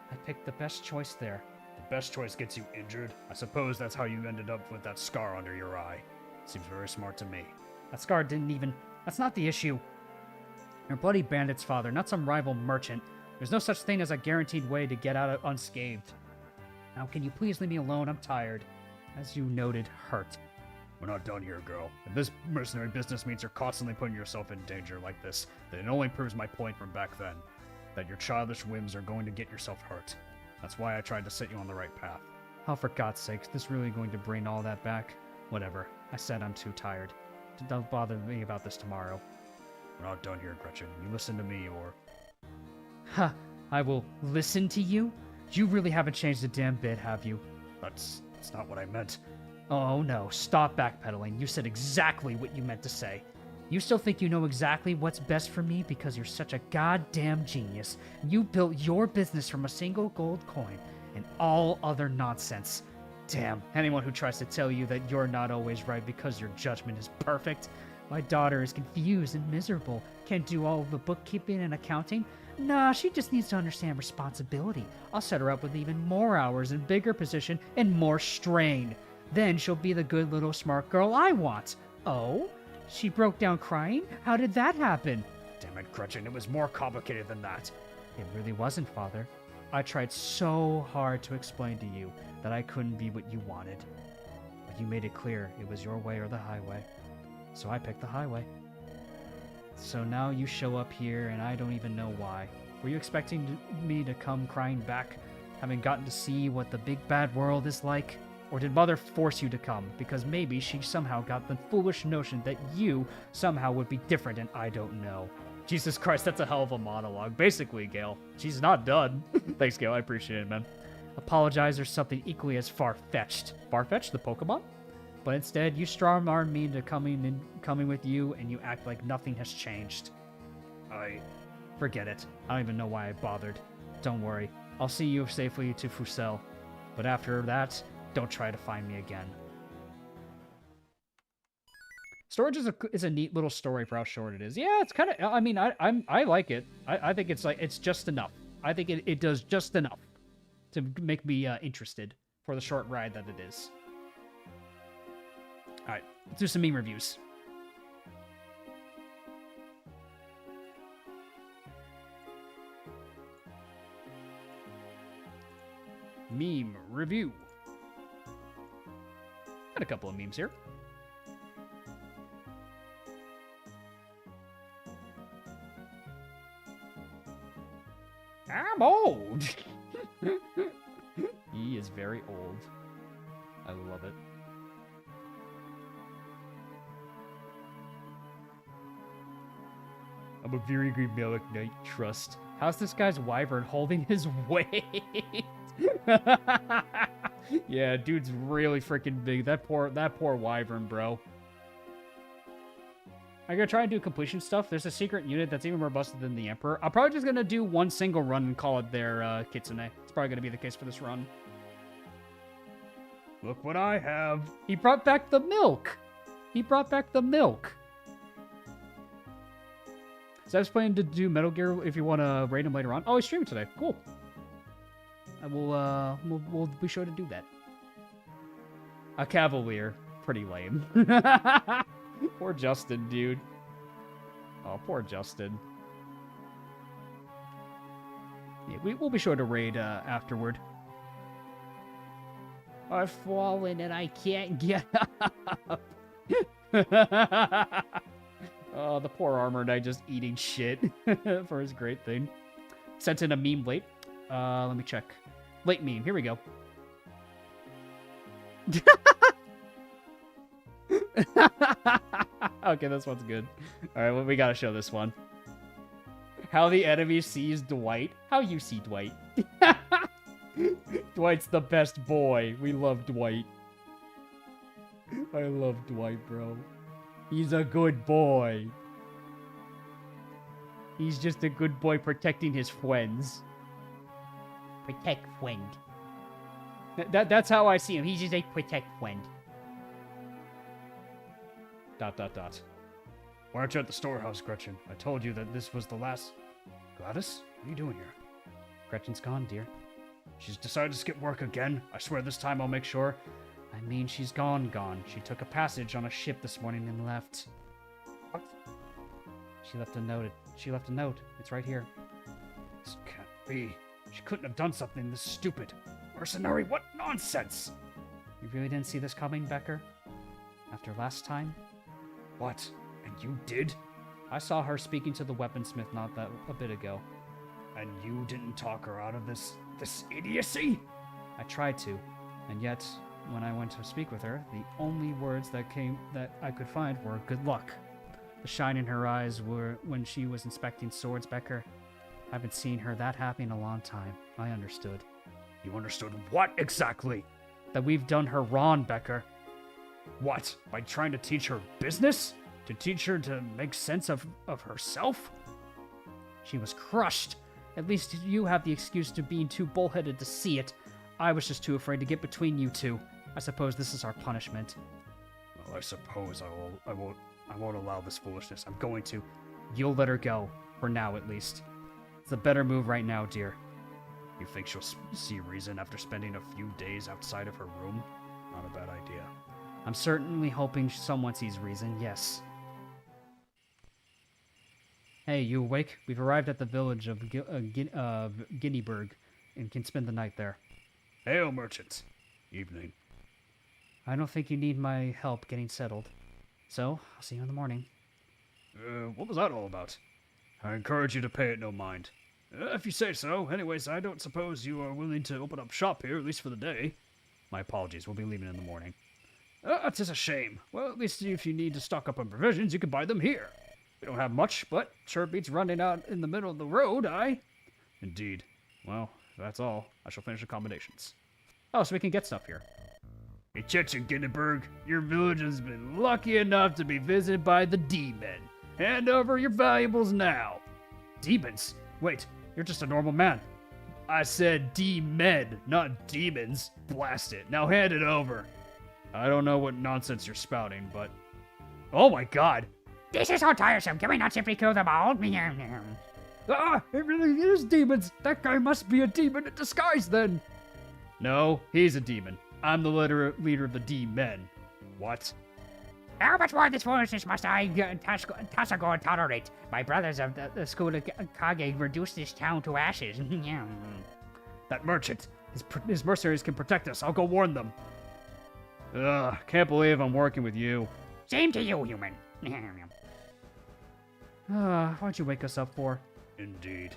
I picked the best choice there. The best choice gets you injured? I suppose that's how you ended up with that scar under your eye. Seems very smart to me. That scar didn't even... That's not the issue. You're bloody bandit's father, not some rival merchant. There's no such thing as a guaranteed way to get out unscathed. Now, can you please leave me alone? I'm tired. As you noted, hurt. We're not done here, girl. If this mercenary business means you're constantly putting yourself in danger like this, then it only proves my point from back then. That your childish whims are going to get yourself hurt. That's why I tried to set you on the right path. Oh, for God's sake, is this really going to bring all that back? Whatever. I said I'm too tired. Don't bother me about this tomorrow. We're not done here, Gretchen. You listen to me, or... Ha! I will listen to you? You really haven't changed a damn bit, have you? That's not what I meant. Oh no, stop backpedaling. You said exactly what you meant to say. You still think you know exactly what's best for me because you're such a goddamn genius. You built your business from a single gold coin and all other nonsense. Damn, anyone who tries to tell you that you're not always right because your judgment is perfect. My daughter is confused and miserable. Can't do all of the bookkeeping and accounting. Nah, she just needs to understand responsibility. I'll set her up with even more hours and bigger position and more strain. Then she'll be the good little smart girl I want. Oh? She broke down crying? How did that happen? Damn it, Gretchen, it was more complicated than that. It really wasn't, Father. I tried so hard to explain to you that I couldn't be what you wanted. But you made it clear it was your way or the highway. So I picked the highway. So now you show up here and I don't even know why. Were you expecting me to come crying back, having gotten to see what the big bad world is like? Or did Mother force you to come because maybe she somehow got the foolish notion that you somehow would be different and I don't know? Jesus Christ, that's a hell of a monologue. Basically, Gale. She's not done. Thanks, Gale. I appreciate it, man. Apologize or something equally as far-fetched. Far-fetched? The Pokemon? But instead, you strong-armed me into coming with you, and you act like nothing has changed. Forget it. I don't even know why I bothered. Don't worry. I'll see you safely to Fusel. But after that, don't try to find me again. Storge is a neat little story for how short it is. Yeah, it's kind of... I mean, I like it. I think it's just enough. I think it does just enough to make me interested for the short ride that it is. All right, let's do some meme reviews. Meme review. Got a couple of memes here. I'm old. He is very old. I love it. I'm a very good Malik Knight, trust. How's this guy's wyvern holding his weight? Yeah, dude's really freaking big. That poor wyvern, bro. I'm gonna try and do completion stuff. There's a secret unit that's even more busted than the Emperor. I'm probably just gonna do one single run and call it there, Kitsune. It's probably gonna be the case for this run. Look what I have. He brought back the milk. He brought back the milk. So I was planning to do Metal Gear if you want to raid him later on. Oh, he's streaming today. Cool. I will, we'll be sure to do that. A Cavalier. Pretty lame. Poor Justin, dude. Oh, poor Justin. Yeah, we'll be sure to raid afterward. I've fallen and I can't get up. Oh, the poor Armor Knight just eating shit for his great thing. Sent in a meme late. Let me check. Late meme. Here we go. Okay, this one's good. All right, well, we gotta show this one. How the enemy sees Dwight. How you see Dwight. Dwight's the best boy. We love Dwight. I love Dwight, bro. He's a good boy. He's just a good boy protecting his friends. Protect friend. That's how I see him. He's just a protect friend. ... Why aren't you at the storehouse, Gretchen? I told you that this was the last... Gladys? What are you doing here? Gretchen's gone, dear. She's decided to skip work again. I swear this time I'll make sure I mean, she's gone. She took a passage on a ship this morning and left. What? She left a note. It's right here. This can't be. She couldn't have done something this stupid. Mercenary, what nonsense! You really didn't see this coming, Becker? After last time? What? And you did? I saw her speaking to the weaponsmith not that a bit ago. And you didn't talk her out of this idiocy? I tried to, and yet, when I went to speak with her, the only words that I could find were good luck. The shine in her eyes were when she was inspecting swords, Becker. I haven't seen her that happy in a long time. I understood. You understood what exactly? That we've done her wrong, Becker. What? By trying to teach her business? To teach her to make sense of herself? She was crushed. At least you have the excuse to being too bullheaded to see it. I was just too afraid to get between you two. I suppose this is our punishment. Well, I suppose I won't allow this foolishness. I'm going to. You'll let her go. For now, at least. It's a better move right now, dear. You think she'll see reason after spending a few days outside of her room? Not a bad idea. I'm certainly hoping someone sees reason, yes. Hey, you awake? We've arrived at the village of Guineaburg and can spend the night there. Hail, merchants. Evening. I don't think you need my help getting settled. So, I'll see you in the morning. What was that all about? I encourage you to pay it no mind. If you say so. Anyways, I don't suppose you are willing to open up shop here, at least for the day. My apologies, we'll be leaving in the morning. That is a shame. Well, at least if you need to stock up on provisions, you can buy them here. We don't have much, but sure beats running out in the middle of the road, aye? Indeed. Well, if that's all, I shall finish accommodations. Oh, so we can get stuff here. Hey, Guineaburg, your village has been lucky enough to be visited by the D-Men. Hand over your valuables now. Demons? Wait, you're just a normal man. I said D-Men, not demons. Blast it. Now hand it over. I don't know what nonsense you're spouting, but... Oh my god! This is so tiresome. Can we not simply kill them all? Ah, it really is demons. That guy must be a demon in disguise then. No, he's a demon. I'm the leader of the D-Men. What? How much more of this foolishness must I, Tasago, tolerate? My brothers of the school of Kage reduced this town to ashes. That merchant. His mercenaries can protect us. I'll go warn them. Ugh, can't believe I'm working with you. Same to you, human. Why'd you wake us up for? Indeed.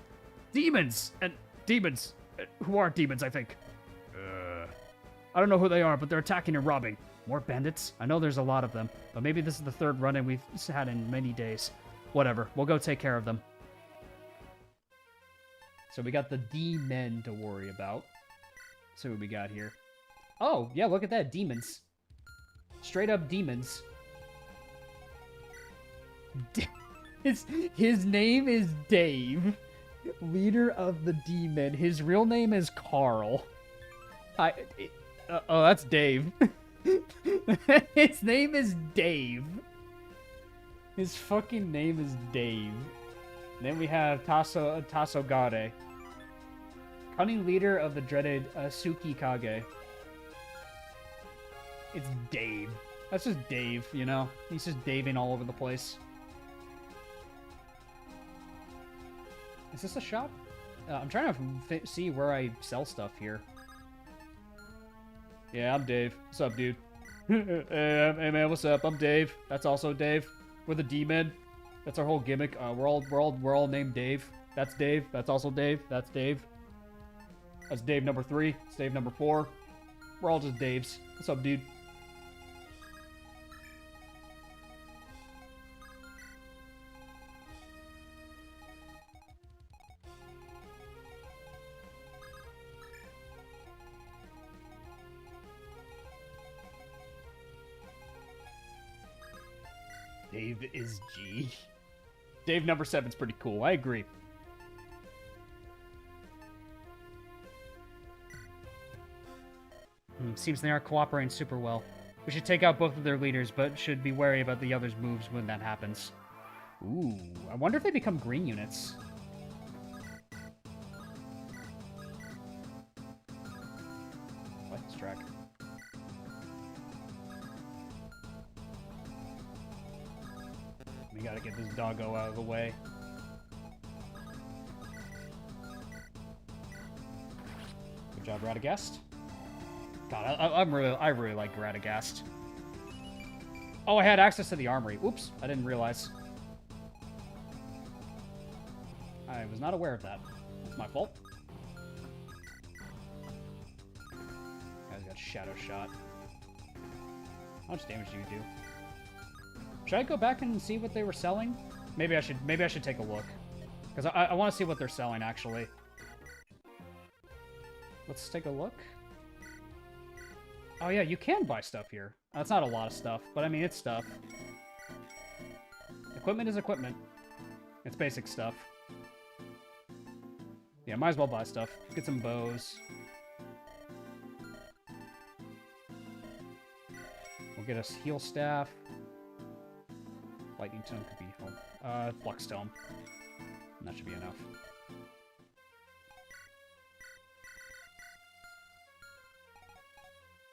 Demons! And demons. Who are demons, I think. I don't know who they are, but they're attacking and robbing. More bandits? I know there's a lot of them, but maybe this is the third run-in we've had in many days. Whatever, we'll go take care of them. So we got the D-Men to worry about. So what we got here? Oh, yeah, look at that, demons. Straight up demons. His name is Dave, leader of the D-Men. His real name is Carl. Oh, that's Dave. His name is Dave. His fucking name is Dave. Then we have Tasogare, cunning leader of the dreaded Suki Kage. It's Dave. That's just Dave, you know? He's just Daving all over the place. Is this a shop? I'm trying to see where I sell stuff here. Yeah, I'm Dave. What's up, dude? Hey man, what's up? I'm Dave. That's also Dave. We're the D-Men. That's our whole gimmick. We're all named Dave. That's Dave. That's also Dave. That's Dave. That's Dave number 3. It's Dave number 4. We're all just Daves. What's up, dude? Dave is G. Dave number 7's pretty cool. I agree. Seems they aren't cooperating super well. We should take out both of their leaders, but should be wary about the others' moves when that happens. Ooh, I wonder if they become green units. What? Strack. We gotta get this doggo out of the way. Good job, Radagast. God, I really like Radagast. Oh, I had access to the armory. Oops, I didn't realize. I was not aware of that. That's my fault. Guys got Shadow Shot. How much damage do you do? Should I go back and see what they were selling? Maybe I should take a look. Because I want to see what they're selling, actually. Let's take a look. Oh yeah, you can buy stuff here. That's not a lot of stuff, but I mean, it's stuff. Equipment is equipment. It's basic stuff. Yeah, might as well buy stuff. Get some bows. We'll get us heal staff. Lightning tome could be help. Flux tome. And that should be enough.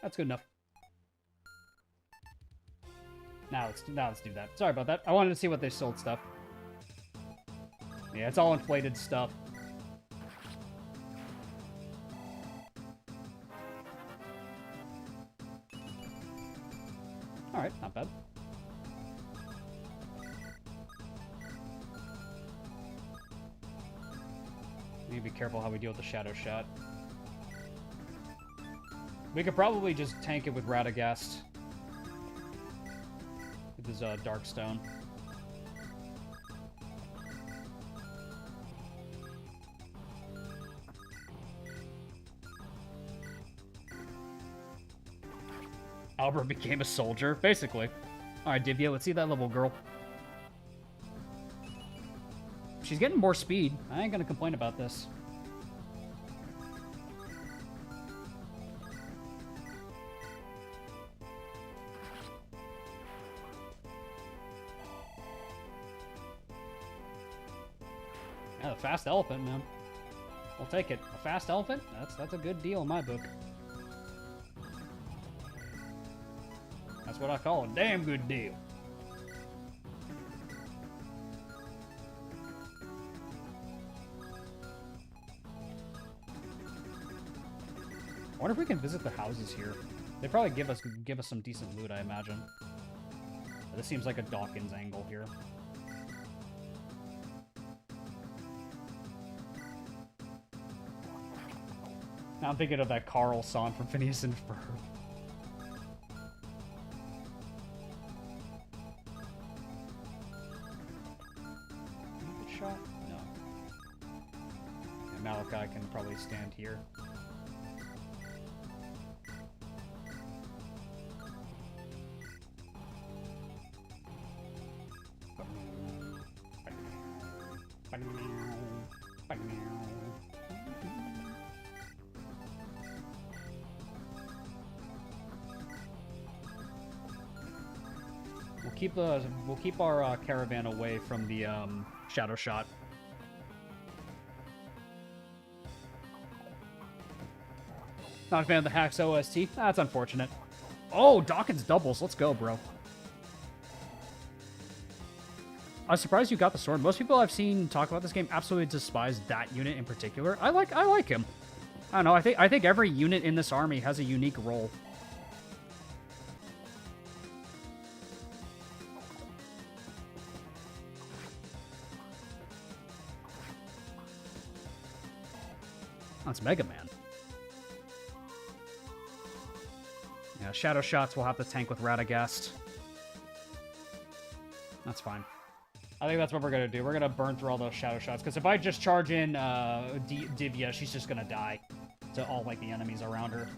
That's good enough. Now let's do that. Sorry about that. I wanted to see what they sold stuff. Yeah, it's all inflated stuff. Alright, not bad. Need to be careful how we deal with the Shadow Shot. We could probably just tank it with Radagast. With his Darkstone. Albert became a soldier, basically. Alright, Divya, let's see that little girl. She's getting more speed. I ain't gonna complain about this. Yeah, the fast elephant, man. We'll take it. A fast elephant? That's a good deal in my book. That's what I call a damn good deal. I wonder if we can visit the houses here. They probably give us some decent loot, I imagine. This seems like a Dawkins angle here. Now I'm thinking of that Carl song from Phineas and Ferb. Good shot? No. Yeah, Malachi can probably stand here. We'll keep our caravan away from the Shadow Shot. Not a fan of the Hacks OST. That's unfortunate. Oh, Dawkins doubles. Let's go, bro. I was surprised you got the sword. Most people I've seen talk about this game absolutely despise that unit in particular. I like him. I don't know. I think every unit in this army has a unique role. That's Mega Man. Yeah, Shadow Shots will have to tank with Radagast. That's fine. I think that's what we're going to do. We're going to burn through all those Shadow Shots, because if I just charge in Divya, she's just going to die to all, like, the enemies around her.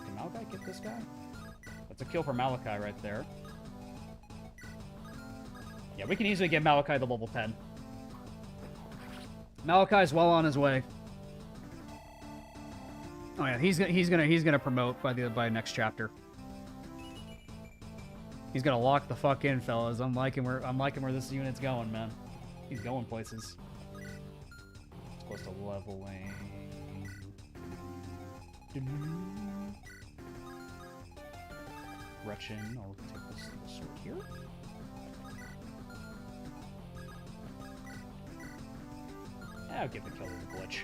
Can Malachi get this guy? That's a kill for Malachi right there. Yeah, we can easily get Malachi to level 10. Malachi's well on his way. Oh yeah, he's gonna promote by next chapter. He's gonna lock the fuck in, fellas. I'm liking where this unit's going, man. He's going places. It's close to leveling. Gretchen, I'll take this sword here. Yeah, I'll give the kill to the glitch.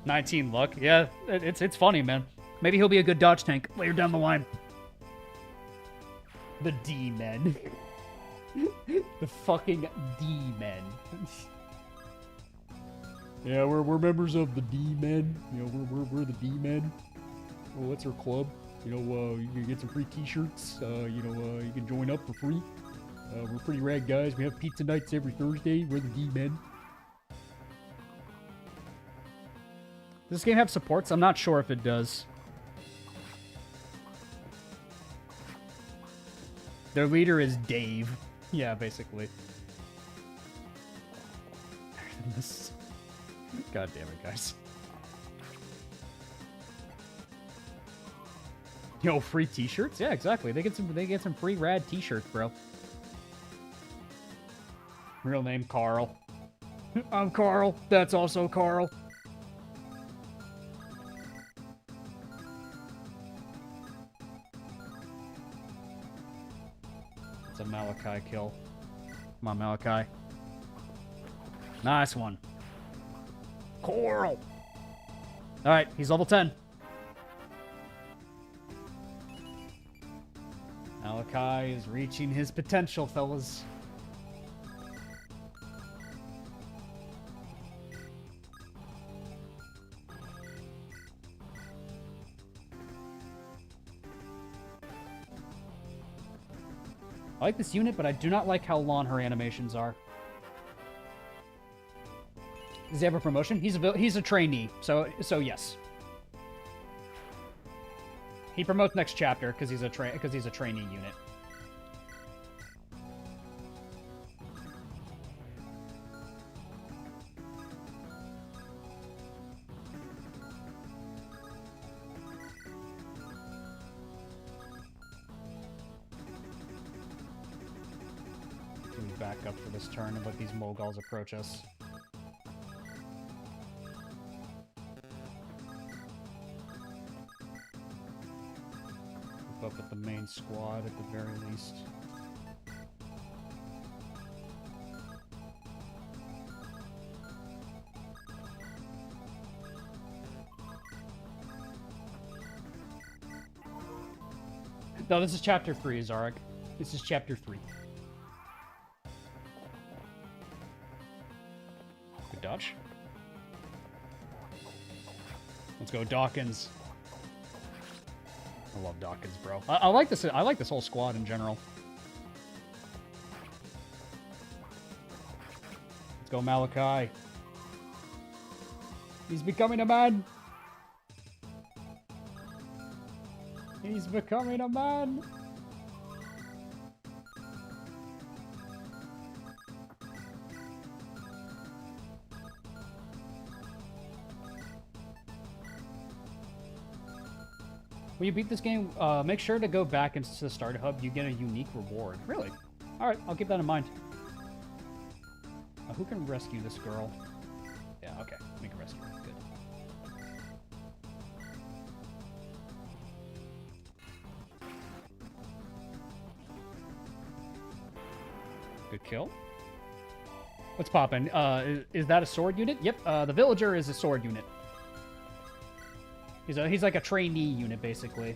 19 luck. Yeah, it's funny, man. Maybe he'll be a good dodge tank later down the line. The D-men. The fucking D-men. Yeah, we're members of the D-men. You know, we're the D-men. Oh, what's our club? You know, you can get some free T-shirts. You know, you can join up for free. We're pretty rad guys. We have pizza nights every Thursday. We're the D-men. Does this game have supports? I'm not sure if it does. Their leader is Dave. Yeah, basically. God damn it, guys. Yo, free T-shirts? Yeah, exactly. They get some free rad T-shirts, bro. Real name Carl. I'm Carl. That's also Carl. It's a Malachi kill. Come on, Malachi. Nice one. Coral! Alright, he's level 10. Malachi is reaching his potential, fellas. I like this unit, but I do not like how long her animations are. Does he have a promotion? He's a trainee, so yes. He promotes next chapter because he's a trainee unit. Can we back up for this turn and let these Moguls approach us? Up with the main squad at the very least. No, this is chapter 3, Zarek. This is chapter 3. Good dodge. Let's go, Dawkins. I love Dawkins, bro. I like this. I like this whole squad in general. Let's go, Malachi. He's becoming a man. He's becoming a man. When you beat this game, make sure to go back into the starter hub. You get a unique reward. Really? Alright, I'll keep that in mind. Who can rescue this girl? Yeah, okay. We can rescue her. Good. Good kill. What's poppin'? Is that a sword unit? Yep, the villager is a sword unit. He's like a trainee unit, basically.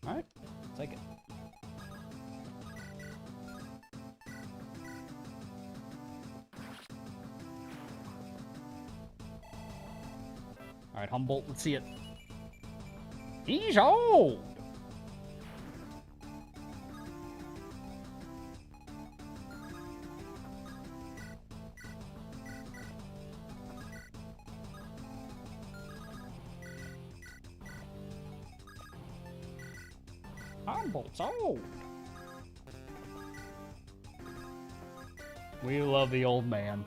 Alright, take it. Alright, Humboldt, let's see it. He's old! Humboldt's old. We love the old man.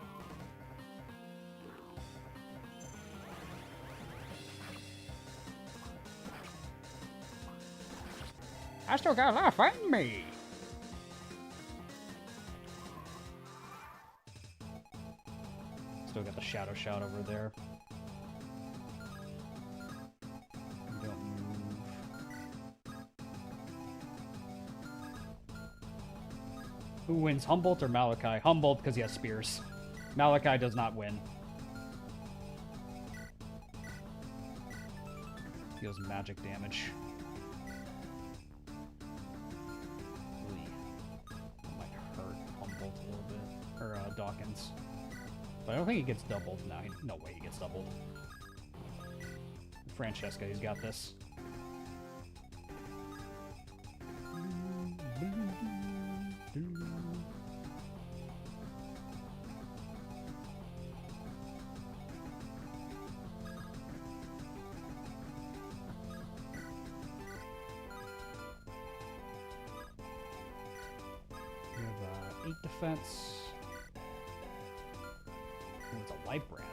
I still got a lot of fight in me. Still got the Shadow Shout over there. Who wins, Humboldt or Malachi? Humboldt, because he has spears. Malachi does not win. Deals magic damage. That might hurt Humboldt a little bit. Or Dawkins. But I don't think he gets doubled. No way he gets doubled. Francesca, he's got this. We have 8 defense. Oh, it's a light brand.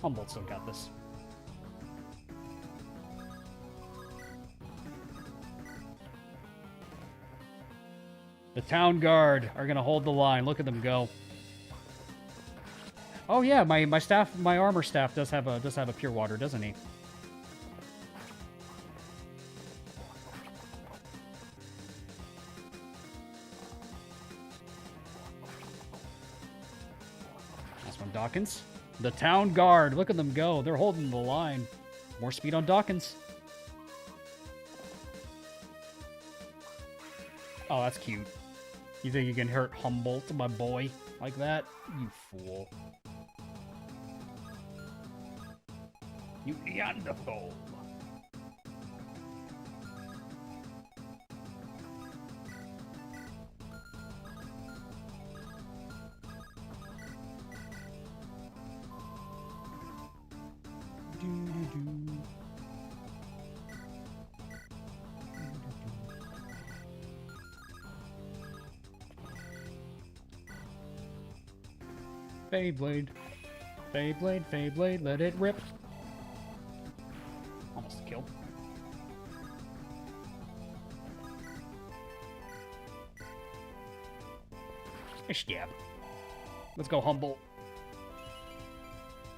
Humboldt still got this. The town guard are gonna hold the line. Look at them go. Oh yeah, my staff, my armor staff does have a pure water, doesn't he? Last one, Dawkins. The town guard. Look at them go. They're holding the line. More speed on Dawkins. Oh, that's cute. You think you can hurt Humboldt, my boy, like that? You fool. You Neanderthal. Beyblade. Beyblade, Beyblade, let it rip. Almost a kill. A stab. Let's go, Humboldt.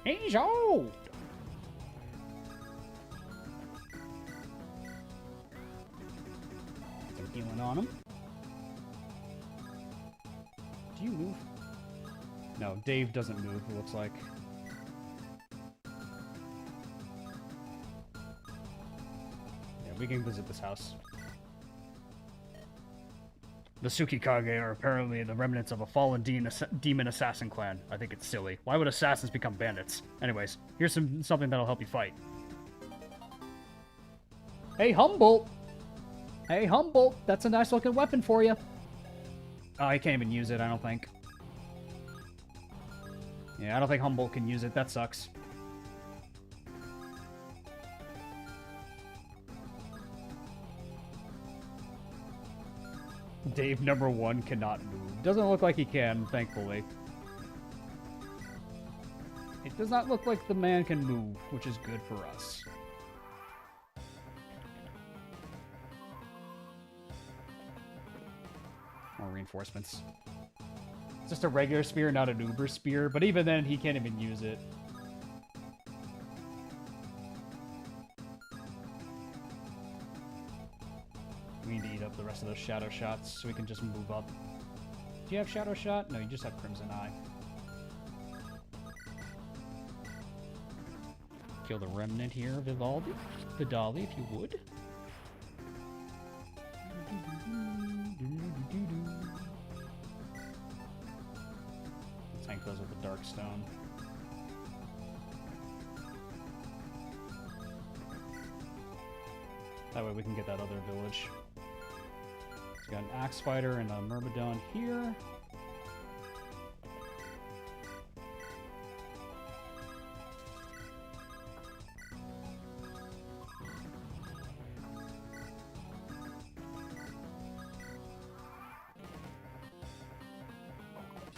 He's old! Some healing on him. Do you move? No, Dave doesn't move, it looks like. Yeah, we can visit this house. The Tsukikage are apparently the remnants of a fallen demon assassin clan. I think it's silly. Why would assassins become bandits? Anyways, here's something that'll help you fight. Hey, Humboldt! Hey, Humboldt! That's a nice looking weapon for you. Oh, I can't even use it, I don't think. Yeah, I don't think Humboldt can use it. That sucks. Dave #1 cannot move. Doesn't look like he can, thankfully. It does not look like the man can move, which is good for us. More reinforcements. It's just a regular spear, not an uber spear, but even then, he can't even use it. We need to eat up the rest of those shadow shots so we can just move up. Do you have shadow shot? No, you just have crimson eye. Kill the remnant here, Vivaldi. Vidali, if you would. Tank those with the dark stone. That way we can get that other village. So we got an axe fighter and a myrmidon here.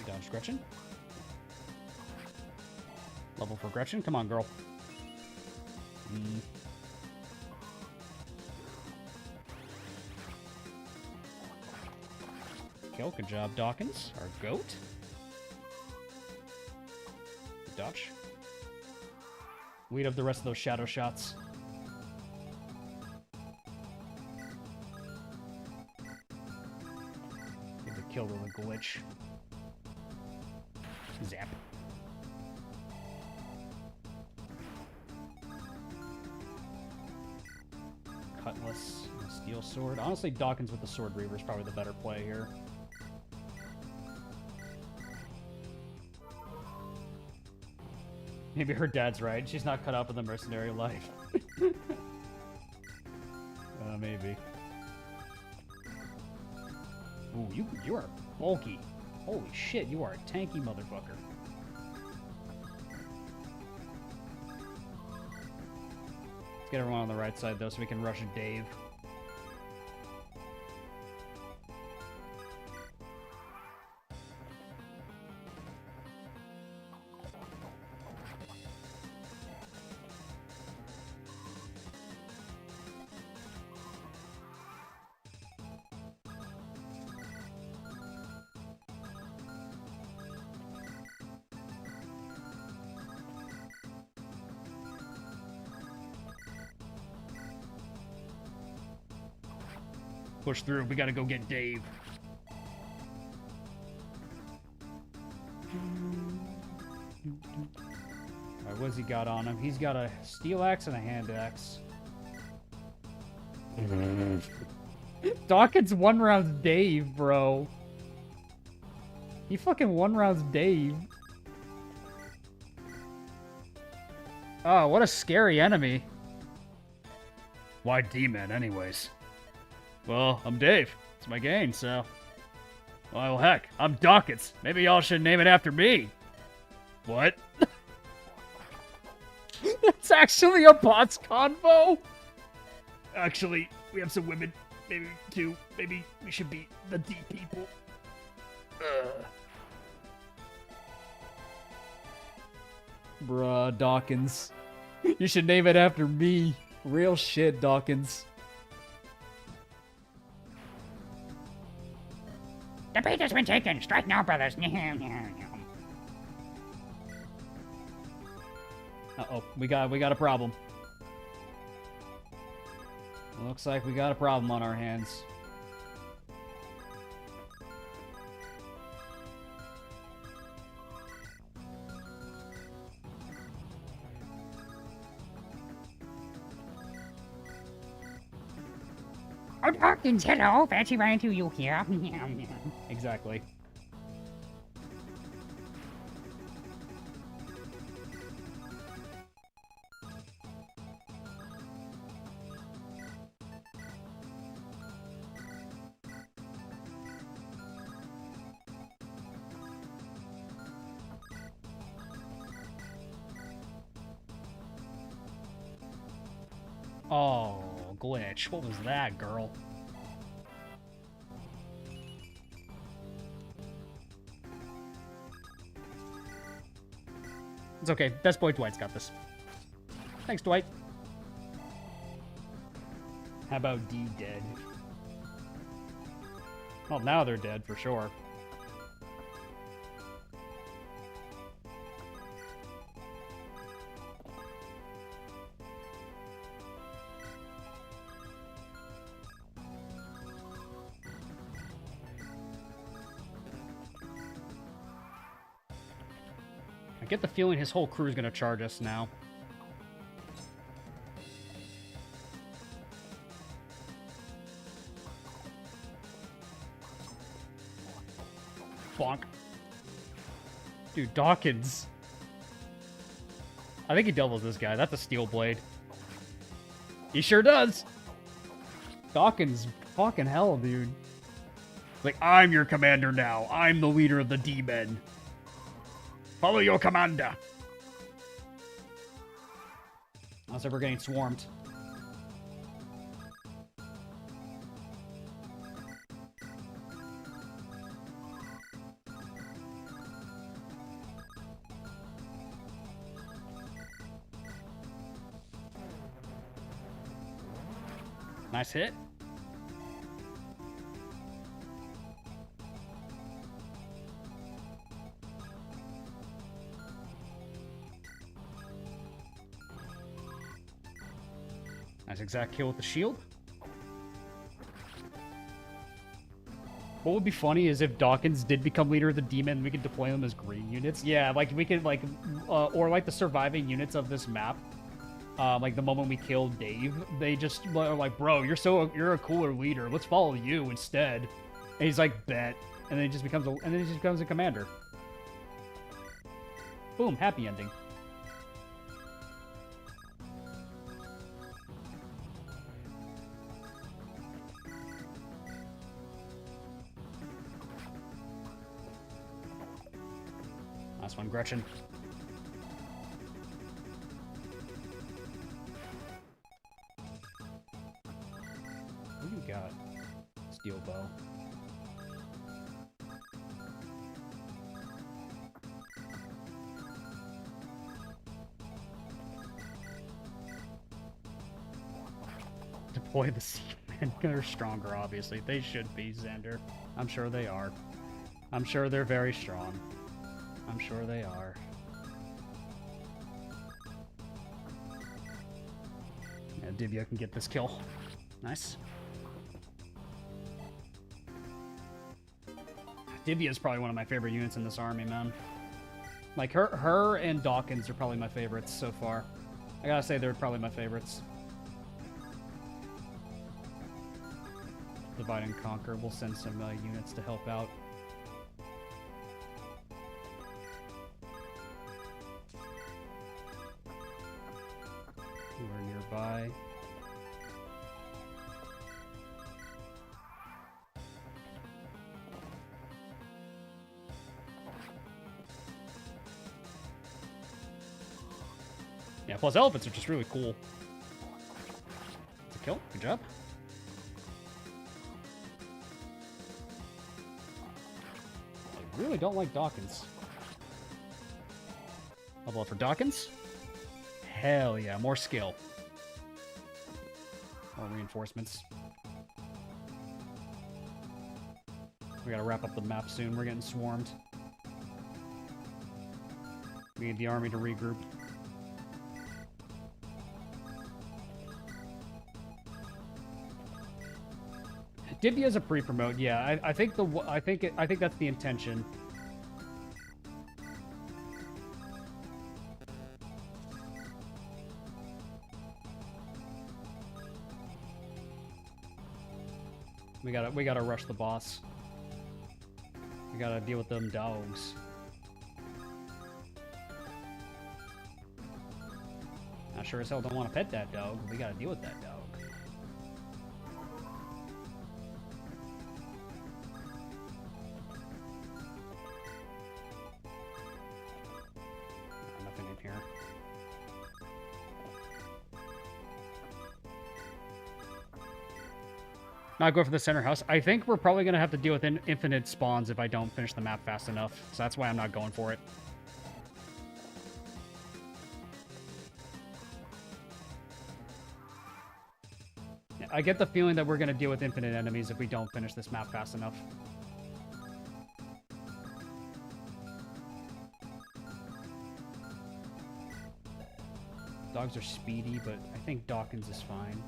Dodge Gretchen. Level for Gretchen. Come on, girl. Kill. Good job, Dawkins. Our goat. Dodge. Weed up the rest of those shadow shots. killed with a glitch. Zap. Cutlass and a steel sword. Honestly, Dawkins with the Sword Reaver is probably the better play here. Maybe her dad's right. She's not cut out for the mercenary life. Maybe. Ooh, you are bulky. Holy shit, you are a tanky motherfucker. Let's get everyone on the right side, though, so we can rush Dave. Push through. We gotta go get Dave. Alright, what's he got on him? He's got a steel axe and a hand axe. Dawkins one rounds Dave, bro. He fucking one rounds Dave. Oh, what a scary enemy. Why D-Man, anyways? Well, I'm Dave. It's my game, so... Well, heck, I'm Dawkins. Maybe y'all should name it after me. What? That's actually a bots convo? Actually, we have some women. Maybe two. Maybe we should be the D people. Bruh, Dawkins. You should name it after me. Real shit, Dawkins. The bait has been taken. Strike now, brothers. Uh-oh, we got a problem. Looks like we got a problem on our hands. Oh, Dawkins, hello. Fancy running to you here. Exactly. Oh, glitch. What was that, girl? It's okay. Best boy Dwight's got this. Thanks, Dwight. How about D dead? Well, now they're dead for sure. I get the feeling his whole crew is going to charge us now. Bonk. Dude, Dawkins. I think he doubles this guy. That's a steel blade. He sure does. Dawkins, fucking hell, dude. Like, I'm your commander now. I'm the leader of the D-Men. Follow your commander. Unless we're getting swarmed. Nice hit. Nice exact kill with the shield. What would be funny is if Dawkins did become leader of the demon, we could deploy them as green units. Yeah, like we could like, or like the surviving units of this map. Like the moment we killed Dave, they just are like, bro, you're a cooler leader. Let's follow you instead. And he's like, bet, and then he just becomes a commander. Boom, happy ending. Last one, Gretchen. What do you got? Steel bow. Deploy the seamen. They're stronger, obviously. They should be, Xander. I'm sure they are. I'm sure they're very strong. I'm sure they are. Yeah, Divya can get this kill. Nice. Divya is probably one of my favorite units in this army, man. Like, her and Dawkins are probably my favorites so far. I gotta say, they're probably my favorites. Divide and Conquer. We'll send some units to help out. We're nearby. Yeah, plus elephants are just really cool. It's a kill. Good job. I really don't like Dawkins. Level up for Dawkins. Hell yeah, more skill. More reinforcements. We gotta wrap up the map soon. We're getting swarmed. We need the army to regroup. Divya is a pre-promote. Yeah, I think that's the intention. We gotta rush the boss. We gotta deal with them dogs. I sure as hell don't want to pet that dog, but we gotta deal with that dog. Nothing in here. Not go for the center house. I think we're probably going to have to deal with infinite spawns if I don't finish the map fast enough. So that's why I'm not going for it. I get the feeling that we're going to deal with infinite enemies if we don't finish this map fast enough. Dogs are speedy, but I think Dawkins is fine.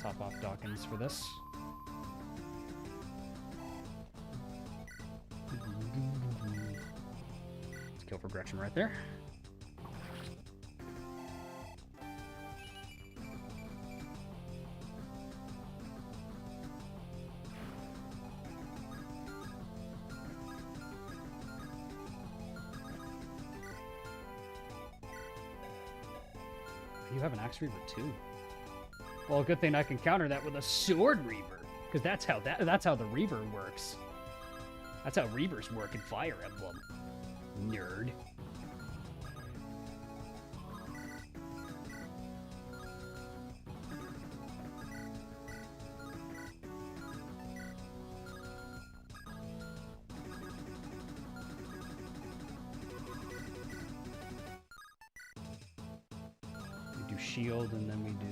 Top off Dawkins for this. Let's kill for Gretchen right there. You have an Axe Reaver too. Well, good thing I can counter that with a Sword Reaver, because that's how the Reaver works. That's how Reavers work in Fire Emblem. Nerd. We do shield, and then we do...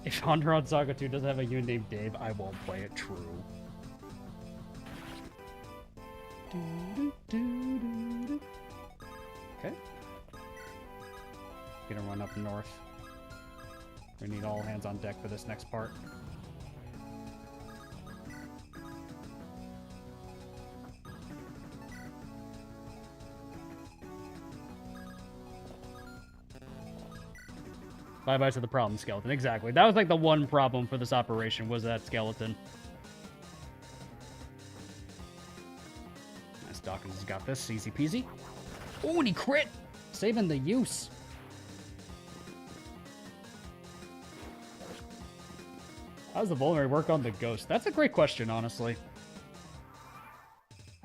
If Honron Saga 2 doesn't have a unit named Dave, I won't play it. True. Okay. Gonna run up north. We need all hands on deck for this next part. Bye-bye to the problem skeleton. Exactly. That was like the one problem for this operation, was that skeleton. Nice, Dawkins has got this. Easy peasy. Oh, and he crit! Saving the use. How does the vulnerary work on the ghost? That's a great question, honestly.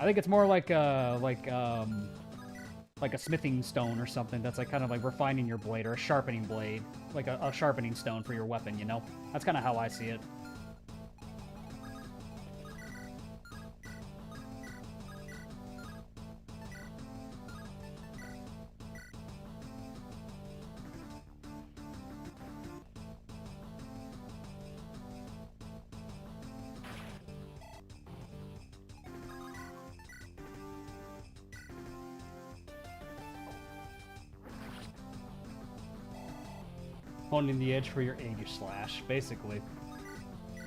I think it's more like a smithing stone or something that's like kind of like refining your blade, or a sharpening blade, like a sharpening stone for your weapon, you know? That's kind of how I see it. Honing the edge for your Aegis Slash, basically. Yeah,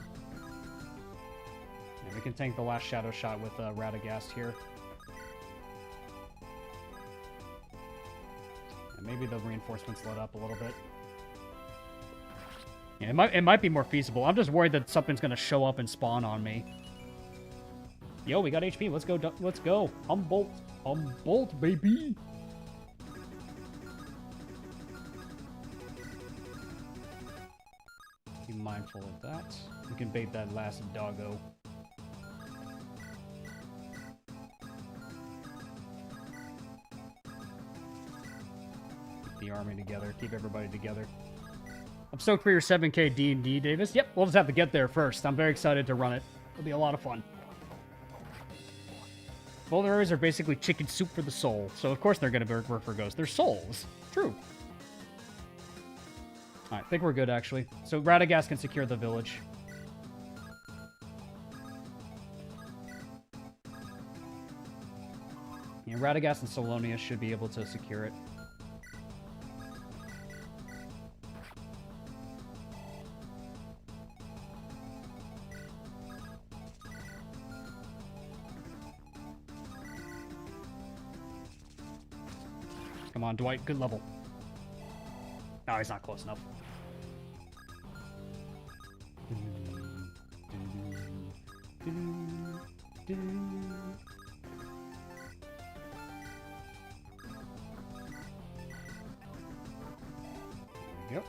we can tank the last Shadow Shot with Radagast here. And maybe the reinforcements let up a little bit. Yeah, it might be more feasible. I'm just worried that something's gonna show up and spawn on me. Yo, we got HP. Let's go. Let's go. Humboldt, baby. Be mindful of that. We can bait that last doggo. Keep the army together. Keep everybody together. I'm stoked for your 7K D&D, Davis. Yep, we'll just have to get there first. I'm very excited to run it. It'll be a lot of fun. Vulneraries are basically chicken soup for the soul, so of course they're going to work for ghosts. They're souls. True. Alright, I think we're good, actually. So Radagast can secure the village. Yeah, Radagast and Solonia should be able to secure it. Come on, Dwight. Good level. No, he's not close enough. There we go.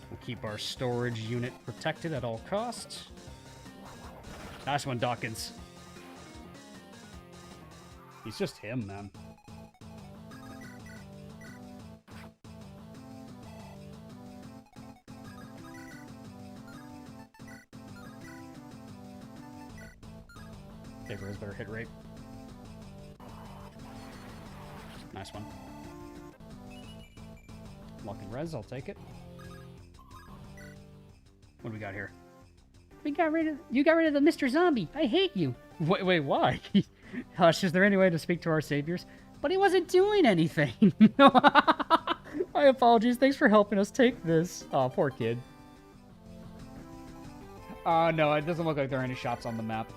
We'll keep our storage unit protected at all costs. Nice one, Dawkins. He's just him, man. Saber has better hit rate. Nice one. Lock and res, I'll take it. What do we got here? You got rid of the Mr. Zombie. I hate you. Wait, why? Hush, is there any way to speak to our saviors? But he wasn't doing anything. My apologies. Thanks for helping us take this. Oh, poor kid. No, it doesn't look like there are any shops on the map.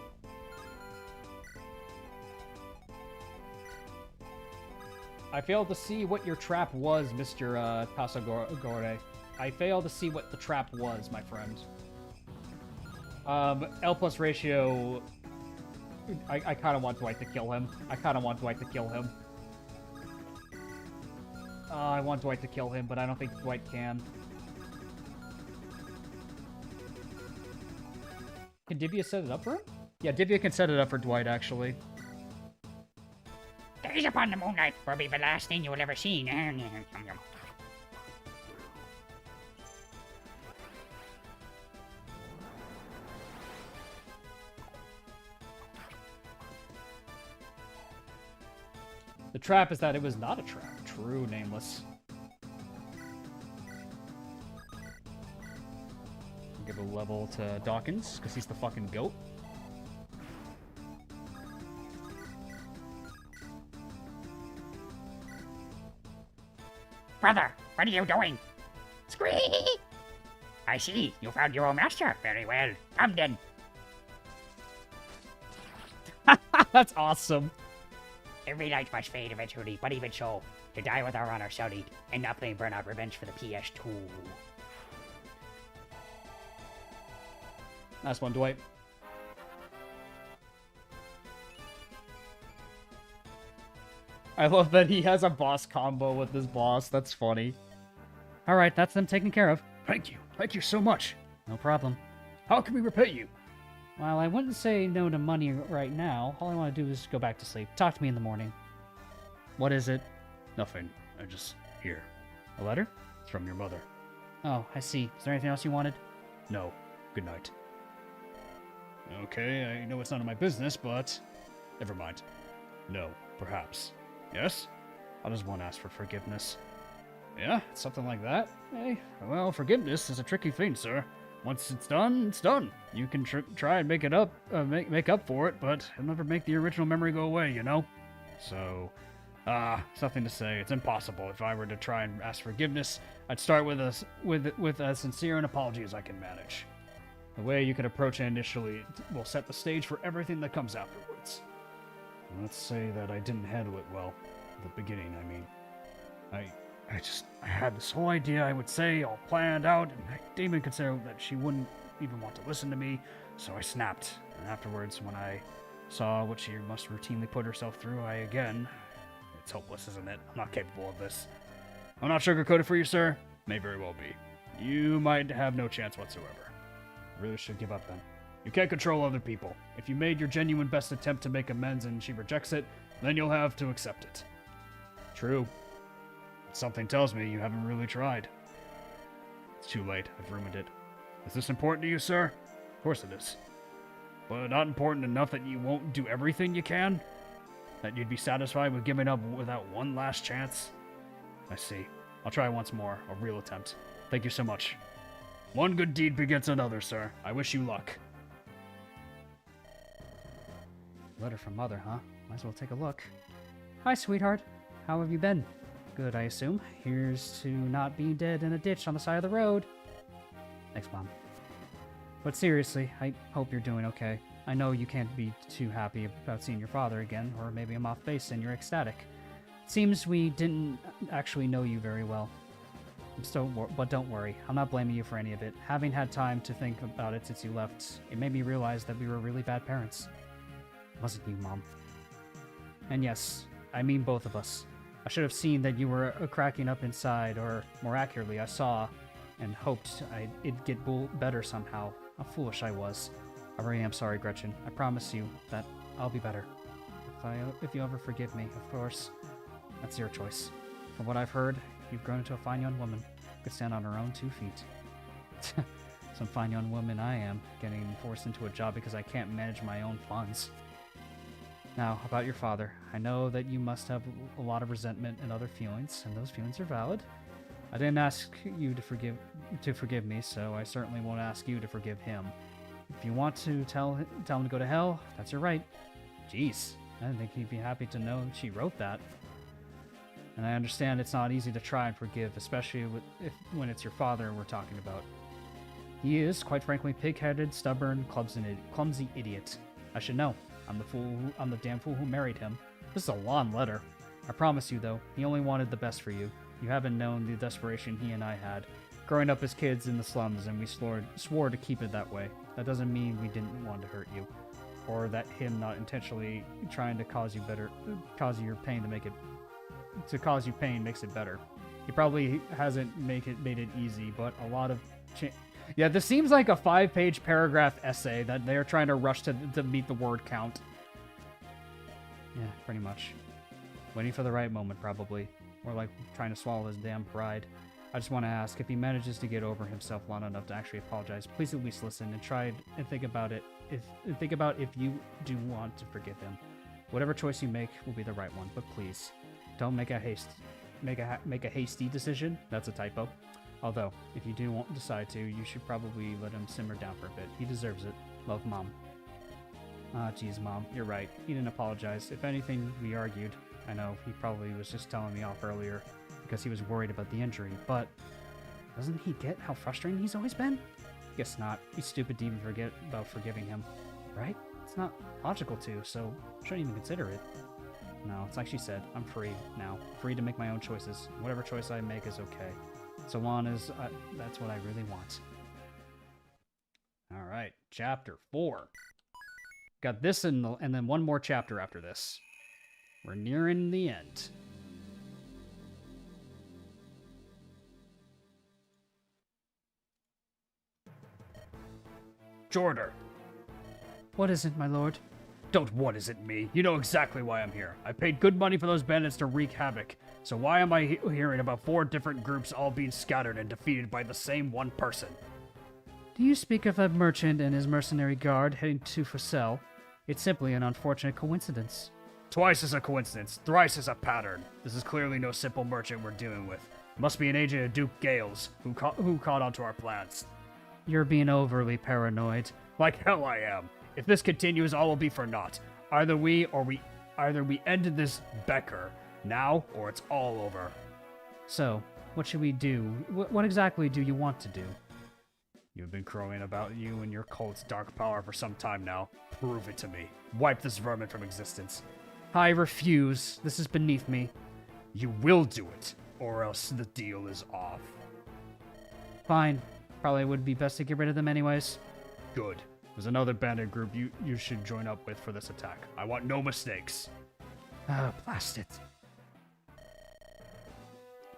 I failed to see what your trap was, Mr. Pasagore. I failed to see what the trap was, my friend. L plus ratio... I kind of want Dwight to kill him. I want Dwight to kill him, but I don't think Dwight can. Can Divya set it up for him? Yeah, Divya can set it up for Dwight, actually. Days upon the moonlight will be the last thing you will ever see. The trap is that it was not a trap. True, nameless. Give a level to Dawkins, because he's the fucking goat. Brother, what are you doing? Squeak! I see, you found your own master. Very well. Come then. That's awesome. Every light must fade eventually, but even so, to die with our honor sullied, and not playing Burnout Revenge for the PS2. Nice one, Dwight. I love that he has a boss combo with this boss. That's funny. Alright, that's them taken care of. Thank you. Thank you so much. No problem. How can we repay you? Well, I wouldn't say no to money right now. All I want to do is go back to sleep. Talk to me in the morning. What is it? Nothing. I just... Here. A letter? It's from your mother. Oh, I see. Is there anything else you wanted? No. Good night. Okay, I know it's none of my business, but... Never mind. No, perhaps. Yes? I just want to ask for forgiveness. Yeah, something like that. Hey, well, forgiveness is a tricky thing, sir. Once it's done, it's done. You can try and make it up, make up for it, but it'll never make the original memory go away, you know? So, something to say. It's impossible. If I were to try and ask forgiveness, I'd start with as sincere an apology as I can manage. The way you can approach it initially will set the stage for everything that comes afterwards. Let's say that I didn't handle it well. At the beginning, I mean. I had this whole idea I would say, all planned out, and I didn't even consider that she wouldn't even want to listen to me, so I snapped. And afterwards, when I saw what she must routinely put herself through, it's hopeless, isn't it? I'm not capable of this. I'm not sugarcoated for you, sir. May very well be. You might have no chance whatsoever. I really should give up then. You can't control other people. If you made your genuine best attempt to make amends and she rejects it, then you'll have to accept it. True. Something tells me you haven't really tried. It's too late. I've ruined it. Is this important to you, sir? Of course it is. But not important enough that you won't do everything you can? That you'd be satisfied with giving up without one last chance? I see. I'll try once more. A real attempt. Thank you so much. One good deed begets another, sir. I wish you luck. Letter from Mother, huh? Might as well take a look. Hi, sweetheart. How have you been? Good, I assume. Here's to not being dead in a ditch on the side of the road. Thanks, Mom. But seriously, I hope you're doing okay. I know you can't be too happy about seeing your father again, or maybe I'm off base and you're ecstatic. It seems we didn't actually know you very well. But don't worry, I'm not blaming you for any of it. Having had time to think about it since you left, it made me realize that we were really bad parents. It wasn't you, Mom. And yes, I mean both of us. I should have seen that you were cracking up inside, or more accurately, I saw and hoped it'd get better somehow. How foolish I was. I really am sorry, Gretchen. I promise you that I'll be better. If you ever forgive me, of course, that's your choice. From what I've heard, you've grown into a fine young woman who could stand on her own 2 feet. Some fine young woman I am, getting forced into a job because I can't manage my own funds. Now, about your father. I know that you must have a lot of resentment and other feelings, and those feelings are valid. I didn't ask you to forgive me, so I certainly won't ask you to forgive him. If you want to tell him to go to hell, that's your right. Jeez, I didn't think he'd be happy to know she wrote that. And I understand it's not easy to try and forgive, especially when it's your father we're talking about. He is, quite frankly, pig-headed, stubborn, clumsy idiot. I should know. I'm the damn fool who married him. This is a long letter. I promise you, though, he only wanted the best for you. You haven't known the desperation he and I had. Growing up as kids in the slums, and we swore to keep it that way. That doesn't mean we didn't want to hurt you. Or that him not intentionally trying to cause you pain makes it better. He probably hasn't made it easy, but a lot of... Yeah, this seems like a 5-page paragraph essay that they're trying to rush to meet the word count. Yeah, pretty much. Waiting for the right moment, probably. Or like trying to swallow his damn pride. I just want to ask, if he manages to get over himself long enough to actually apologize, please at least listen and try and think about it. Think about if you do want to forgive him. Whatever choice you make will be the right one, but please, Don't make a hasty decision. That's a typo. Although, if you do decide to, you should probably let him simmer down for a bit. He deserves it. Love, Mom. Ah, geez, Mom. You're right. He didn't apologize. If anything, we argued. I know, he probably was just telling me off earlier because he was worried about the injury, but doesn't he get how frustrating he's always been? Guess not. He's stupid to even forget about forgiving him, right? It's not logical to, so shouldn't even consider it. No, it's like she said, I'm free now. Free to make my own choices. Whatever choice I make is okay. So long as that's what I really want. Alright, chapter 4. Got this and then one more chapter after this. We're nearing the end. Jordan! What is it, my lord? Don't what is it me? You know exactly why I'm here. I paid good money for those bandits to wreak havoc. So why am I hearing about 4 different groups all being scattered and defeated by the same one person? Do you speak of a merchant and his mercenary guard heading to Fussell? It's simply an unfortunate coincidence. Twice is a coincidence, thrice is a pattern. This is clearly no simple merchant we're dealing with. Must be an agent of Duke Gales who caught onto our plans. You're being overly paranoid. Like hell I am. If this continues, all will be for naught. Either we ended this Becker now, or it's all over. So, what should we do? What exactly do you want to do? You've been crowing about you and your cult's dark power for some time now. Prove it to me. Wipe this vermin from existence. I refuse. This is beneath me. You will do it, or else the deal is off. Fine. Probably would be best to get rid of them anyways. Good. There's another bandit group you should join up with for this attack. I want no mistakes. Blast it.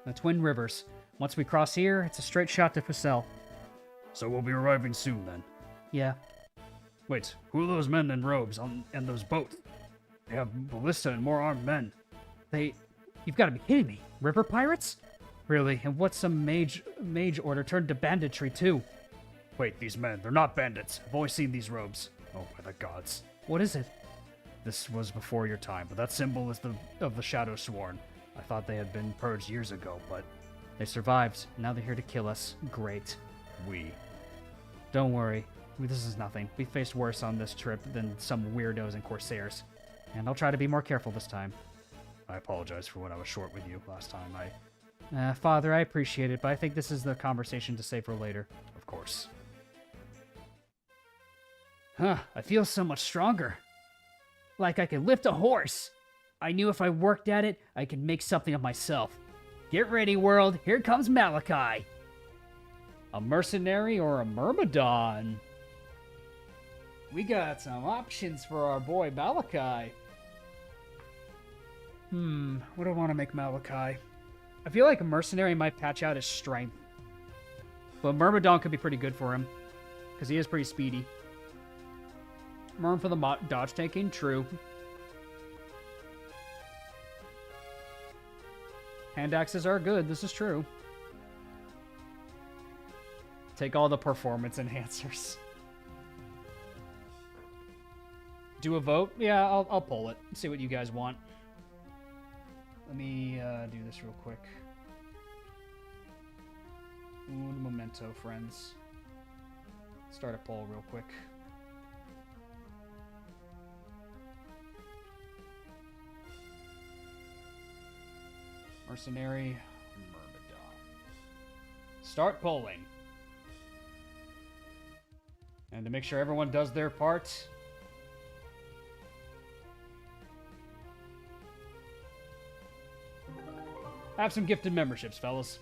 The Twin Rivers. Once we cross here, it's a straight shot to Fussell. So we'll be arriving soon, then? Yeah. Wait, who are those men in robes and those boats? They have ballista and more armed men. You've got to be kidding me. River pirates? Really? And what's some mage order turned to banditry, too? Wait, these men, they're not bandits. I've always seen these robes. Oh, by the gods. What is it? This was before your time, but that symbol is of the Shadow Sworn. I thought they had been purged years ago, but... They survived. Now they're here to kill us. Great. We. Don't worry. This is nothing. We faced worse on this trip than some weirdos and corsairs. And I'll try to be more careful this time. I apologize for when I was short with you last time. Father, I appreciate it, but I think this is the conversation to save for later. Of course. Huh, I feel so much stronger. Like I could lift a horse. I knew if I worked at it, I could make something of myself. Get ready, world. Here comes Malachi. A mercenary or a myrmidon? We got some options for our boy Malachi. What do I want to make Malachi? I feel like a mercenary might patch out his strength. But Myrmidon could be pretty good for him. Because he is pretty speedy. Myrm for the dodge taking? True. Hand axes are good, this is true. Take all the performance enhancers. Do a vote? Yeah, I'll poll it. See what you guys want. Let me do this real quick. Un momento, friends. Start a poll real quick. Mercenary, Myrmidon. Start polling. And to make sure everyone does their part, have some gifted memberships, fellas.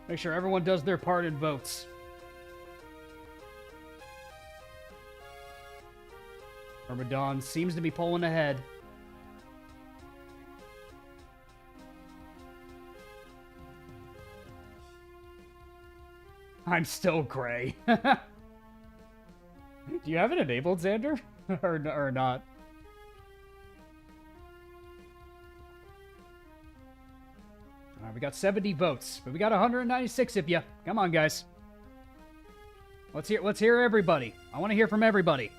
Make sure everyone does their part and votes. Myrmidon seems to be pulling ahead. I'm still gray. Do you have it enabled, Xander? or not? We got 70 votes, but we got 196 of you. Come on, guys. Let's hear everybody. I want to hear from everybody.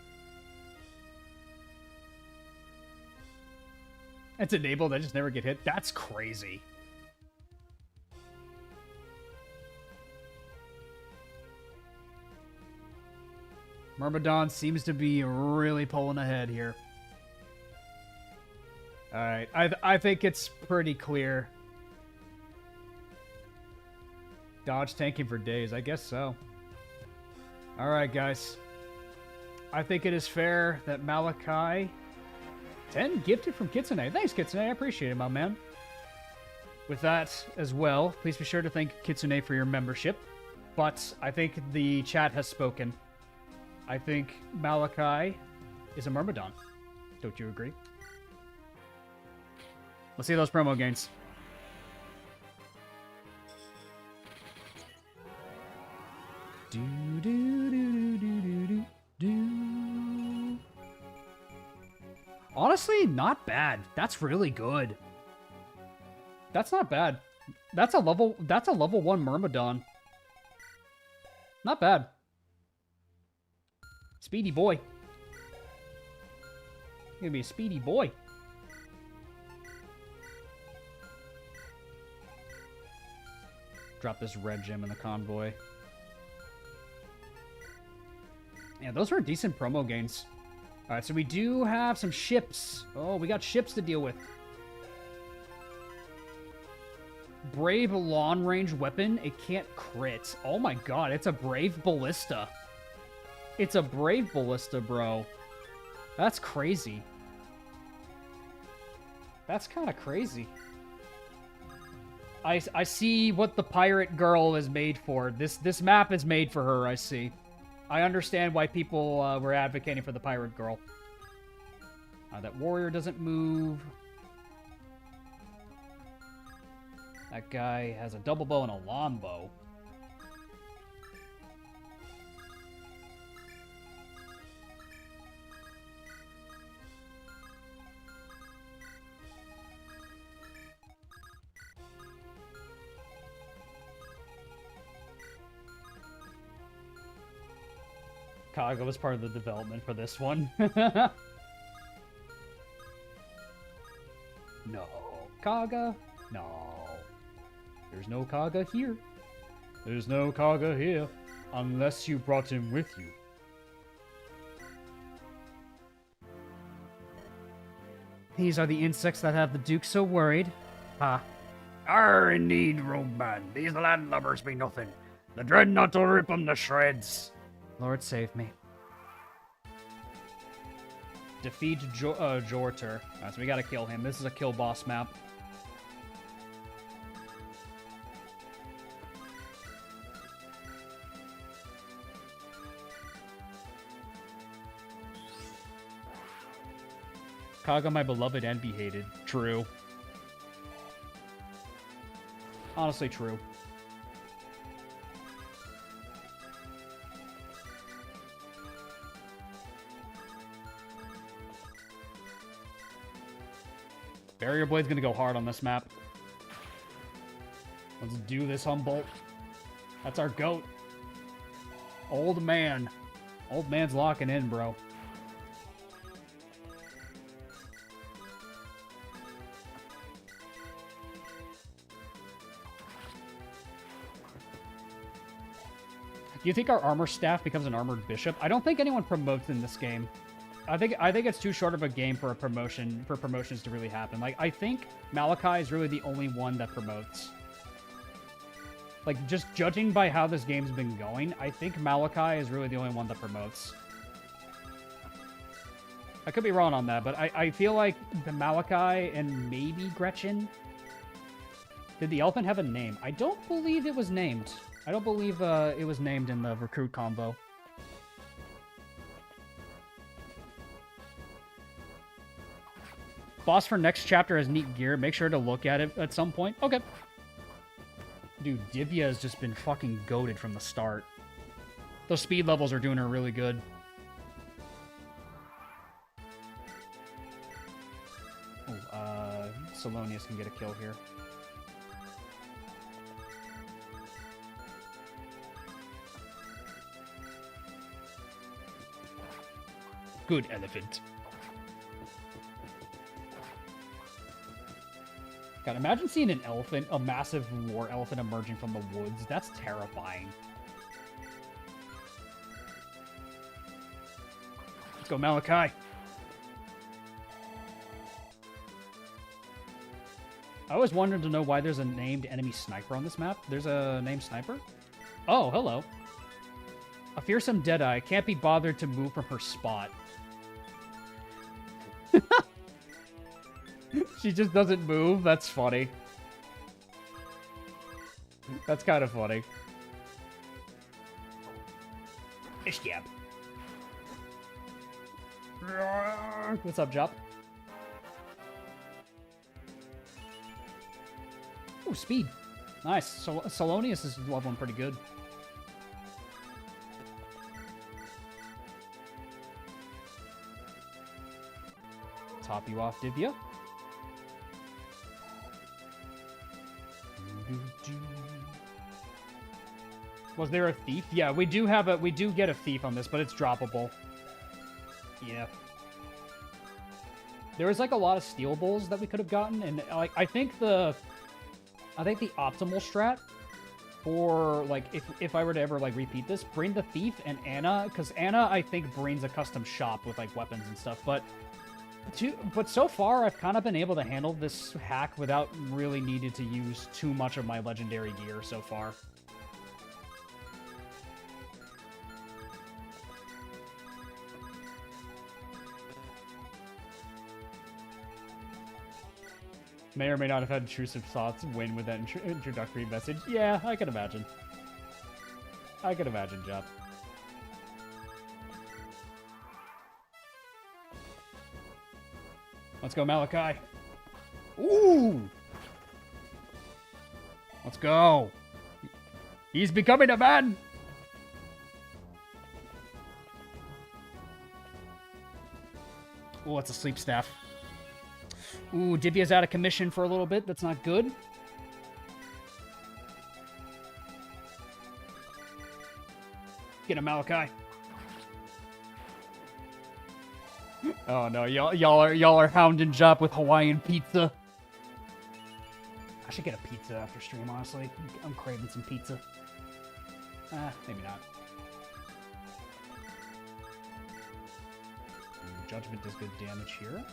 It's enabled. I just never get hit. That's crazy. Myrmidon seems to be really pulling ahead here. Alright, I think it's pretty clear. Dodge tanking for days, I guess so. Alright, guys. I think it is fair that Malachi... 10 gifted from Kitsune. Thanks, Kitsune. I appreciate it, my man. With that as well, please be sure to thank Kitsune for your membership. But I think the chat has spoken. I think Malachi is a Myrmidon. Don't you agree? Let's see those promo gains. Do do do do do do do. Honestly, not bad. That's really good. That's not bad. That's a level 1 Myrmidon. Not bad. Speedy boy. Gonna be a speedy boy. Drop this red gem in the convoy. Yeah, those were decent promo gains. Alright, so we do have some ships. Oh, we got ships to deal with. Brave long-range weapon. It can't crit. Oh my god, it's a Brave Ballista. It's a Brave Ballista, bro. That's crazy. That's kind of crazy. I see what the pirate girl is made for. This map is made for her, I see. I understand why people were advocating for the pirate girl. That warrior doesn't move. That guy has a double bow and a long bow. Kaga was part of the development for this one. No. Kaga? No. There's no Kaga here. There's no Kaga here. Unless you brought him with you. These are the insects that have the Duke so worried. Ah. Indeed, rogueman. These landlubbers be nothing. The dreadnought will rip them to shreds. Lord save me. Defeat Jorter. Alright, so we gotta kill him. This is a kill boss map. Kaga, my beloved and be hated. True. Honestly, true. Barrier Blade's gonna go hard on this map. Let's do this, Humboldt. That's our goat. Old man. Old man's locking in, bro. Do you think our armor staff becomes an armored bishop? I don't think anyone promotes in this game. I think it's too short of a game for promotions to really happen. Like, I think Malachi is really the only one that promotes. Like, just judging by how this game's been going, I think Malachi is really the only one that promotes. I could be wrong on that, but I feel like the Malachi and maybe Gretchen. Did the elephant have a name? I don't believe it was named. I don't believe it was named in the recruit combo. Boss for next chapter has neat gear. Make sure to look at it at some point. Okay. Dude, Divya has just been fucking goated from the start. Those speed levels are doing her really good. Oh, Salonius can get a kill here. Good elephant. God, imagine seeing an elephant, a massive war elephant emerging from the woods. That's terrifying. Let's go, Malachi. I always wanted to know why there's a named enemy sniper on this map. There's a named sniper? Oh, hello. A fearsome Deadeye can't be bothered to move from her spot. She just doesn't move? That's funny. That's kind of funny. Ishgab. What's up, Jop? Oh, speed. Nice. So Salonius is leveling pretty good. Top you off, Divya. Was there a thief? Yeah, we do get a thief on this, but it's droppable. Yeah. There was like a lot of steel bowls that we could have gotten, and like I think the optimal strat for like if I were to ever like repeat this, bring the thief and Anna, because Anna I think brings a custom shop with like weapons and stuff, but so far I've kind of been able to handle this hack without really needing to use too much of my legendary gear so far. May or may not have had intrusive thoughts win with that introductory message. Yeah, I can imagine. I can imagine, Jeff. Let's go, Malachi. Ooh! Let's go. He's becoming a man! Oh, it's a sleep staff. Ooh, Divya's out of commission for a little bit. That's not good. Get him, Malachi. Oh no, y'all are hounding Jop with Hawaiian pizza. I should get a pizza after stream, honestly. I'm craving some pizza. Maybe not. Judgment does good damage here.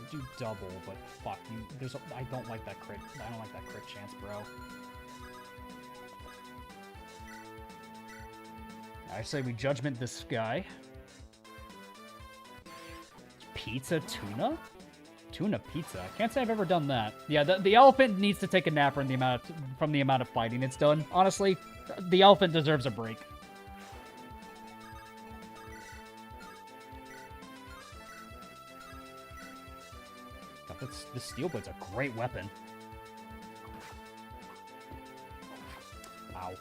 Do double, but fuck you. I don't like that crit. I don't like that crit chance, bro. I say we judgment this guy. Pizza tuna? Tuna pizza. I can't say I've ever done that. Yeah, the elephant needs to take a nap from the amount of fighting it's done. Honestly, the elephant deserves a break. The steel blade's a great weapon. Ow.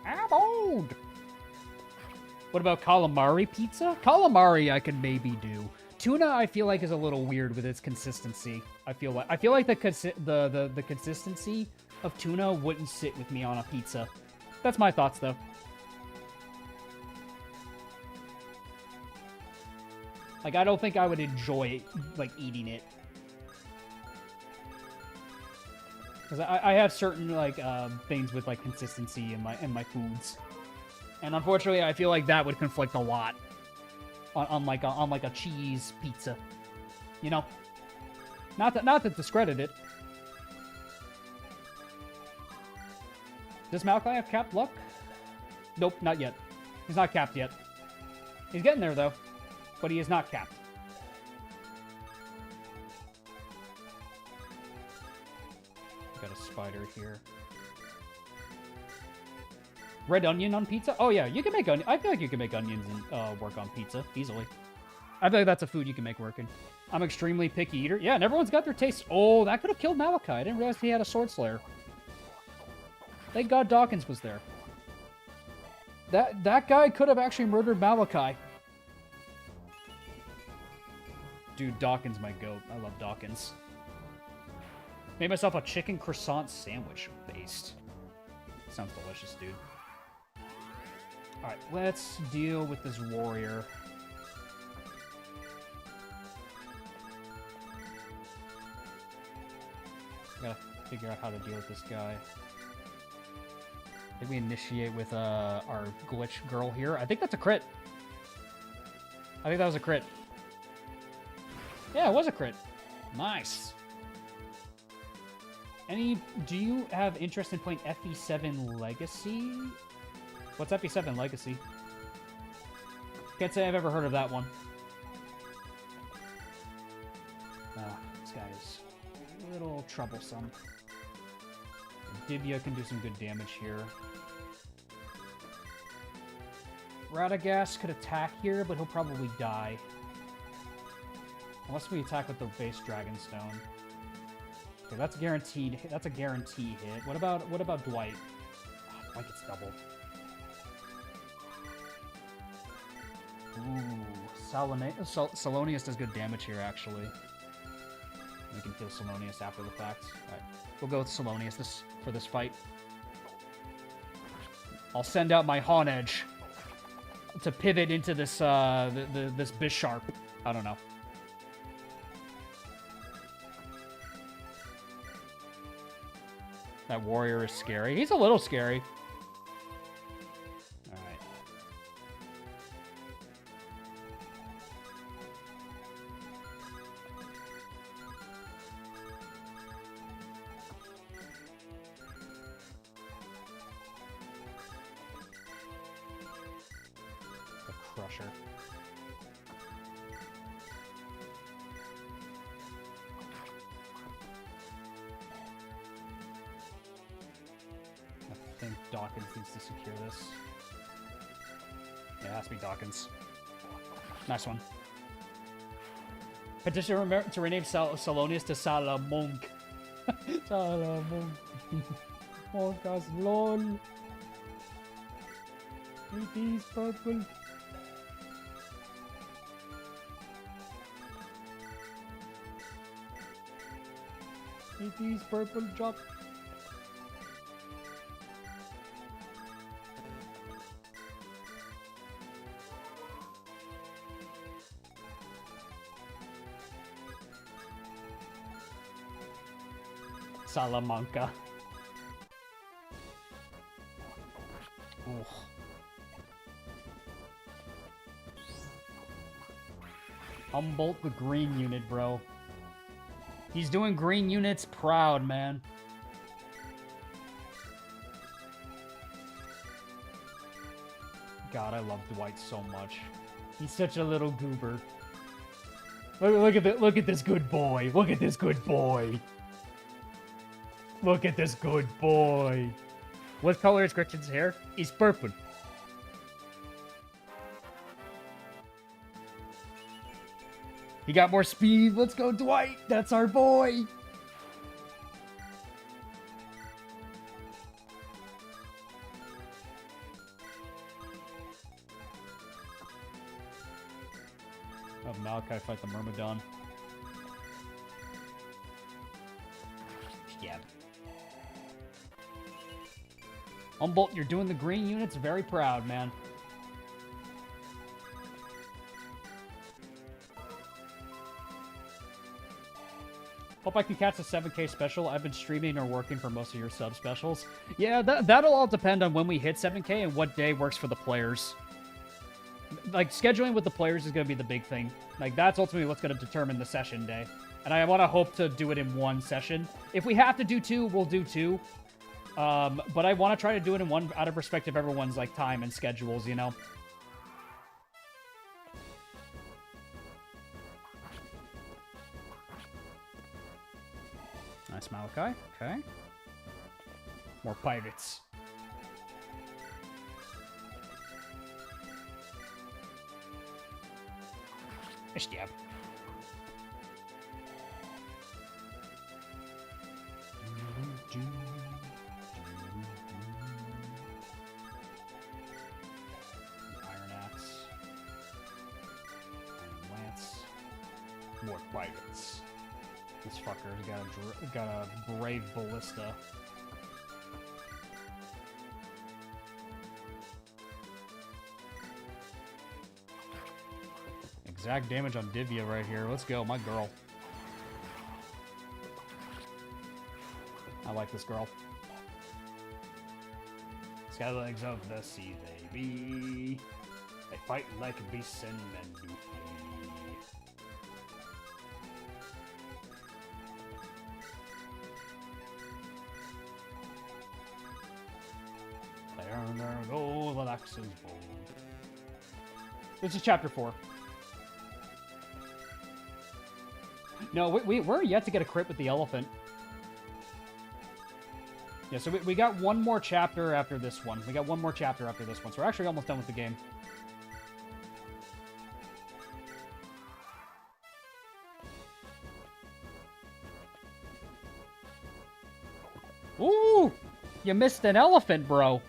Abode! What about calamari pizza? Calamari I could maybe do. Tuna I feel like is a little weird with its consistency. I feel like the consistency of tuna wouldn't sit with me on a pizza. That's my thoughts, though. Like, I don't think I would enjoy, like, eating it. Because I have certain, like, things with, like, consistency in my foods. And unfortunately, I feel like that would conflict a lot on like a cheese pizza. You know? Not to discredit it. Does Malachi have capped luck? Nope, not yet. He's not capped yet. He's getting there, though. But he is not capped. Got a spider here. Red onion on pizza? Oh, yeah, you can make onion. I feel like you can make onions and work on pizza easily. I feel like that's a food you can make working. I'm extremely picky eater. Yeah, and everyone's got their taste. Oh, that could have killed Malachi. I didn't realize he had a sword slayer. Thank God Dawkins was there. That guy could have actually murdered Malachi. Dude, Dawkins my goat. I love Dawkins. Made myself a chicken croissant sandwich based. Sounds delicious, dude. Alright, let's deal with this warrior. Gotta figure out how to deal with this guy. I think we initiate with our glitch girl here. I think that's a crit. I think that was a crit. Yeah, it was a crit. Nice. Do you have interest in playing FE7 Legacy? What's FE7 Legacy? Can't say I've ever heard of that one. This guy is a little troublesome. Divya can do some good damage here. Radagast could attack here, but he'll probably die. Unless we attack with the base Dragonstone. Okay, that's guaranteed. That's a guarantee hit. What about Dwight? Oh, Dwight gets doubled. Ooh, Salonius does good damage here, actually. We can kill Salonius after the fact. Alright, we'll go with Salonius for this fight. I'll send out my Hawn Edge to pivot into this this Bisharp. I don't know. That warrior is scary. He's a little scary. Alright. The Crusher. I think Dawkins needs to secure this. Yeah, it has to be Dawkins. Nice one. Petition to rename Salonius to Salamonk. Salamonk. Monkas lol. It is purple. It is purple drop. Salamanca. Ooh. Humboldt the green unit, bro. He's doing green units proud, man. God, I love Dwight so much. He's such a little goober. Look at this good boy. Look at this good boy. Look at this good boy. What color is Gretchen's hair? He's purple. He got more speed. Let's go, Dwight. That's our boy. Have Malachi fight the Myrmidon. Yeah. Humboldt, you're doing the green units very proud, man. Hope I can catch a 7K special. I've been streaming or working for most of your sub specials. Yeah, that'll all depend on when we hit 7K and what day works for the players. Like, scheduling with the players is going to be the big thing. Like, that's ultimately what's going to determine the session day. And I want to hope to do it in one session. If we have to do two, we'll do two. But I want to try to do it in one out of respect of everyone's, like, time and schedules, you know? Nice, Malachi. Okay. More pirates. Stab. more pirates. This fucker's got a brave ballista. Exact damage on Divya right here. Let's go, my girl. I like this girl. Skylegs of the sea they be. They fight like beasts and men do flee. They earn their gold with axes bold. This is chapter 4. No, we're yet to get a crit with the elephant. Yeah, so we got one more chapter after this one. We got one more chapter after this one, so we're actually almost done with the game. Ooh! You missed an elephant, bro.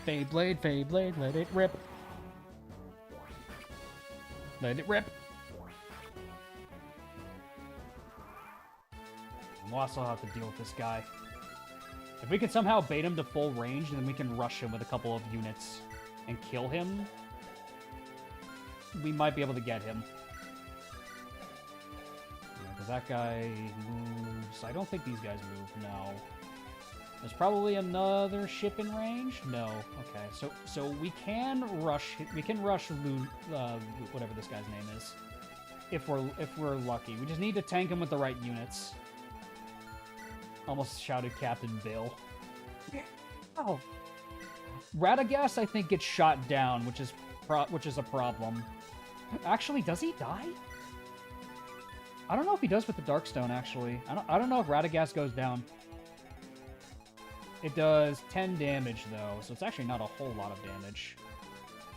Feyblade, let it rip. Let it rip. We'll also have to deal with this guy. If we can somehow bait him to full range, then we can rush him with a couple of units and kill him, we might be able to get him. Because that guy moves... I don't think these guys move, no. There's probably another ship in range? No. Okay, so we can rush whatever this guy's name is. If we're lucky. We just need to tank him with the right units. Almost shouted Captain Bill. Oh. Radagast, I think, gets shot down, which is a problem. Actually, does he die? I don't know if he does with the Darkstone, actually. I don't know if Radagast goes down. It does 10 damage, though, so it's actually not a whole lot of damage.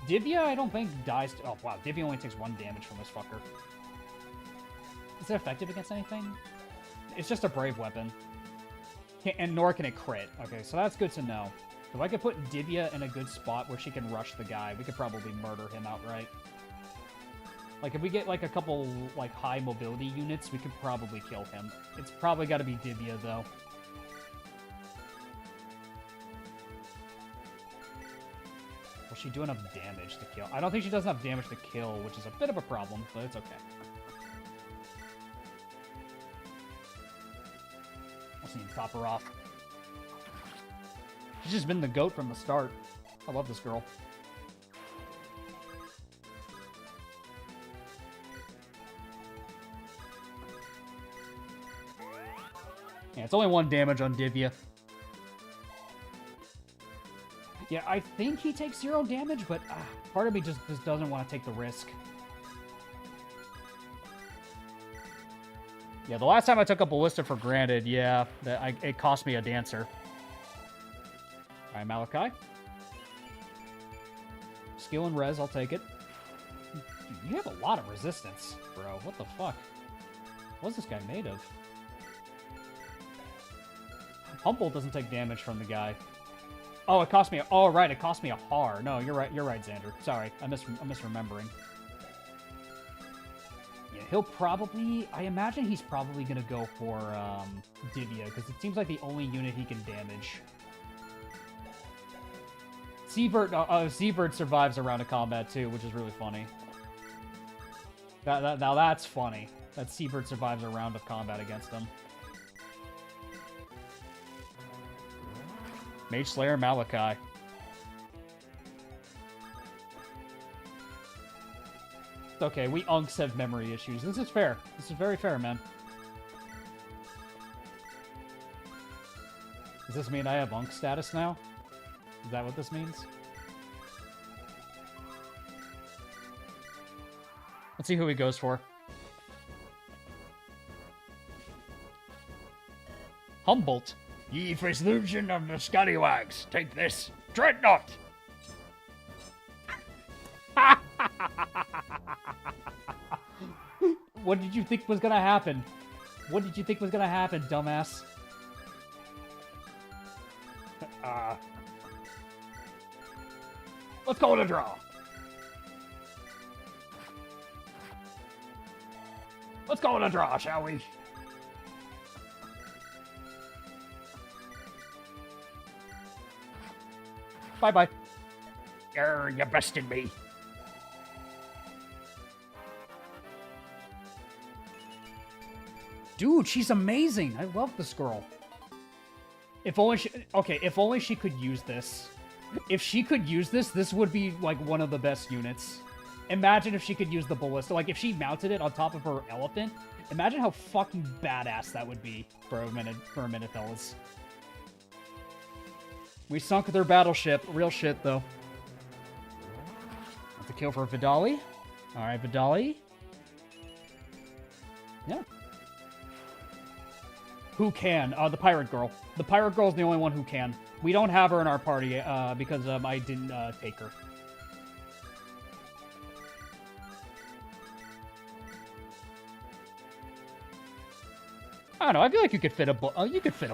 Divya, I don't think, dies... Oh, wow, Divya only takes 1 damage from this fucker. Is it effective against anything? It's just a brave weapon. And nor can it crit. Okay, so that's good to know. If I could put Divya in a good spot where she can rush the guy, we could probably murder him outright. Like, if we get, like, a couple, like, high mobility units, we could probably kill him. It's probably got to be Divya, though. Will she do enough damage to kill? I don't think she does enough damage to kill, which is a bit of a problem, but it's okay. Let's need to top her off. She's just been the GOAT from the start. I love this girl. Yeah, it's only 1 damage on Divya. Yeah, I think he takes 0 damage, but part of me just doesn't want to take the risk. Yeah, the last time I took a ballista for granted, yeah, it cost me a dancer. Alright, Malachi. Skill and res, I'll take it. Dude, you have a lot of resistance, bro. What the fuck? What's this guy made of? Humboldt doesn't take damage from the guy. Oh, it cost me... Oh, right, it cost me a har. No, you're right, Xander. Sorry, I'm misremembering. Yeah, he'll probably... I imagine he's probably going to go for Divya, because it seems like the only unit he can damage. Seabird survives a round of combat, too, which is really funny. Now that's funny. That Seabird survives a round of combat against him. Mage Slayer Malachi. It's okay, we unks have memory issues. This is fair. This is very fair, man. Does this mean I have unk status now? Is that what this means? Let's see who he goes for. Humboldt. Ye First Legion of the Scallywags, take this. Dreadnought! What did you think was gonna happen? What did you think was gonna happen, dumbass? Let's go on a draw. Let's go on a draw, shall we? Bye-bye. You bested me. Dude, she's amazing. I love this girl. If only she... Okay, if only she could use this. If she could use this, this would be, like, one of the best units. Imagine if she could use the ballista. Like, if she mounted it on top of her elephant, imagine how fucking badass that would be for a minute, fellas. We sunk their battleship. Real shit, though. That's a kill for Vidali. Alright, Vidali. Yeah. Who can? The Pirate Girl. The Pirate Girl is the only one who can. We don't have her in our party because I didn't take her. I don't know. I feel like you could fit a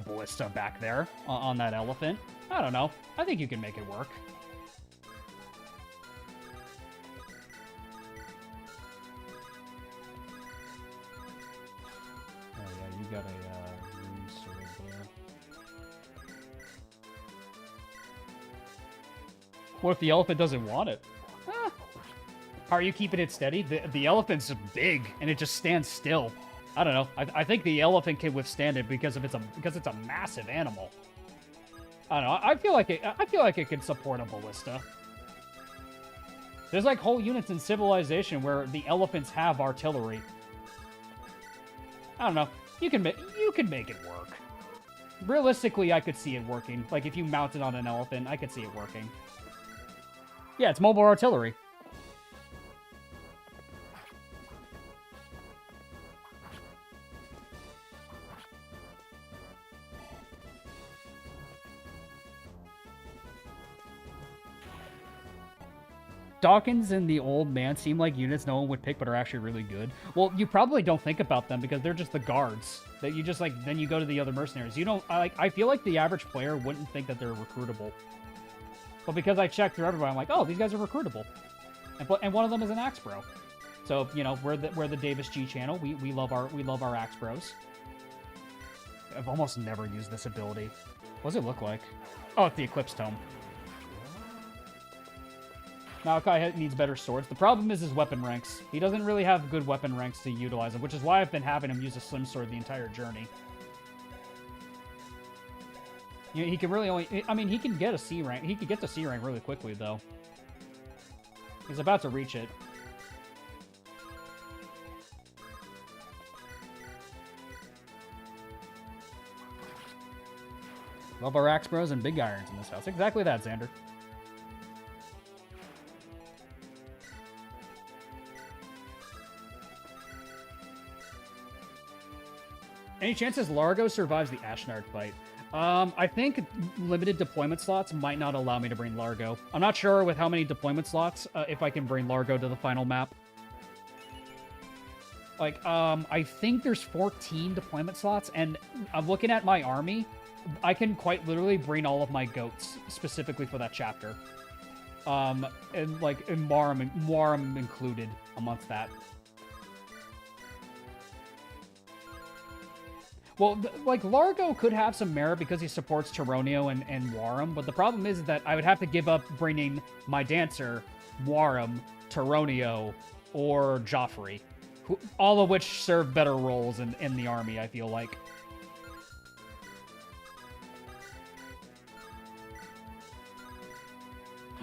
ballista back there on that elephant. I don't know. I think you can make it work. Oh yeah, you got a rune sword there. What if the elephant doesn't want it? How are you keeping it steady? The elephant's big and it just stands still. I don't know. I think the elephant can withstand it because it's a massive animal. I don't know. I feel like it can support a ballista. There's like whole units in Civilization where the elephants have artillery. I don't know. You can make it work. Realistically, I could see it working. Like if you mount it on an elephant, I could see it working. Yeah, it's mobile artillery. Dawkins and the old man seem like units no one would pick but are actually really good. Well, you probably don't think about them because they're just the guards. That you just like, then you go to the other mercenaries. You don't, I feel like the average player wouldn't think that they're recruitable. But because I checked through everybody, I'm like, oh, these guys are recruitable. And one of them is an Axe Bro. So, you know, we're the Davis G channel. We love our Axe Bros. I've almost never used this ability. What does it look like? Oh, it's the Eclipse Tome. Malachi needs better swords. The problem is his weapon ranks. He doesn't really have good weapon ranks to utilize them, which is why I've been having him use a slim sword the entire journey. You know, he can really only... I mean, he can get a C rank. He could get to C rank really quickly, though. He's about to reach it. Love our Axe Bros and Big Irons in this house. Exactly that, Xander. Any chances Largo survives the Ashnard fight? I think limited deployment slots might not allow me to bring Largo. I'm not sure with how many deployment slots, if I can bring Largo to the final map. Like, I think there's 14 deployment slots, and I'm looking at my army. I can quite literally bring all of my goats, specifically for that chapter. And Muarum included amongst that. Well, like, Largo could have some merit because he supports Tyronio and Muarum, but the problem is that I would have to give up bringing my Dancer, Muarum, Tyronio, or Joffrey, all of which serve better roles in the army, I feel like.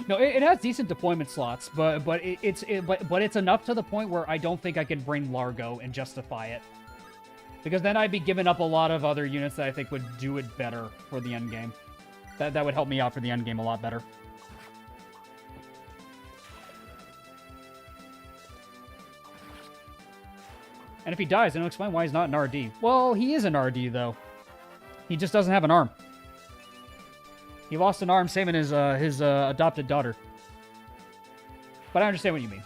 No, it has decent deployment slots, but it's enough to the point where I don't think I can bring Largo and justify it. Because then I'd be giving up a lot of other units that I think would do it better for the endgame. That would help me out for the endgame a lot better. And if he dies, then it'll explain why he's not an RD. Well, he is an RD, though. He just doesn't have an arm. He lost an arm saving his adopted daughter. But I understand what you mean.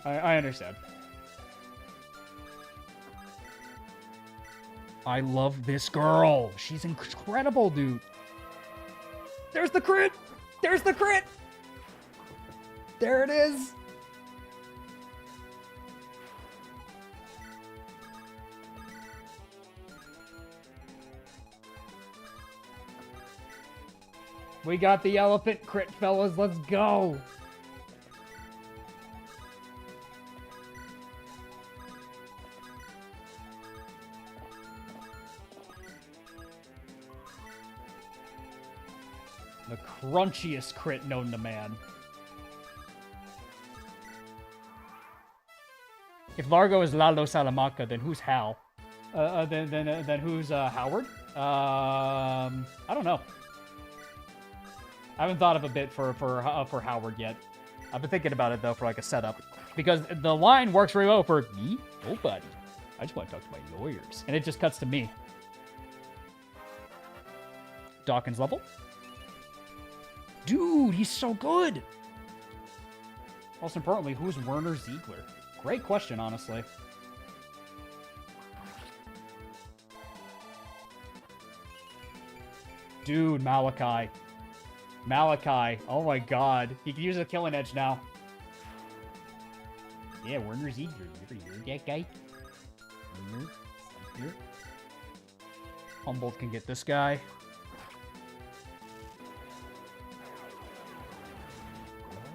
I understand. I love this girl. She's incredible, dude. There's the crit! There's the crit! There it is. We got the elephant crit, fellas. Let's go. The crunchiest crit known to man. If Largo is Lalo Salamanca, then who's Hal? Then who's Howard? I don't know. I haven't thought of a bit for Howard yet. I've been thinking about it though for like a setup, because the line works very well for me. Oh, buddy, I just want to talk to my lawyers, and it just cuts to me. Dawkins level. Dude, he's so good. Most importantly, who's Werner Ziegler? Great question, honestly. Dude, Malachi. Malachi. Oh my god. He can use a killing edge now. Yeah, Werner Ziegler. You ever heard that guy? Werner Ziegler? Humboldt can get this guy.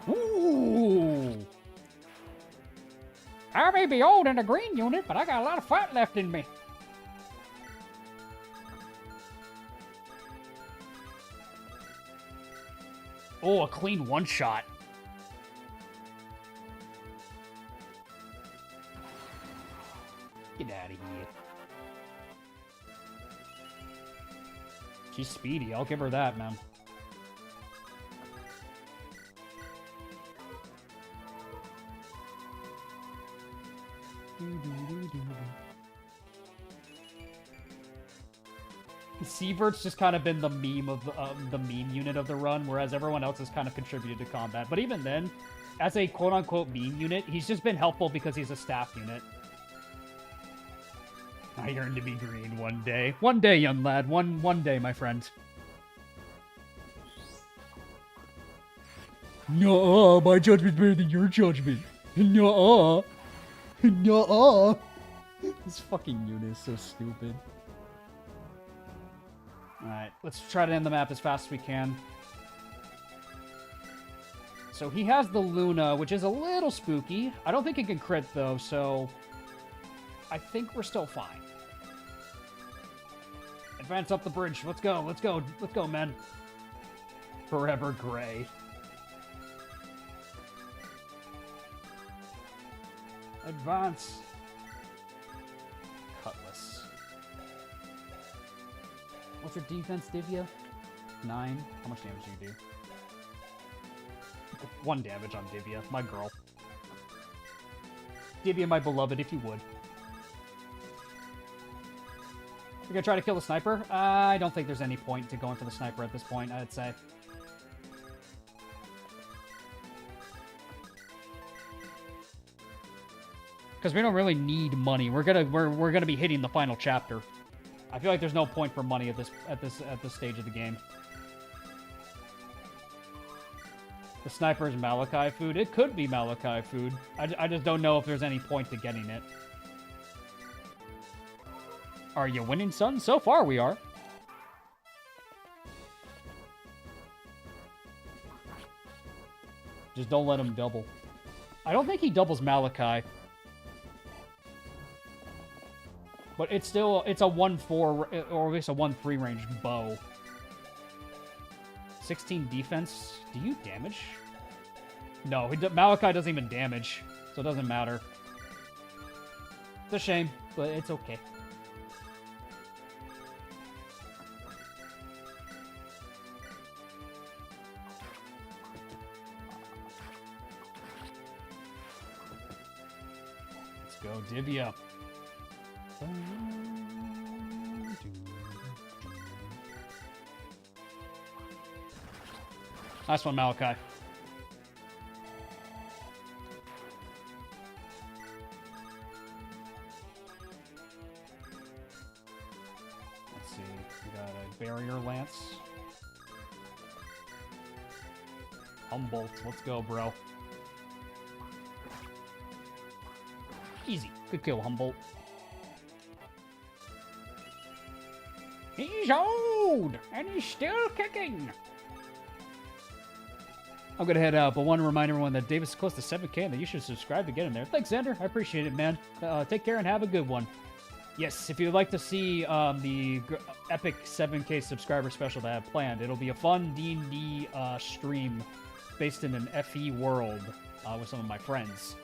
Ooh! I may be old in the green unit, but I got a lot of fight left in me. Oh, a clean one-shot. Get out of here. She's speedy. I'll give her that, man. Sievert's just kind of been the meme of the meme unit of the run, whereas everyone else has kind of contributed to combat. But even then, as a quote-unquote meme unit, he's just been helpful because he's a staff unit. I yearn to be green one day. One day, young lad. One day, my friend. No, my judgment's better than your judgment. No. No. This fucking unit is so stupid. Alright, let's try to end the map as fast as we can. So he has the Luna, which is a little spooky. I don't think it can crit, though, so I think we're still fine. Advance up the bridge. Let's go, let's go, let's go, men. Forever Gray. Advance. Cutlass. What's your defense, Divya? 9. How much damage do you do? 1 damage on Divya, my girl. Divya, my beloved, if you would. We're gonna try to kill the sniper? I don't think there's any point to going for the sniper at this point, I'd say. Because we don't really need money. We're gonna be hitting the final chapter. I feel like there's no point for money at this stage of the game. The sniper is Malachi food. It could be Malachi food. I just don't know if there's any point to getting it. Are you winning, son? So far, we are. Just don't let him double. I don't think he doubles Malachi. But it's still, it's a 1-4, or at least a 1-3 range bow. 16 defense. Do you damage? No, Malachi doesn't even damage, so it doesn't matter. It's a shame, but it's okay. Let's go, Divya. Nice one, Malachi. Let's see. We got a barrier lance. Humboldt. Let's go, bro. Easy. Good kill, Humboldt. He's old, and he's still kicking. I'm gonna head out, but want to remind everyone that Davis is close to 7K and that you should subscribe to get in there. Thanks, Xander. I appreciate it, man. Take care and have a good one. Yes, if you'd like to see the epic 7K subscriber special that I have planned, it'll be a fun D&D stream based in an FE world with some of my friends.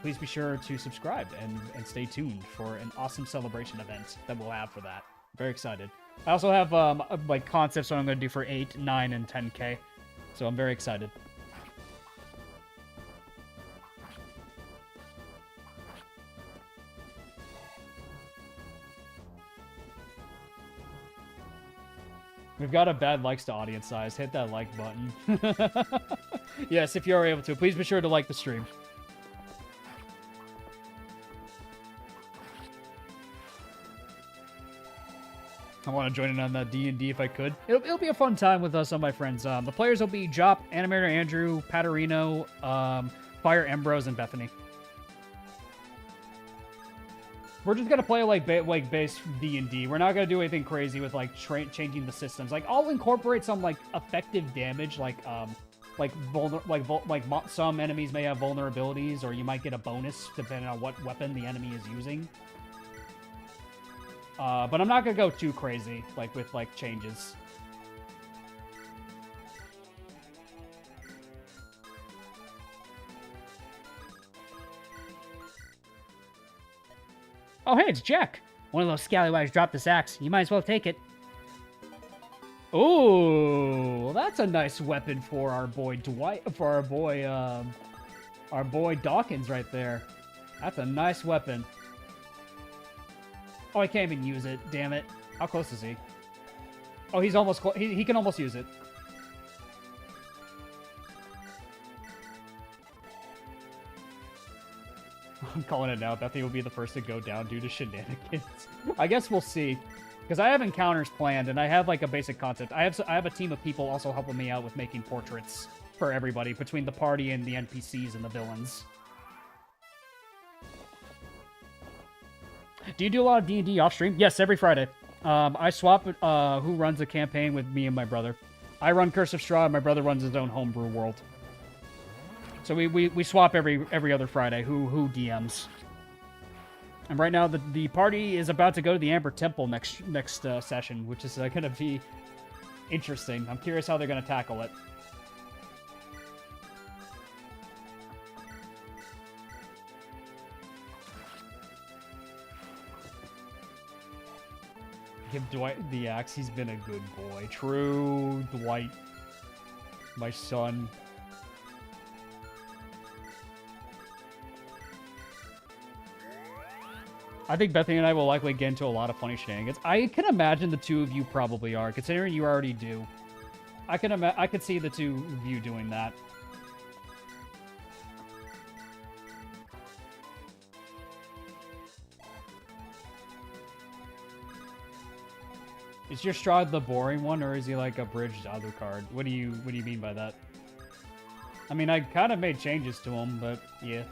Please be sure to subscribe and stay tuned for an awesome celebration event that we'll have for that. Very excited. I also have like concepts what I'm going to do for 8, 9, and 10K. So I'm very excited. We've got a bad likes to audience size. Hit that like button. Yes, if you are able to. Please be sure to like the stream. I want to join in on that D&D if I could. It'll be a fun time with some of my friends. The players will be Jop, Animator Andrew, Paterino, Fire Embrose, and Bethany. We're just gonna play like base D&D. We're not gonna do anything crazy with like changing the systems. Like I'll incorporate some like effective damage, like some enemies may have vulnerabilities, or you might get a bonus depending on what weapon the enemy is using. But I'm not gonna go too crazy, like, with, like, changes. Oh, hey, it's Jack. One of those scallywags dropped this axe. You might as well take it. Ooh, that's a nice weapon for our boy Dwight, for our boy Dawkins right there. That's a nice weapon. Oh, I can't even use it. Damn it. How close is he? Oh, he's almost close. He can almost use it. I'm calling it now. Bethany will be the first to go down due to shenanigans. I guess we'll see. Because I have encounters planned, and I have, like, a basic concept. I have a team of people also helping me out with making portraits for everybody, between the party and the NPCs and the villains. Do you do a lot of D&D off-stream? Yes, every Friday. I swap who runs a campaign with me and my brother. I run Curse of Strahd, my brother runs his own homebrew world. So we swap every other Friday who DMs. And right now the party is about to go to the Amber Temple next session, which is going to be interesting. I'm curious how they're going to tackle it. Give Dwight the axe. He's been a good boy. True, Dwight. My son. I think Bethany and I will likely get into a lot of funny shenanigans. I can imagine the two of you probably are, considering you already do. I could see the two of you doing that. Is your Strahd the boring one, or is he like a bridged Alucard? What do you mean by that? I mean, I kind of made changes to him, but yeah.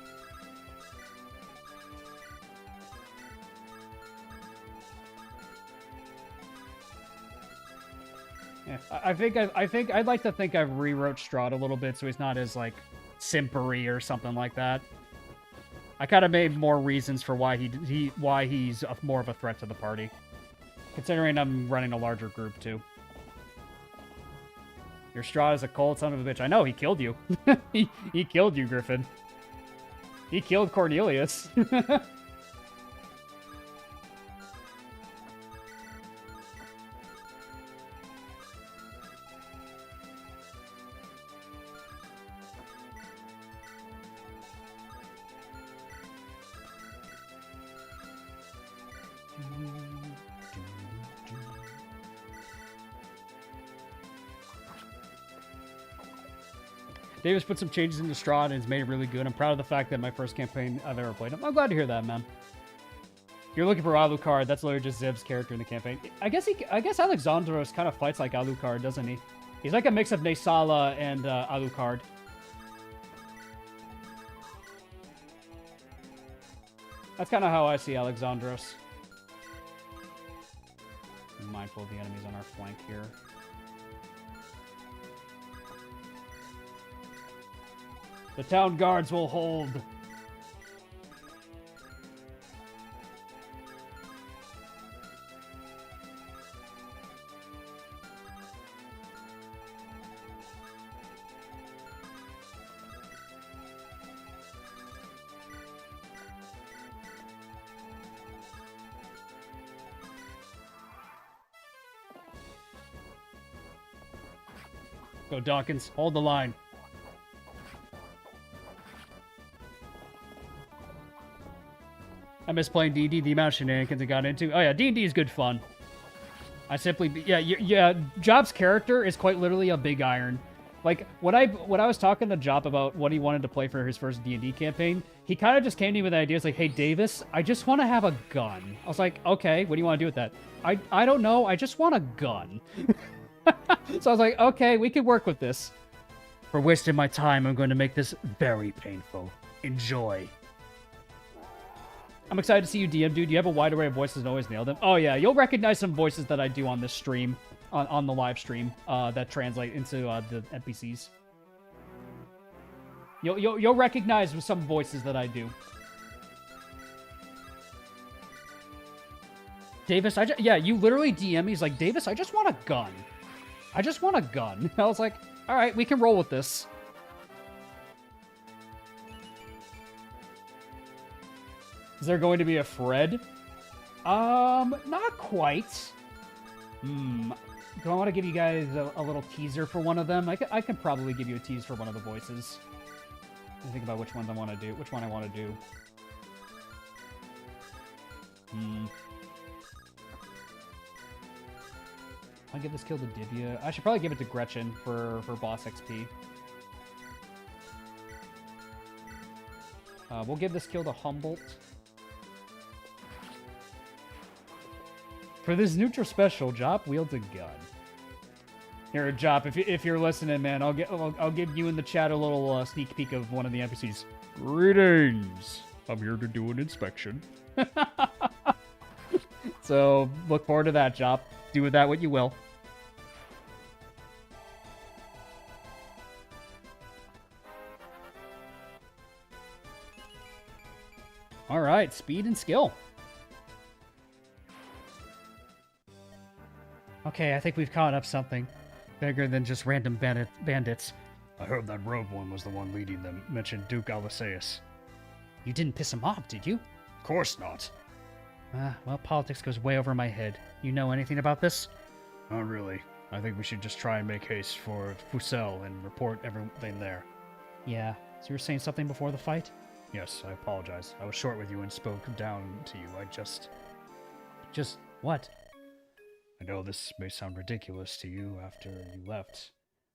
Yeah, I think I'd like to think I've rewrote Strahd a little bit so he's not as like simpery or something like that. I kind of made more reasons for why he's more of a threat to the party. Considering I'm running a larger group, too. Your Strahd is a cold son of a bitch. I know, he killed you. he killed you, Griffin. He killed Cornelius. Davis put some changes into Strahd and has made it really good. I'm proud of the fact that my first campaign I've ever played him. I'm glad to hear that, man. If you're looking for Alucard, that's literally just Zib's character in the campaign. I guess Alexandros kind of fights like Alucard, doesn't he? He's like a mix of Nesala and Alucard. That's kind of how I see Alexandros. Be mindful of the enemies on our flank here. The town guards will hold. Go, Dawkins. Hold the line. I miss playing D&D, the amount of shenanigans I got into. Oh yeah, D&D is good fun. I simply... Yeah, Job's character is quite literally a big iron. Like, when I was talking to Job about what he wanted to play for his first D&D campaign, he kind of just came to me with ideas like, hey, Davis, I just want to have a gun. I was like, okay, what do you want to do with that? I don't know, I just want a gun. So I was like, okay, we could work with this. For wasting my time, I'm going to make this very painful. Enjoy. I'm excited to see you DM, dude. You have a wide array of voices and always nail them. Oh, yeah. You'll recognize some voices that I do on this stream, on the live stream, that translate into the NPCs. You'll recognize some voices that I do. Davis, yeah, you literally DM me. He's like, Davis, I just want a gun. I just want a gun. I was like, all right, we can roll with this. Is there going to be a Fred? Not quite. Do I want to give you guys a little teaser for one of them? I can probably give you a tease for one of the voices. Let me think about which ones I want to do. Which one I want to do. I'll give this kill to Divya. I should probably give it to Gretchen for boss XP. We'll give this kill to Humboldt. For this neutral special, Jop wields a gun. Here, Jop, if you're listening, man, I'll give you in the chat a little sneak peek of one of the NPCs. Greetings. I'm here to do an inspection. So look forward to that, Jop. Do with that what you will. All right, speed and skill. Okay, I think we've caught up something bigger than just random bandits. I heard that rogue one was the one leading them, mentioned Duke Alvaceus. You didn't piss him off, did you? Of course not. Well, politics goes way over my head. You know anything about this? Not really. I think we should just try and make haste for Fusel and report everything there. Yeah. So you were saying something before the fight? Yes, I apologize. I was short with you and spoke down to you. Just what? I know this may sound ridiculous to you after you left.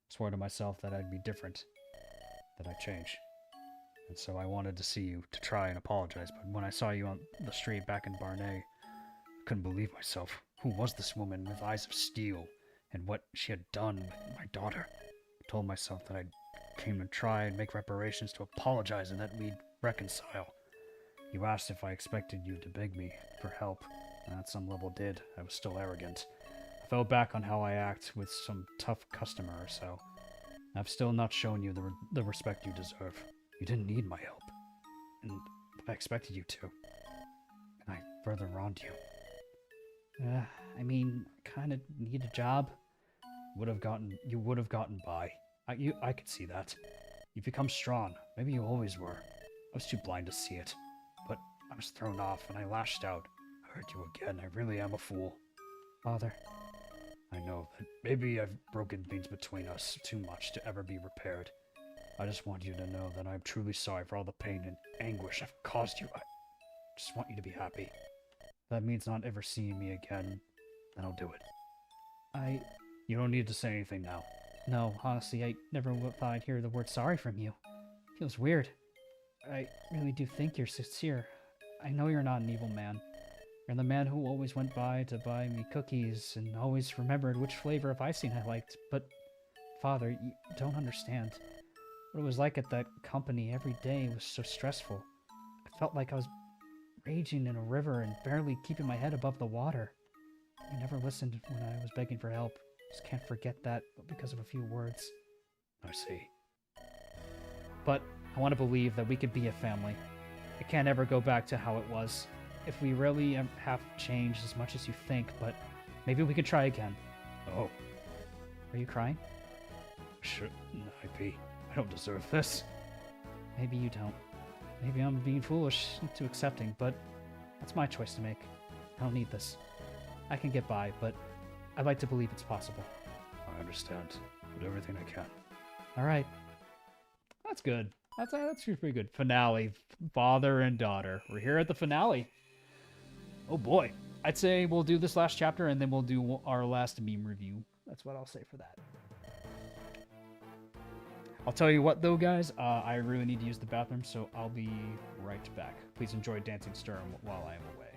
I swore to myself that I'd be different, that I'd change. And so I wanted to see you to try and apologize, but when I saw you on the street back in Barnay, I couldn't believe myself. Who was this woman with eyes of steel, and what she had done with my daughter? I told myself that I came to try and make reparations, to apologize, and that we'd reconcile. You asked if I expected you to beg me for help, and at some level did. I was still arrogant. I fell back on how I act with some tough customer or so. I've still not shown you the respect you deserve. You didn't need my help, and I expected you to. And I further wronged you. I mean, kind of need a job. You would have gotten by. I could see that. You've become strong. Maybe you always were. I was too blind to see it. But I was thrown off, and I lashed out. I hurt you again. I really am a fool. Father. I know that maybe I've broken things between us too much to ever be repaired. I just want you to know that I'm truly sorry for all the pain and anguish I've caused you. I just want you to be happy. If that means not ever seeing me again, then I'll do it. You don't need to say anything now. No, honestly, I never thought I'd hear the word sorry from you. Feels weird. I really do think you're sincere. I know you're not an evil man. You're the man who always went by to buy me cookies and always remembered which flavor of icing I liked. But, Father, you don't understand. What it was like at that company every day was so stressful. I felt like I was raging in a river and barely keeping my head above the water. You never listened when I was begging for help. Just can't forget that because of a few words. I see. But I want to believe that we could be a family. It can't ever go back to how it was. If we really have changed as much as you think, but maybe we could try again. Oh, Are you crying? shouldn't I be? I don't deserve this. Maybe you don't. Maybe I'm being foolish to accepting, but that's my choice to make. I don't need this. I can get by, but I'd like to believe it's possible. I understand. Do everything I can. All right. That's good. That's pretty good. Finale. Father and daughter. We're here at the finale. Oh boy. I'd say we'll do this last chapter and then we'll do our last meme review. That's what I'll say for that. I'll tell you what though, guys. I really need to use the bathroom, so I'll be right back. Please enjoy Dancing Sturm while I am away.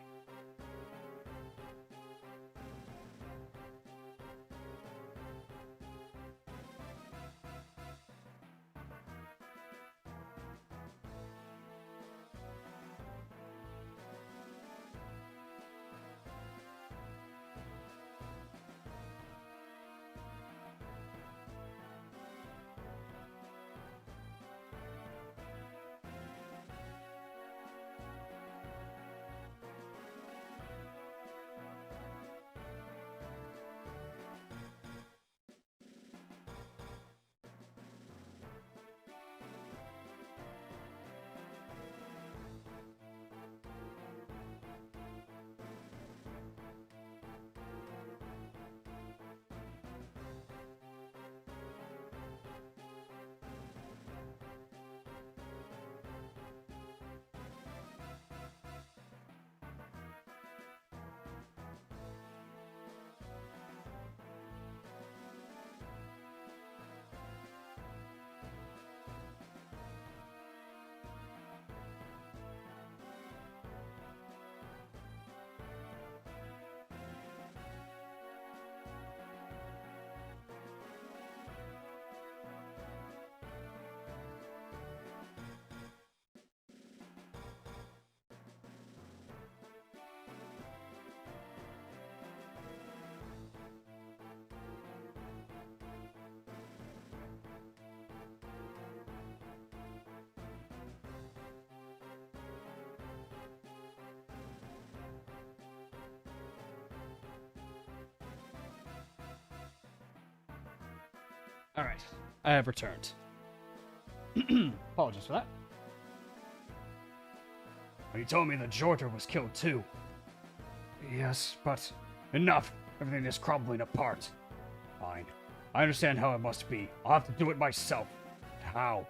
Alright, I have returned. Apologies for that. You told me the Jorter was killed too. Yes, but enough. Everything is crumbling apart. Fine. I understand how it must be. I'll have to do it myself. How?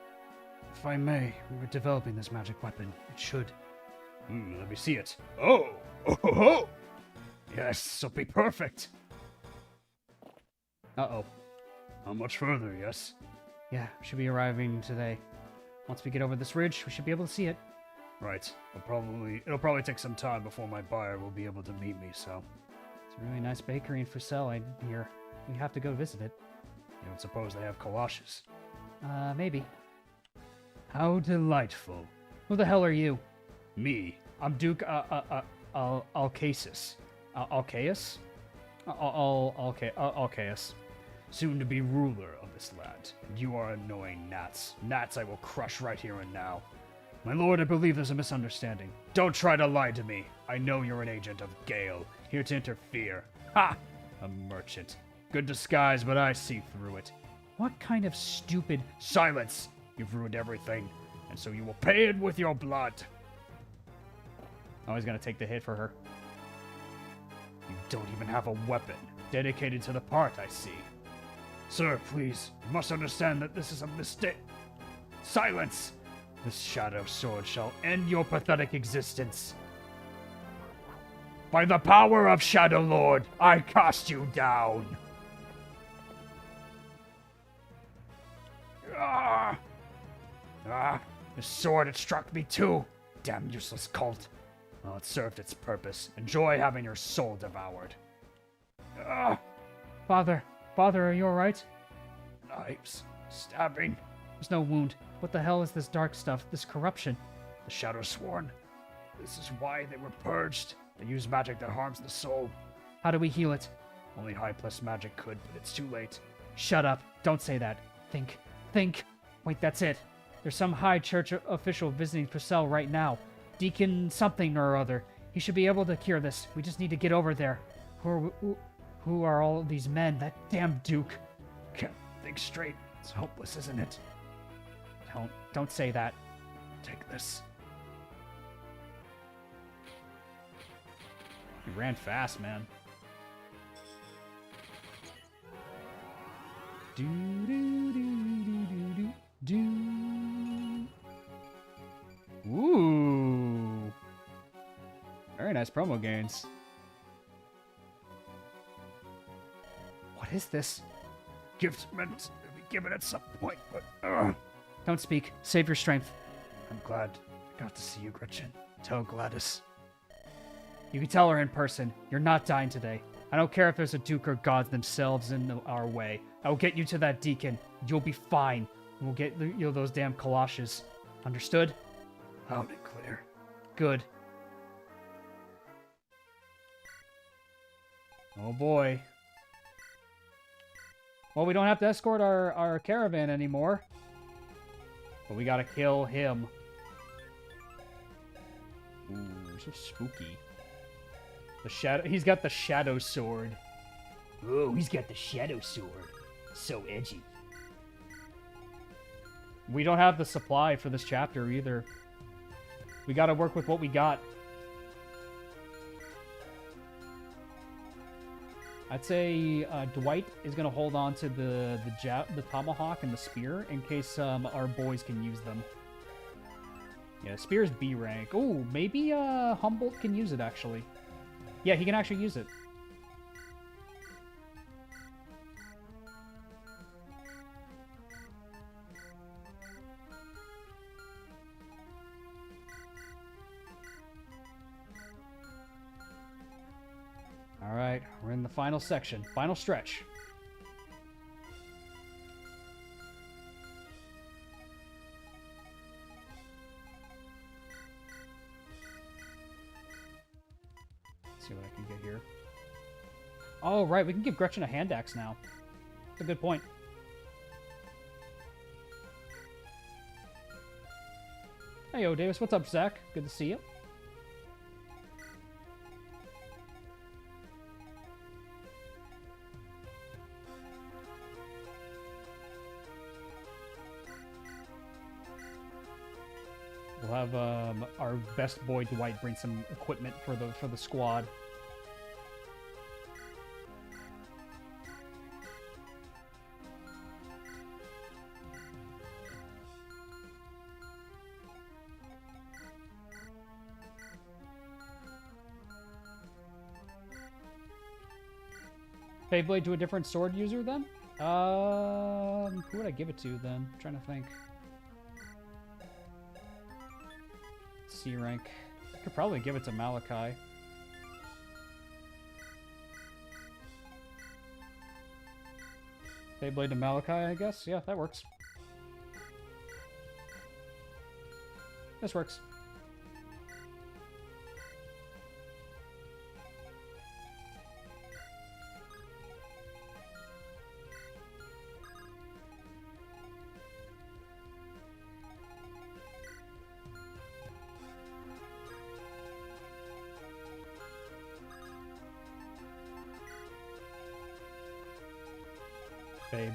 If I may, we were developing this magic weapon. It should. Let me see it. Oh! Oh! Oh! Oh! Yes, this'll be perfect. Uh-oh. How much further, yes? Yeah, should be arriving today. Once we get over this ridge, we should be able to see it. Right. It'll probably take some time before my buyer will be able to meet me, so. It's a really nice bakery in Fusel, I hear. We have to go visit it. You don't suppose they have galoshes? Maybe. How delightful. Who the hell are you? Me. I'm Duke, Alcasis. Alcaeus? Alcaeus. Soon to be ruler of this land. And you are annoying gnats. Gnats I will crush right here and now. My lord, I believe there's a misunderstanding. Don't try to lie to me. I know you're an agent of Gale, here to interfere. Ha! A merchant. Good disguise, but I see through it. What kind of stupid... Silence! You've ruined everything, and so you will pay it with your blood. Oh, he's gonna take the hit for her. You don't even have a weapon. Dedicated to the part, I see. Sir, please, you must understand that this is a mistake. Silence! This shadow sword shall end your pathetic existence. By the power of Shadow Lord, I cast you down. Ah! Ah! This sword, it struck me too. Damn useless cult. Well, it served its purpose. Enjoy having your soul devoured. Ah! Father, are you alright? Knives. Stabbing. There's no wound. What the hell is this dark stuff, this corruption? The Shadow Sworn. This is why they were purged. They use magic that harms the soul. How do we heal it? Only high plus magic could, but it's too late. Shut up. Don't say that. Think. Think. Wait, that's it. There's some high church official visiting Purcell right now. Deacon something or other. He should be able to cure this. We just need to get over there. Who are all of these men? That damn Duke. Can't think straight. It's hopeless, isn't it? Don't say that. Take this. You ran fast, man. Do do do do do do. Ooh. Very nice promo gains. What is this? Gift meant to be given at some point, but Don't speak. Save your strength. I'm glad I got to see you, Gretchen. Tell Gladys. You can tell her in person. You're not dying today. I don't care if there's a Duke or gods themselves in our way. I will get you to that deacon. You'll be fine. We'll get you those damn galoshes. Understood? Loud and clear. Good. Oh boy. Well, we don't have to escort our caravan anymore. But we gotta kill him. Ooh, so spooky. The shadow. He's got the shadow sword. Ooh, he's got the shadow sword. So edgy. We don't have the supply for this chapter either. We gotta work with what we got. I'd say Dwight is gonna hold on to the tomahawk and the spear in case our boys can use them. Yeah, spear's B rank. Oh, maybe Humboldt can use it actually. Yeah, he can actually use it. All right, we're in the final section, final stretch. Let's see what I can get here. Oh, right, we can give Gretchen a hand axe now. That's a good point. Hey, yo, Davis, what's up, Zach? Good to see you. We'll have our best boy Dwight bring some equipment for the squad. Beyblade to a different sword user then? Who would I give it to then? I'm trying to think. C rank. I could probably give it to Malachi. Beyblade to Malachi, I guess? Yeah, that works. This works.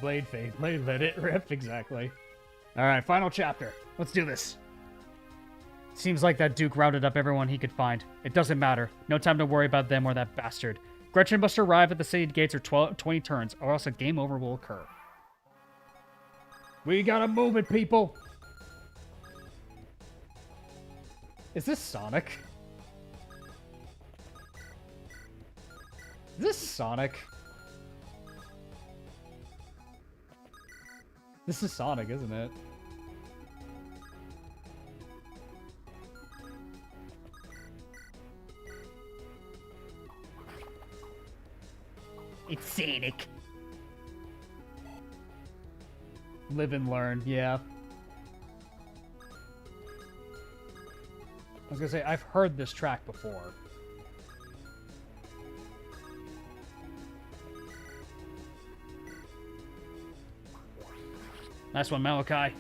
Beyblade, let it rip, exactly. Alright, final chapter. Let's do this. Seems like that Duke rounded up everyone he could find. It doesn't matter. No time to worry about them or that bastard. Gretchen must arrive at the city gates or 20 turns, or else a game over will occur. We gotta move it, people! Is this Sonic? Is this Sonic? This is Sonic, isn't it? It's Sonic. Live and learn, yeah. I was gonna say, I've heard this track before. Nice one, Malachi.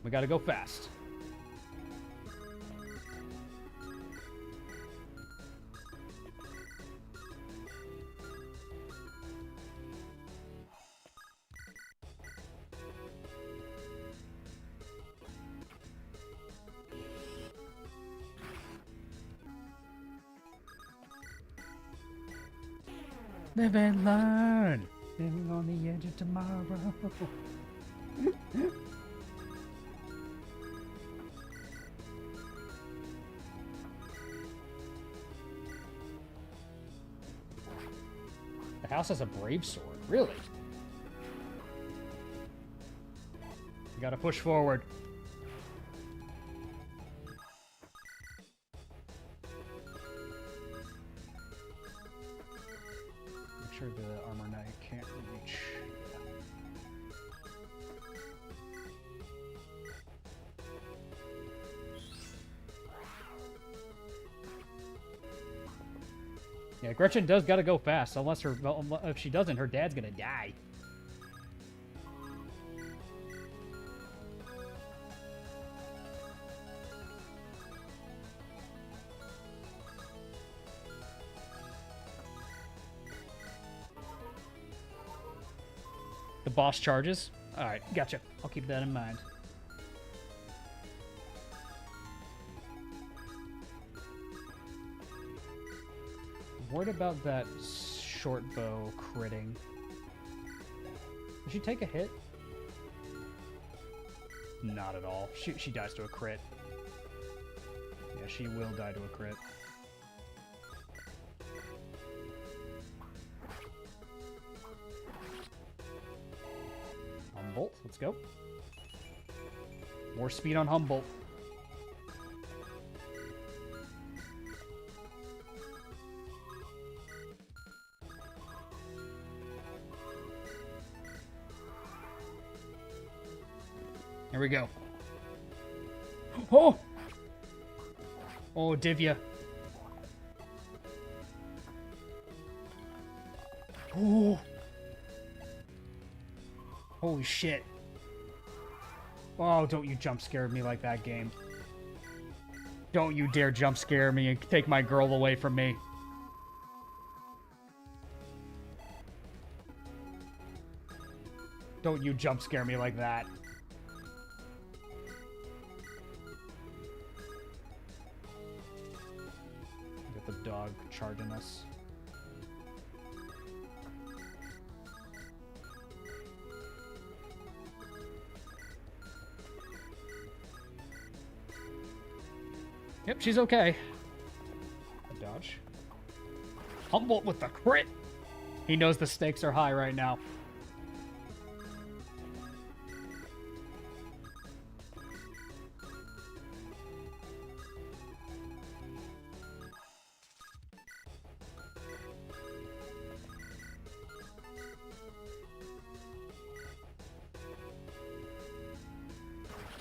We gotta go fast. Live and learn. Living on the edge of tomorrow. The house has a brave sword. Really? You gotta push forward. Make sure the armor knight can't reach. Yeah, Gretchen does gotta go fast, unless her, well, if she doesn't, her dad's gonna die. The boss charges. Alright, gotcha. I'll keep that in mind. Worried about that short bow critting. Did she take a hit? Not at all. She dies to a crit. Yeah, she will die to a crit. Humboldt, let's go. More speed on Humboldt. Here we go. Oh! Oh, Divya. Oh! Holy shit. Oh, don't you jump scare me like that, game. Don't you dare jump scare me and take my girl away from me. Don't you jump scare me like that. Get the dog charging us. Yep, she's okay. Dodge. Humboldt with the crit! He knows the stakes are high right now.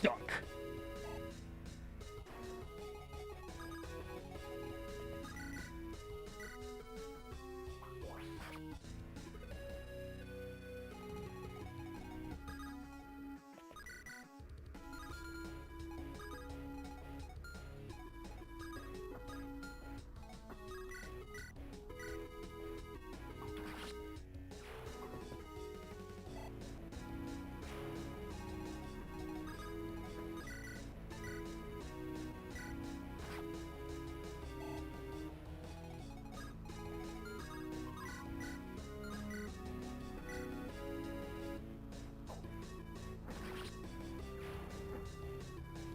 Dunk.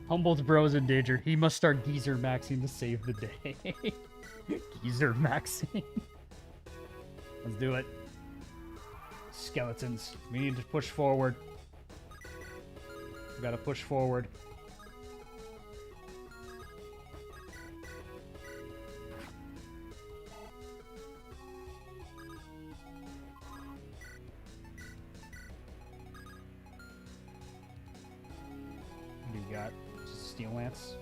Humboldt's bro is in danger. He must start geezer maxing to save the day. Geezer maxing. Let's do it. Skeletons. We need to push forward. We gotta push forward. What do you got? steel lance.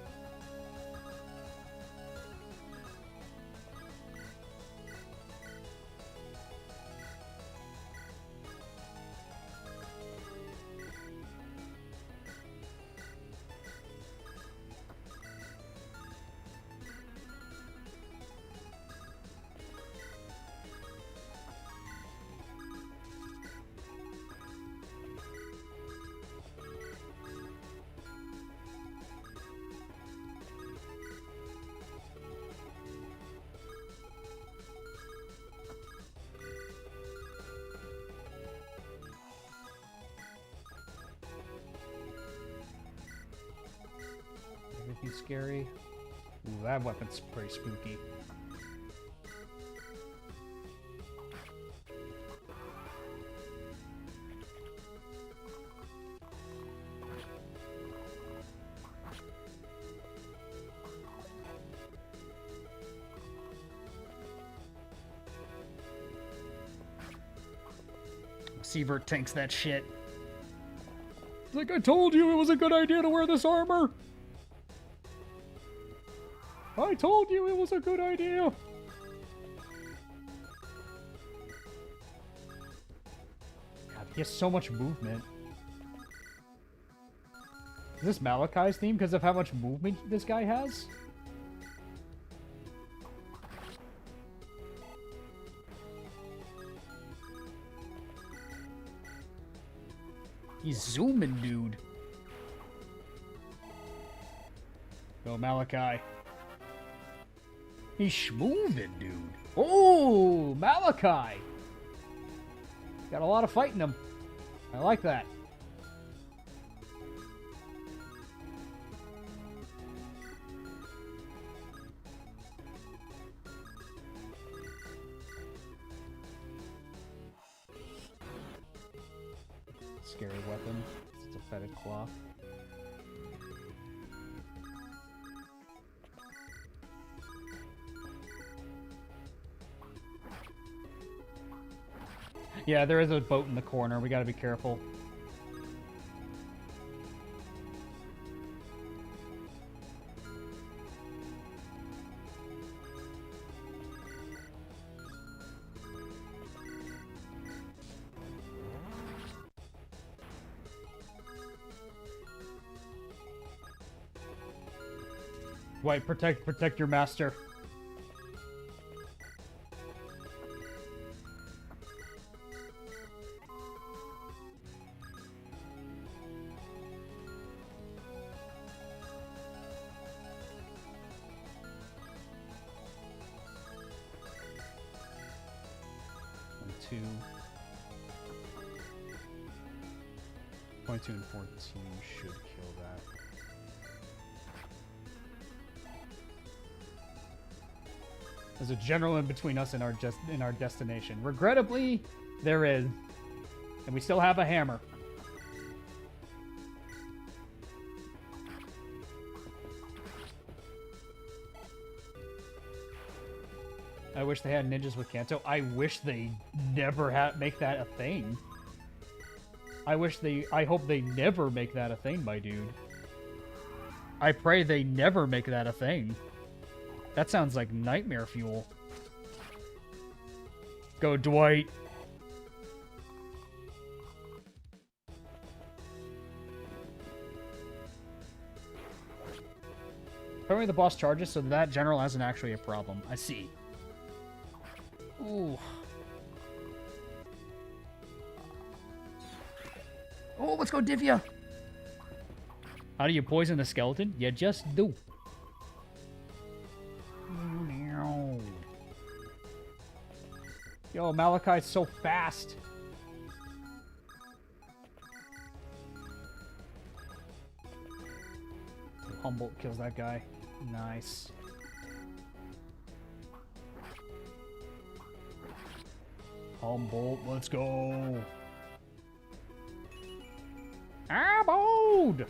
Everything scary. Ooh, that weapon's pretty spooky. Sievert tanks that shit. It's like, I told you it was a good idea to wear this armor! I told you it was a good idea! God, he has so much movement. Is this Malachi's theme because of how much movement this guy has? He's zooming, dude. Go, Malachi. He's schmoving, dude. Oh, Malachi. Got a lot of fight in him. I like that. Scary weapon. It's a fetid cloth. Yeah, there is a boat in the corner. We gotta be careful. White, protect your master. Two. 22 and 14 should kill that. There's a general in between us and our destination. Regrettably, there is. And we still have a hammer. I wish they had ninjas with Kanto. I wish they never make that a thing. I hope they never make that a thing, my dude. I pray they never make that a thing. That sounds like nightmare fuel. Go, Dwight. Apparently the boss charges, so that general isn't actually a problem. I see. Ooh. Oh, let's go, Divya. How do you poison a skeleton? You just do. Yo, Malachi's so fast. Humboldt kills that guy. Nice. Humboldt, let's go. Abode!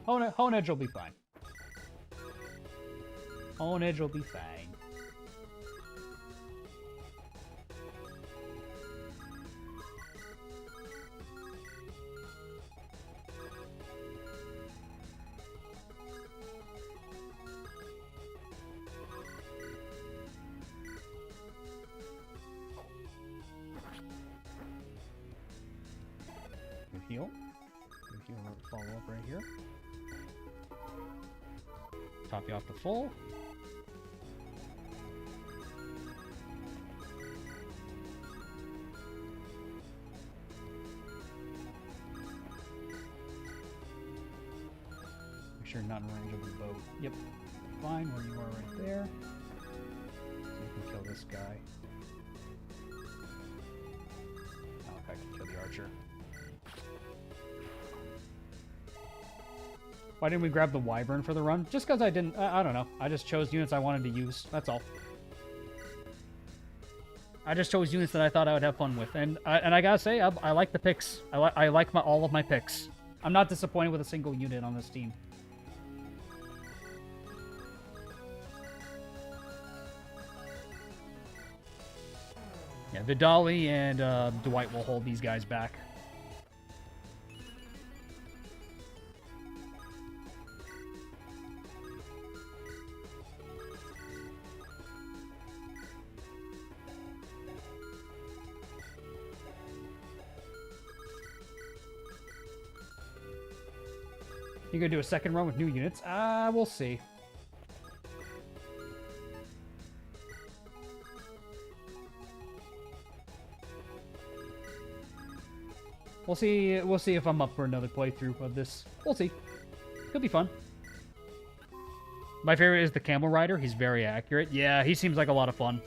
Hone Edge will be fine. Hone Edge will be fine. Good heal. Good heal follow up right here. Top you off to full. Make sure you're not in range of the boat. Yep. Fine where you are right there. So you can kill this guy. Oh, if I can kill the archer. Why didn't we grab the Wyvern for the run? Just because I didn't... I don't know. I just chose units I wanted to use. That's all. I just chose units that I thought I would have fun with. And I gotta say, I like the picks. I like all of my picks. I'm not disappointed with a single unit on this team. Yeah, Vidali and Dwight will hold these guys back. You gonna do a second run with new units? We'll see. We'll see. We'll see if I'm up for another playthrough of this. We'll see. Could be fun. My favorite is the Camel Rider. He's very accurate. Yeah, he seems like a lot of fun.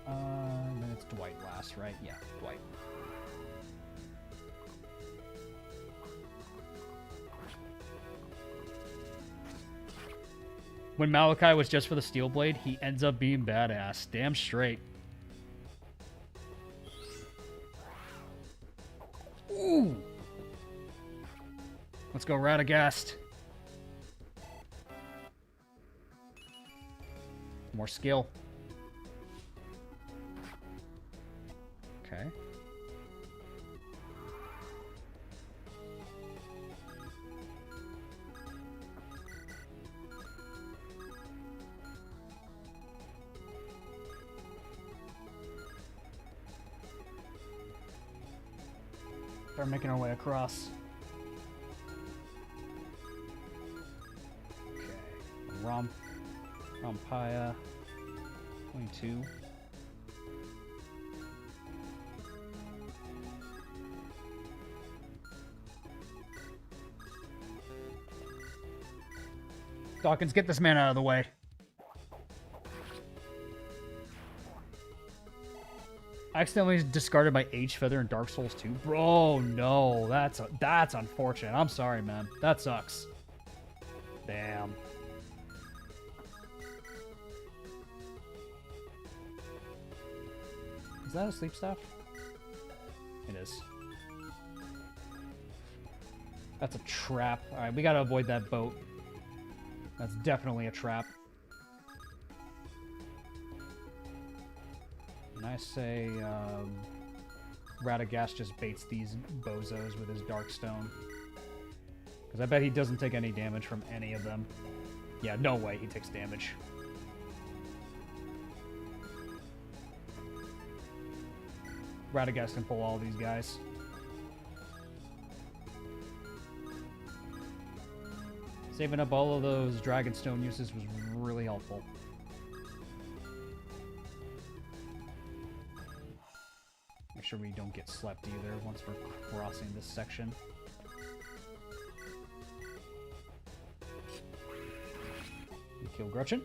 And then it's Dwight last, right? Yeah, Dwight. When Malachi was just for the Steel Blade, he ends up being badass. Damn straight. Ooh! Let's go Radagast. More skill. Okay. Start making our way across. Okay. Rampaya. 22. Dawkins, get this man out of the way. I accidentally discarded my H-Feather in Dark Souls 2. Bro, no. That's unfortunate. I'm sorry, man. That sucks. Damn. Is that a sleep staff? It is. That's a trap. Alright, we gotta avoid that boat. That's definitely a trap. And I say, Radagast just baits these bozos with his Darkstone. Because I bet he doesn't take any damage from any of them. Yeah, no way he takes damage. Radagast can pull all these guys. Saving up all of those Dragonstone uses was really helpful. Make sure we don't get slept either once we're crossing this section. We kill Gretchen.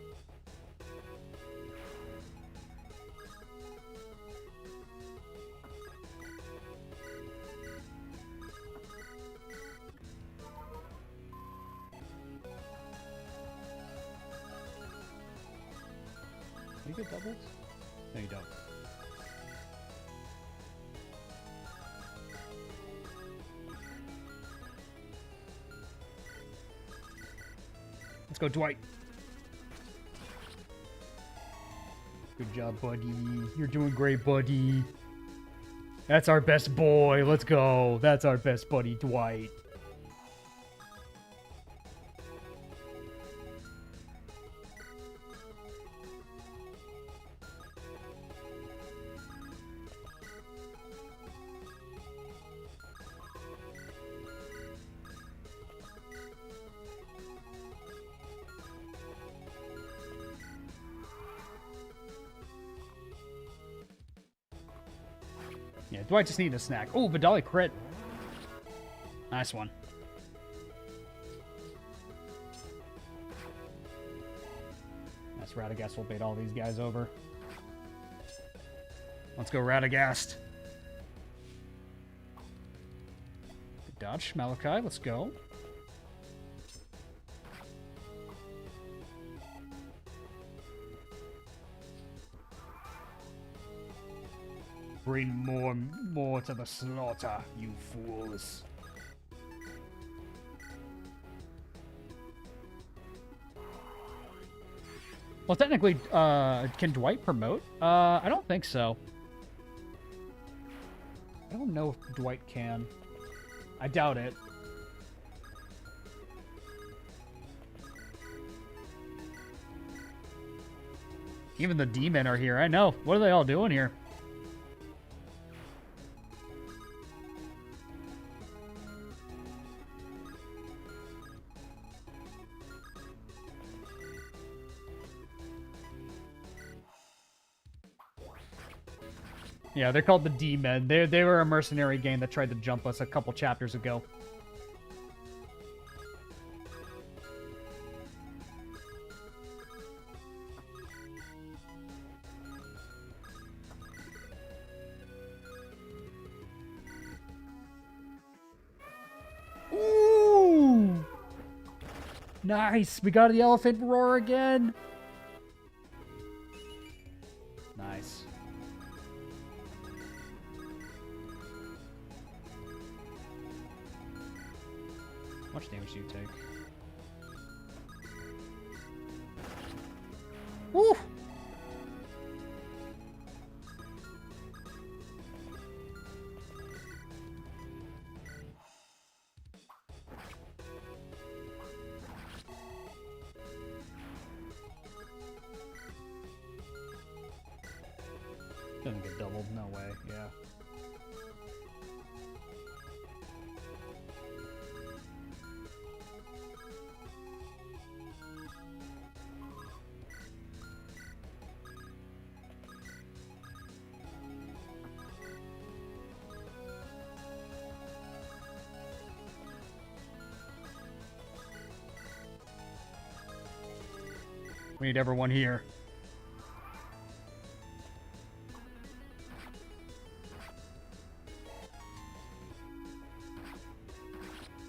Do you get doubles? No, you don't. Let's go, Dwight. Good job, buddy. You're doing great, buddy. That's our best boy. Let's go. That's our best buddy, Dwight. Yeah, Dwight just needed a snack. Oh, Vidali crit. Nice one. Nice Radagast will bait all these guys over. Let's go, Radagast. Good dodge, Malachi. Let's go. Bring more to the slaughter, you fools. Well, technically, can Dwight promote? I don't think so. I don't know if Dwight can. I doubt it. Even the D-men are here. I know. What are they all doing here? Yeah, they're called the D-Men. They were a mercenary gang that tried to jump us a couple chapters ago. Ooh! Nice! We got the elephant roar again! Nice. How much damage do you take? Woo! Doesn't get doubled, no way, yeah. We need everyone here.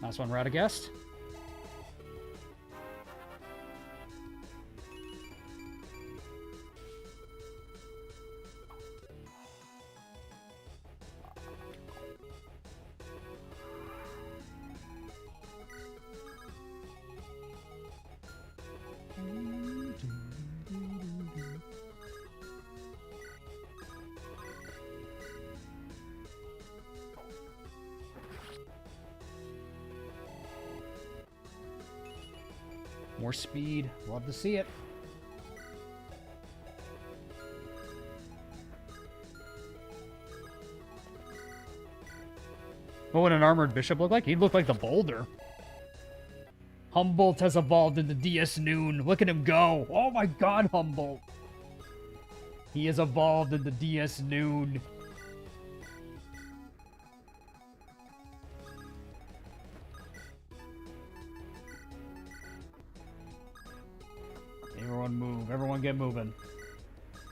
Nice one, Radagast. More speed. Love to see it. What would an armored bishop look like? He'd look like the boulder. Humboldt has evolved into DS Noon. Look at him go. Oh my god, Humboldt. He has evolved into DS Noon. Everyone move. Everyone get moving.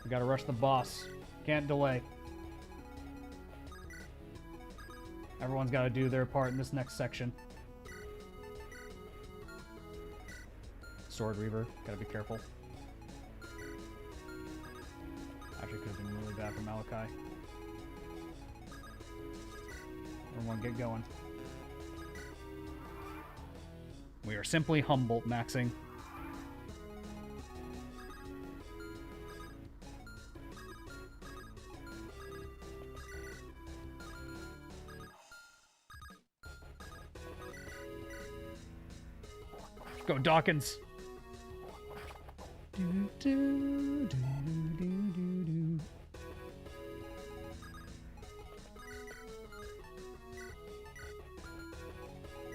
We gotta rush the boss. Can't delay. Everyone's gotta do their part in this next section. Sword Reaver. Gotta be careful. Actually could have been really bad for Malachi. Everyone get going. We are simply Humboldt maxing. go, Dawkins.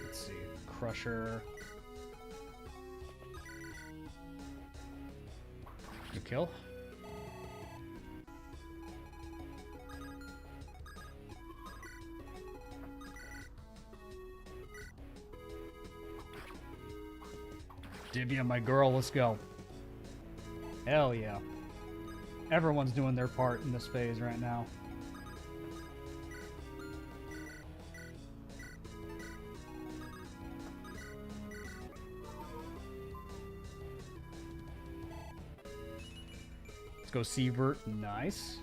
Let's see. Crusher. You kill? Divya, my girl, let's go. Hell yeah. Everyone's doing their part in this phase right now. Let's go Sievert. Nice.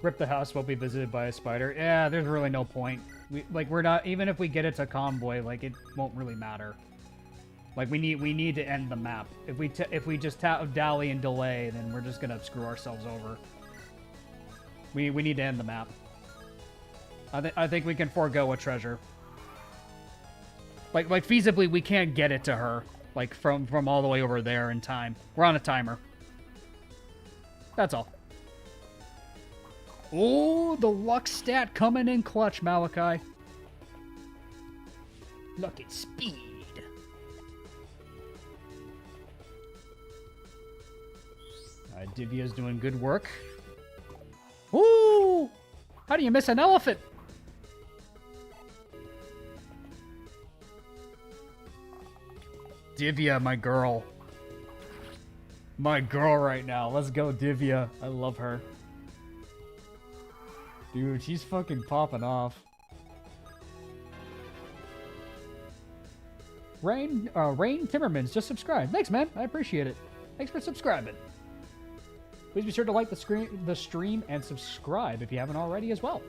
Rip the house will be visited by a spider. Yeah, there's really no point. We're not, even if we get it to convoy, like, it won't really matter. Like, we need to end the map. If we just dally and delay, then we're just gonna screw ourselves over. We need to end the map. I think we can forego a treasure. Like feasibly, we can't get it to her, like, from all the way over there in time. We're on a timer. That's all. Oh, the luck stat coming in clutch, Malachi. Luck and speed. Divya's doing good work. Ooh! How do you miss an elephant? Divya, my girl. My girl right now. Let's go, Divya. I love her. Dude, she's fucking popping off. Rain Timmermans just subscribed. Thanks, man. I appreciate it. Thanks for subscribing. Please be sure to like the stream and subscribe if you haven't already as well.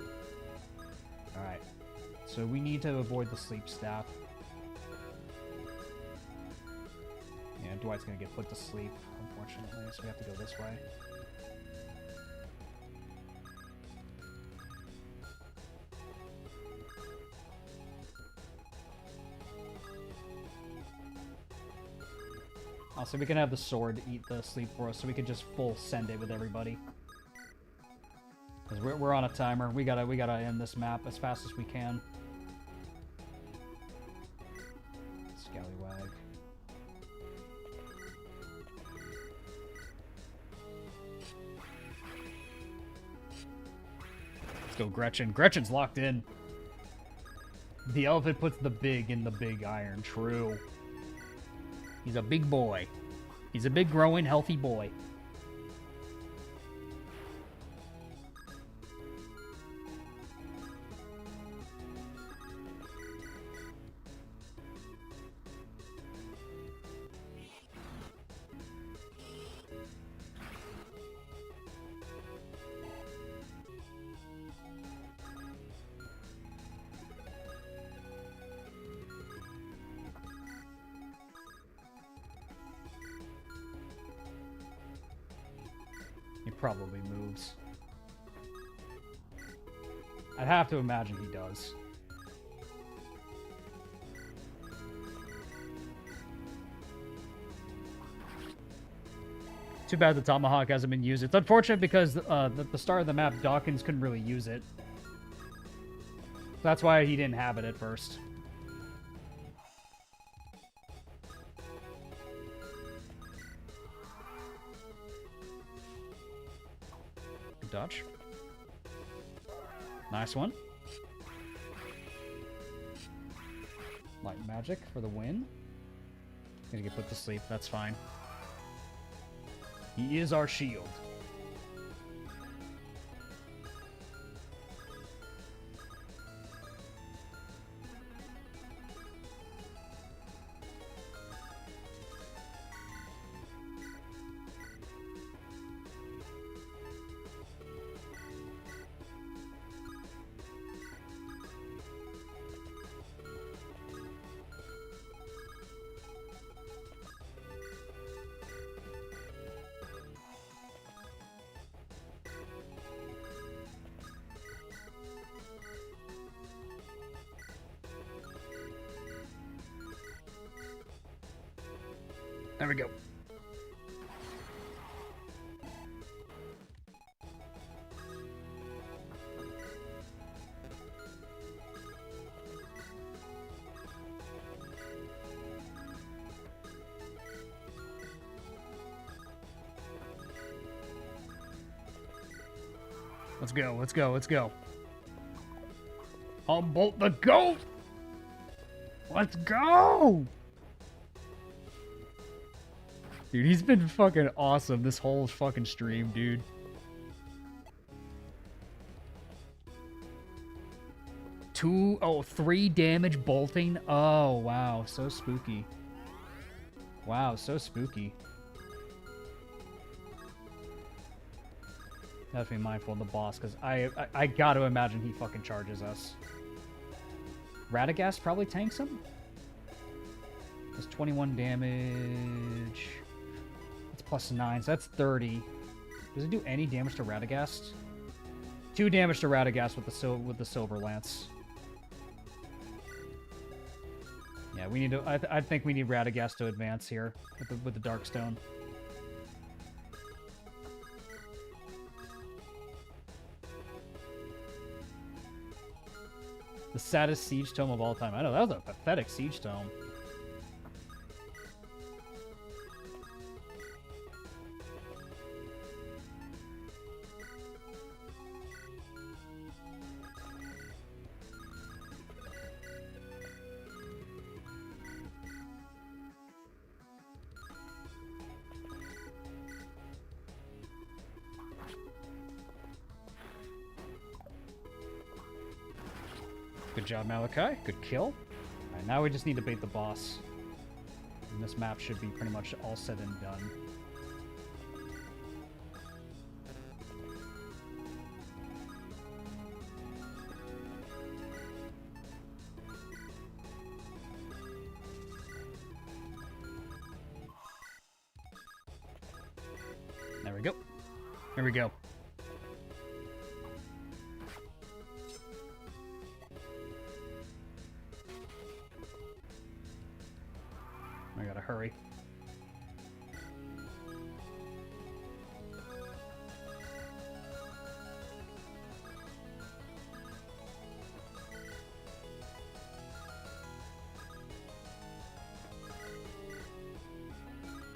Alright. So we need to avoid the sleep staff. Yeah, Dwight's gonna get put to sleep, unfortunately, so we have to go this way. Also, we can have the sword eat the sleep for us, so we can just full send it with everybody. Because we're on a timer. We gotta end this map as fast as we can. Scallywag. Let's go, Gretchen. Gretchen's locked in. The elephant puts the big in the big iron. True. He's a big boy. He's a big, growing, healthy boy. He probably moves. I'd have to imagine he does. Too bad the tomahawk hasn't been used. It's unfortunate because at the start of the map, Dawkins couldn't really use it. That's why he didn't have it at first. Good dodge. Nice one. Light magic for the win. Gonna get put to sleep. That's fine. He is our shield. There we go. Let's go, let's go, let's go. Humboldt the goat! Let's go! Dude, he's been fucking awesome this whole fucking stream, dude. Three damage bolting? Oh, wow, so spooky. Wow, so spooky. Have to be mindful of the boss, because I gotta imagine he fucking charges us. Radagast probably tanks him. That's 21 damage. It's plus 9, so that's 30. Does it do any damage to Radagast? 2 damage to Radagast with the Silver Lance. Yeah, we need to. I think we need Radagast to advance here with the Darkstone. The saddest siege tome of all time. I know, that was a pathetic siege tome. Good job, Malachi. Good kill. Alright, now we just need to bait the boss. And this map should be pretty much all said and done. There we go. Here we go. I gotta hurry.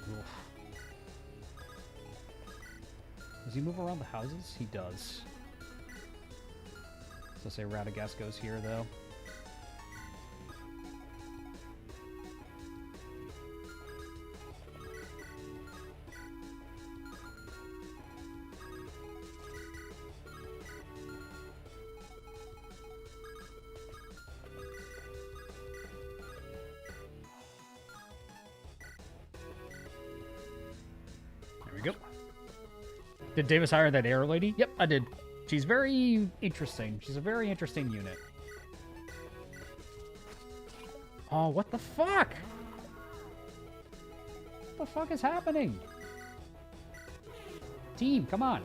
Oof. Does he move around the houses? He does. So say Radagast goes here, though. There we go. Did Davis hire that air lady? Yep, I did. She's very interesting. She's a very interesting unit. Oh, what the fuck? What the fuck is happening? Team, come on.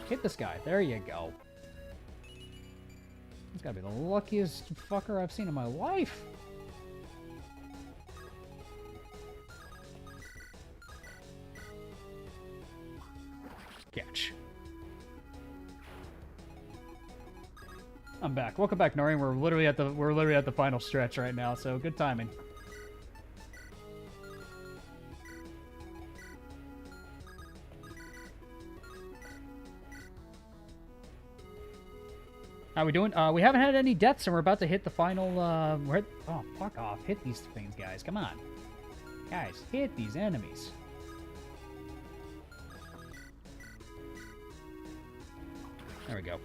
Hit this guy. There you go. He's gotta be the luckiest fucker I've seen in my life. Catch. I'm back. Welcome back, Nori. We're literally at the final stretch right now, so good timing. How we doing? We haven't had any deaths, and we're about to hit the final. Oh, fuck off! Hit these things, guys. Come on, guys, hit these enemies. There we go.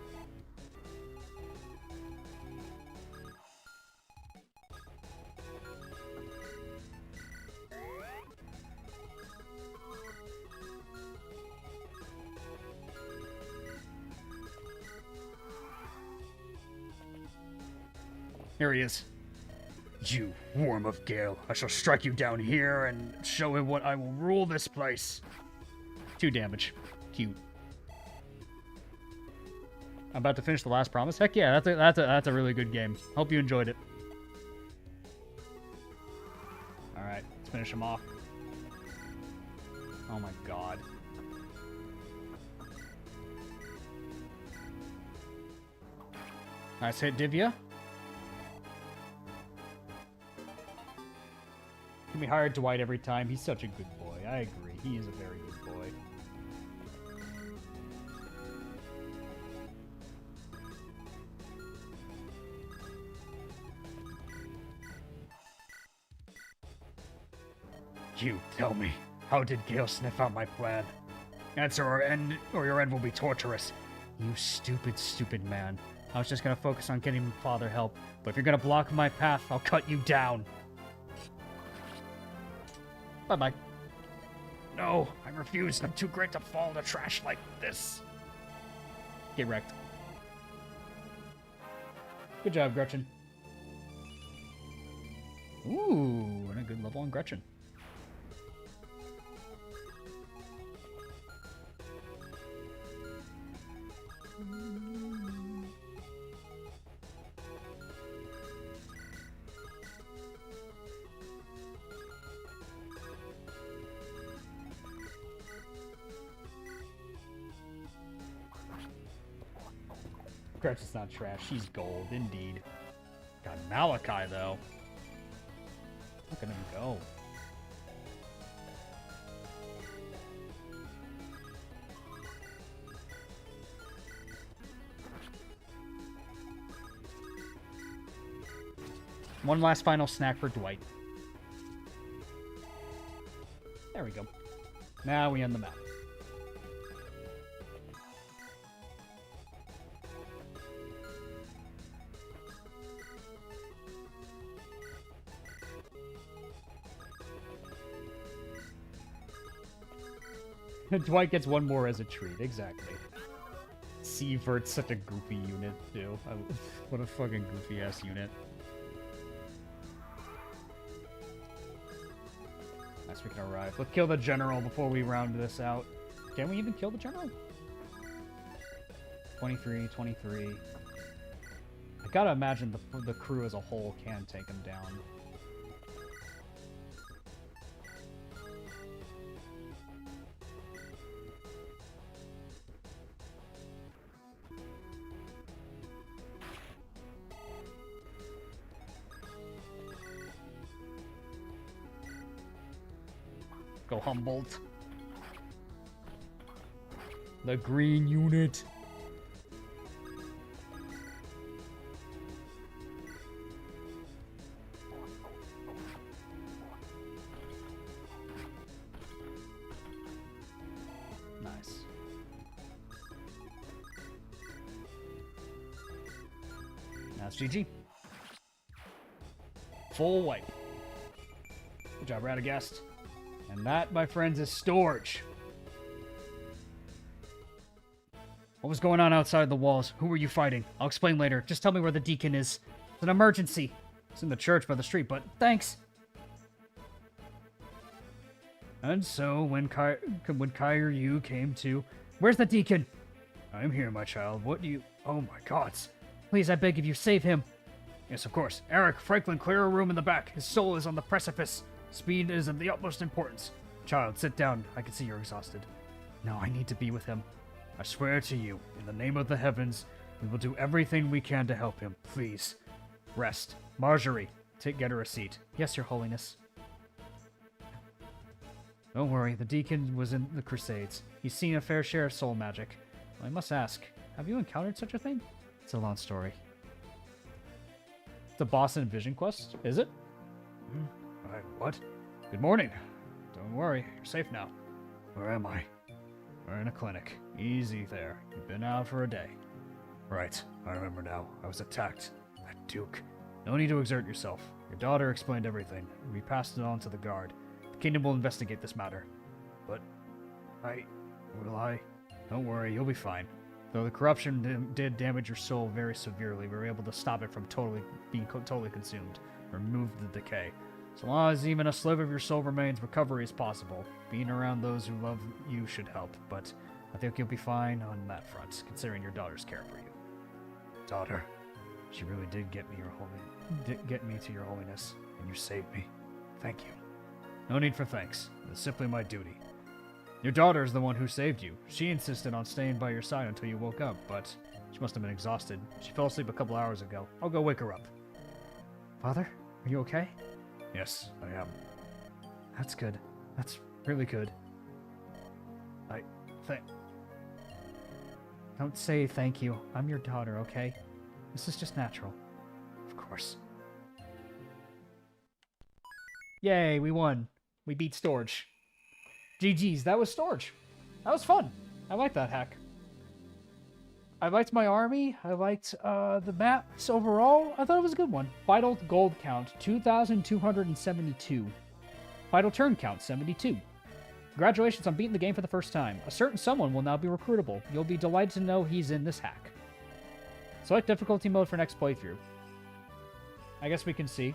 Here he is. You worm of Gale, I shall strike you down here and show him what I will rule this place. 2 damage. Cute. I'm about to finish the last promise. Heck yeah, that's a really good game. Hope you enjoyed it. All right, let's finish him off. Oh my god. Nice hit, Divya. Can we hire Dwight every time? He's such a good boy. I agree. He is a very good boy. You tell me, how did Gale sniff out my plan? Answer or your end will be torturous. You stupid, stupid man. I was just gonna focus on getting father help, but if you're gonna block my path, I'll cut you down. Bye-bye. No, I refuse. I'm too great to fall in the trash like this. Get wrecked. Good job, Gretchen. Ooh, and a good level on Gretchen. Gretchen's not trash. She's gold, indeed. Got Malachi, though. Look at him go. One last final snack for Dwight. There we go. Now we end the map. Dwight gets one more as a treat, exactly. Sievert's such a goofy unit, too. What a fucking goofy-ass unit. Nice, we can arrive. Let's kill the general before we round this out. Can we even kill the general? 23, 23. I gotta imagine the crew as a whole can take him down. Go Humboldt. The green unit. Nice. That's GG. Full wipe. Good job, Radagast. And that, my friends, is Storge. What was going on outside the walls? Who were you fighting? I'll explain later. Just tell me where the deacon is. It's an emergency. It's in the church by the street, but thanks. And so, when Kyryu came to... Where's the deacon? I'm here, my child. What do you... Oh my gods. Please, I beg of you, save him. Yes, of course. Eric, Franklin, clear a room in the back. His soul is on the precipice. Speed is of the utmost importance. Child, sit down. I can see you're exhausted. No, I need to be with him. I swear to you, in the name of the heavens, we will do everything we can to help him. Please. Rest. Marjorie, get her a seat. Yes, your holiness. Don't worry, the deacon was in the Crusades. He's seen a fair share of soul magic. Well, I must ask, have you encountered such a thing? It's a long story. It's a boss in Vision Quest, is it? What? Good morning. Don't worry, you're safe now. Where am I? We're in a clinic. Easy there. You've been out for a day. Right, I remember now. I was attacked. That Duke. No need to exert yourself. Your daughter explained everything. We passed it on to the guard. The kingdom will investigate this matter. But... Will I? Don't worry, you'll be fine. Though the corruption did damage your soul very severely, we were able to stop it from being totally consumed. Remove the decay. So long as even a sliver of your soul remains, recovery is possible. Being around those who love you should help, but I think you'll be fine on that front, considering your daughter's care for you. Daughter, she really did get me to your holiness, and you saved me. Thank you. No need for thanks. It's simply my duty. Your daughter is the one who saved you. She insisted on staying by your side until you woke up, but she must have been exhausted. She fell asleep a couple hours ago. I'll go wake her up. Father, are you okay? Yes, I am. That's good. That's really good. Thank... Don't say thank you. I'm your daughter, okay? This is just natural. Of course. Yay, we won. We beat Storge. GG's, that was Storge. That was fun. I like that hack. I liked my army. I liked the maps overall. I thought it was a good one. Vital gold count, 2,272. Vital turn count, 72. Congratulations on beating the game for the first time. A certain someone will now be recruitable. You'll be delighted to know he's in this hack. Select difficulty mode for next playthrough. I guess we can see.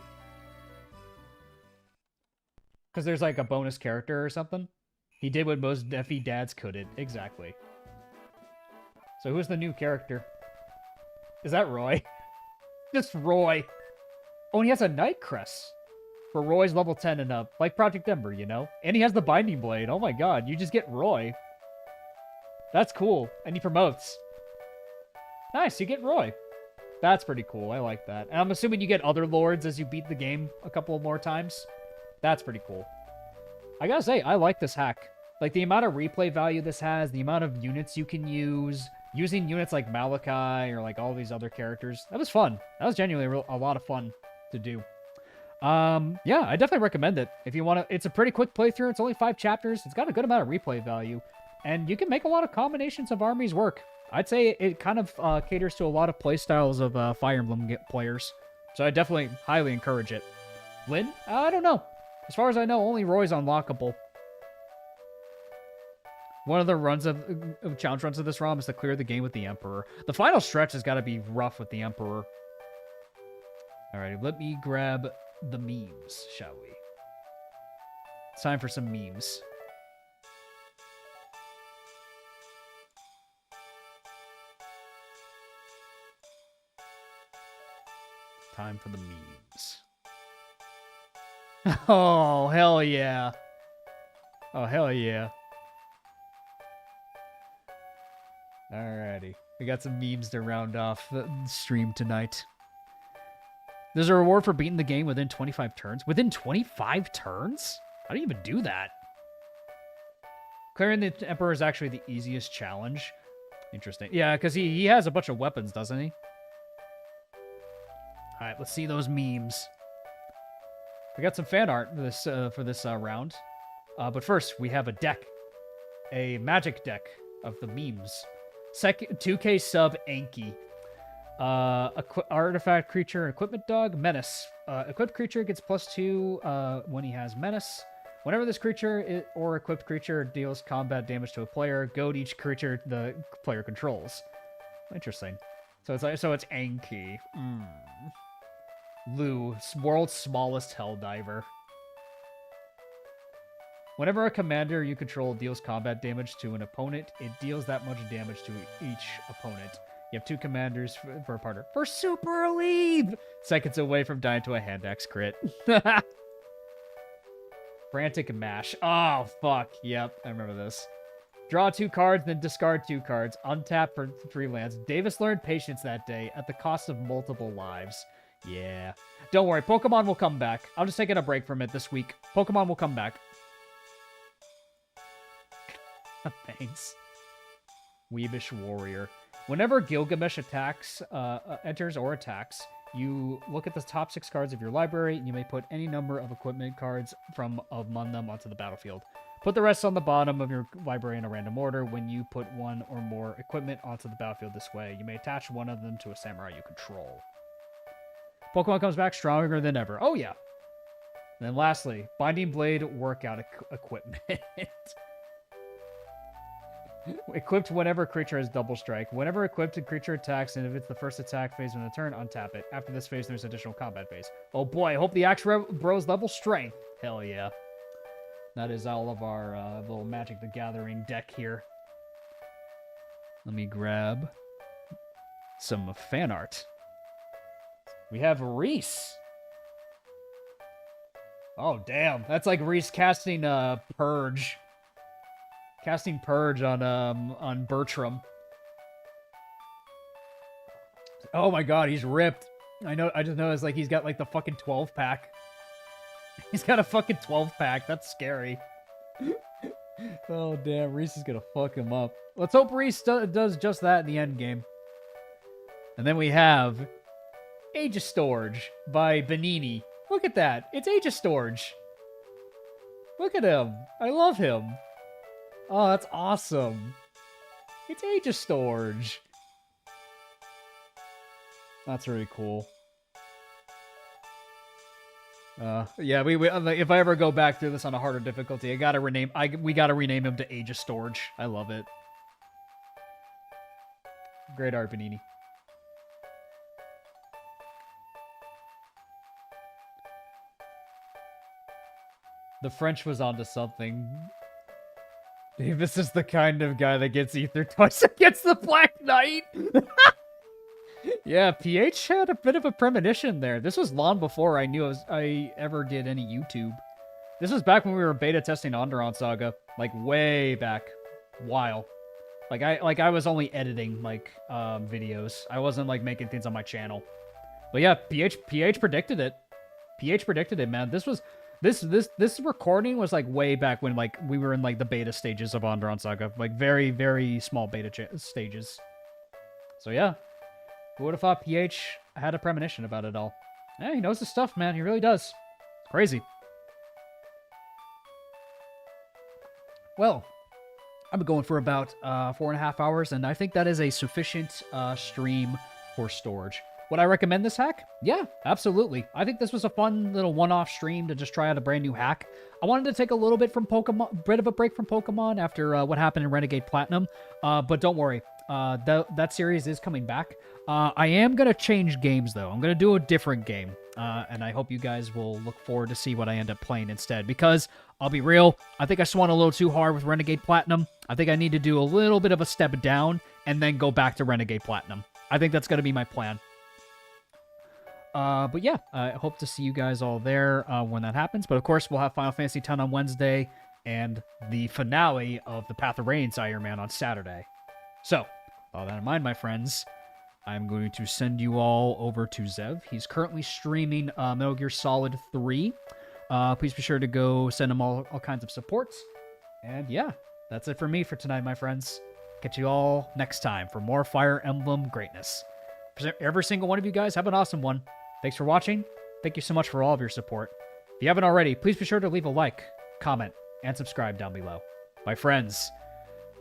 Because there's like a bonus character or something. He did what most deafy dads couldn't. Exactly. So who's the new character? Is that Roy? Just Roy. Oh, and he has a Night Crest. For Roy's level 10 and up. Like Project Ember, you know? And he has the Binding Blade. Oh my god, you just get Roy. That's cool. And he promotes. Nice, you get Roy. That's pretty cool. I like that. And I'm assuming you get other lords as you beat the game a couple more times. That's pretty cool. I gotta say, I like this hack. Like, the amount of replay value this has, the amount of units you can use, using units like Malachi or like all these other characters. That was fun. That was genuinely a lot of fun to do. Yeah, I definitely recommend it. If you want to, it's a pretty quick playthrough. It's only 5 chapters. It's got a good amount of replay value. And you can make a lot of combinations of armies work. I'd say it kind of caters to a lot of playstyles of Fire Emblem players. So I definitely highly encourage it. Lyn? I don't know. As far as I know, only Roy's unlockable. One of the runs of challenge runs of this ROM is to clear the game with the Emperor. The final stretch has got to be rough with the Emperor. Alrighty, let me grab the memes, shall we? It's time for some memes. Time for the memes. Oh, hell yeah. Oh, hell yeah. Alrighty. We got some memes to round off the stream tonight. There's a reward for beating the game within 25 turns. Within 25 turns? How do you even do that? Clearing the Emperor is actually the easiest challenge. Interesting. Yeah, because he has a bunch of weapons, doesn't he? Alright, let's see those memes. We got some fan art for this round. But first, we have a deck. A magic deck of the memes. 2K sub Anki. Artifact creature, equipment dog, menace. Equipped creature gets +2 when he has menace. Whenever this creature or equipped creature deals combat damage to a player, goad each creature the player controls. Interesting. So it's Anki. Lou, world's smallest helldiver. Whenever a commander you control deals combat damage to an opponent, it deals that much damage to each opponent. You have 2 commanders for a partner. For Super Relieve! Seconds away from dying to a hand axe crit. Frantic Mash. Oh, fuck. Yep, I remember this. Draw 2 cards, then discard 2 cards. Untap for 3 lands. Davis learned patience that day at the cost of multiple lives. Yeah. Don't worry, Pokemon will come back. I'm just taking a break from it this week. Pokemon will come back. Thanks. Weebish Warrior. Whenever Gilgamesh enters or attacks, you look at the top 6 cards of your library, and you may put any number of equipment cards from among them onto the battlefield. Put the rest on the bottom of your library in a random order. When you put 1 or more equipment onto the battlefield this way, you may attach one of them to a samurai you control. Pokemon comes back stronger than ever. Oh, yeah. And then lastly, Binding Blade workout equipment. Equipped whenever creature has double strike. Whenever equipped, a creature attacks, and if it's the first attack phase of the turn, untap it. After this phase, there's additional combat phase. Oh boy, I hope the Axe Bros level strength. Hell yeah. That is all of our little Magic the Gathering deck here. Let me grab some fan art. We have Reese. Oh, damn. That's like Reese casting Purge. Casting Purge on Bertram. Oh my god, he's ripped. I just noticed, like, he's got, like, the fucking 12-pack. He's got a fucking 12-pack. That's scary. Oh, damn. Reese is gonna fuck him up. Let's hope Reese does just that in the end game. And then we have Age of Storge by Benini. Look at that. It's Age of Storge. Look at him. I love him. Oh, that's awesome. It's Age of Storge. That's really cool. Yeah, we if I ever go back through this on a harder difficulty, we gotta rename him to Age of Storge. I love it. Great art, Panini. The French was onto something. Davis is the kind of guy that gets ether twice against the Black Knight. Yeah, PH had a bit of a premonition there. This was long before I knew I ever did any YouTube. This was back when we were beta testing Onderon Saga, like way back, while. Like I was only editing like videos. I wasn't like making things on my channel. But yeah, PH predicted it. PH predicted it, man. This recording was like way back when like we were in like the beta stages of Onderon Saga, like very very small beta stages. So yeah. Who would have thought PH had a premonition about it all? Yeah, he knows his stuff, man. He really does. It's crazy. Well, I've been going for about 4.5 hours, and I think that is a sufficient stream for Storge. Would I recommend this hack? Yeah, absolutely. I think this was a fun little one-off stream to just try out a brand new hack. I wanted to take a little bit of a break from Pokemon after what happened in Renegade Platinum, but don't worry. That series is coming back. I am going to change games, though. I'm going to do a different game, and I hope you guys will look forward to see what I end up playing instead, because I'll be real, I think I swung a little too hard with Renegade Platinum. I think I need to do a little bit of a step down and then go back to Renegade Platinum. I think that's going to be my plan. But yeah, I hope to see you guys all there when that happens. But of course, we'll have Final Fantasy X on Wednesday and the finale of the Path of Radiance Iron Man on Saturday. So, with all that in mind, my friends, I'm going to send you all over to Zev. He's currently streaming Metal Gear Solid 3. Please be sure to go send him all kinds of supports. And yeah, that's it for me for tonight, my friends. Catch you all next time for more Fire Emblem greatness. Every single one of you guys, have an awesome one. Thanks for watching. Thank you so much for all of your support. If you haven't already, please be sure to leave a like, comment, and subscribe down below. My friends,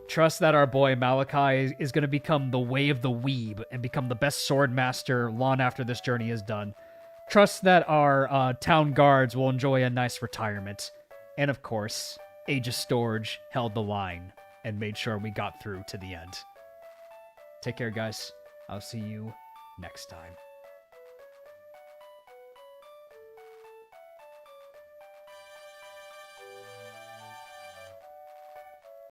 trust that our boy Malachi is going to become the way of the weeb and become the best sword master long after this journey is done. Trust that our town guards will enjoy a nice retirement. And of course, Age of Storge held the line and made sure we got through to the end. Take care, guys. I'll see you next time.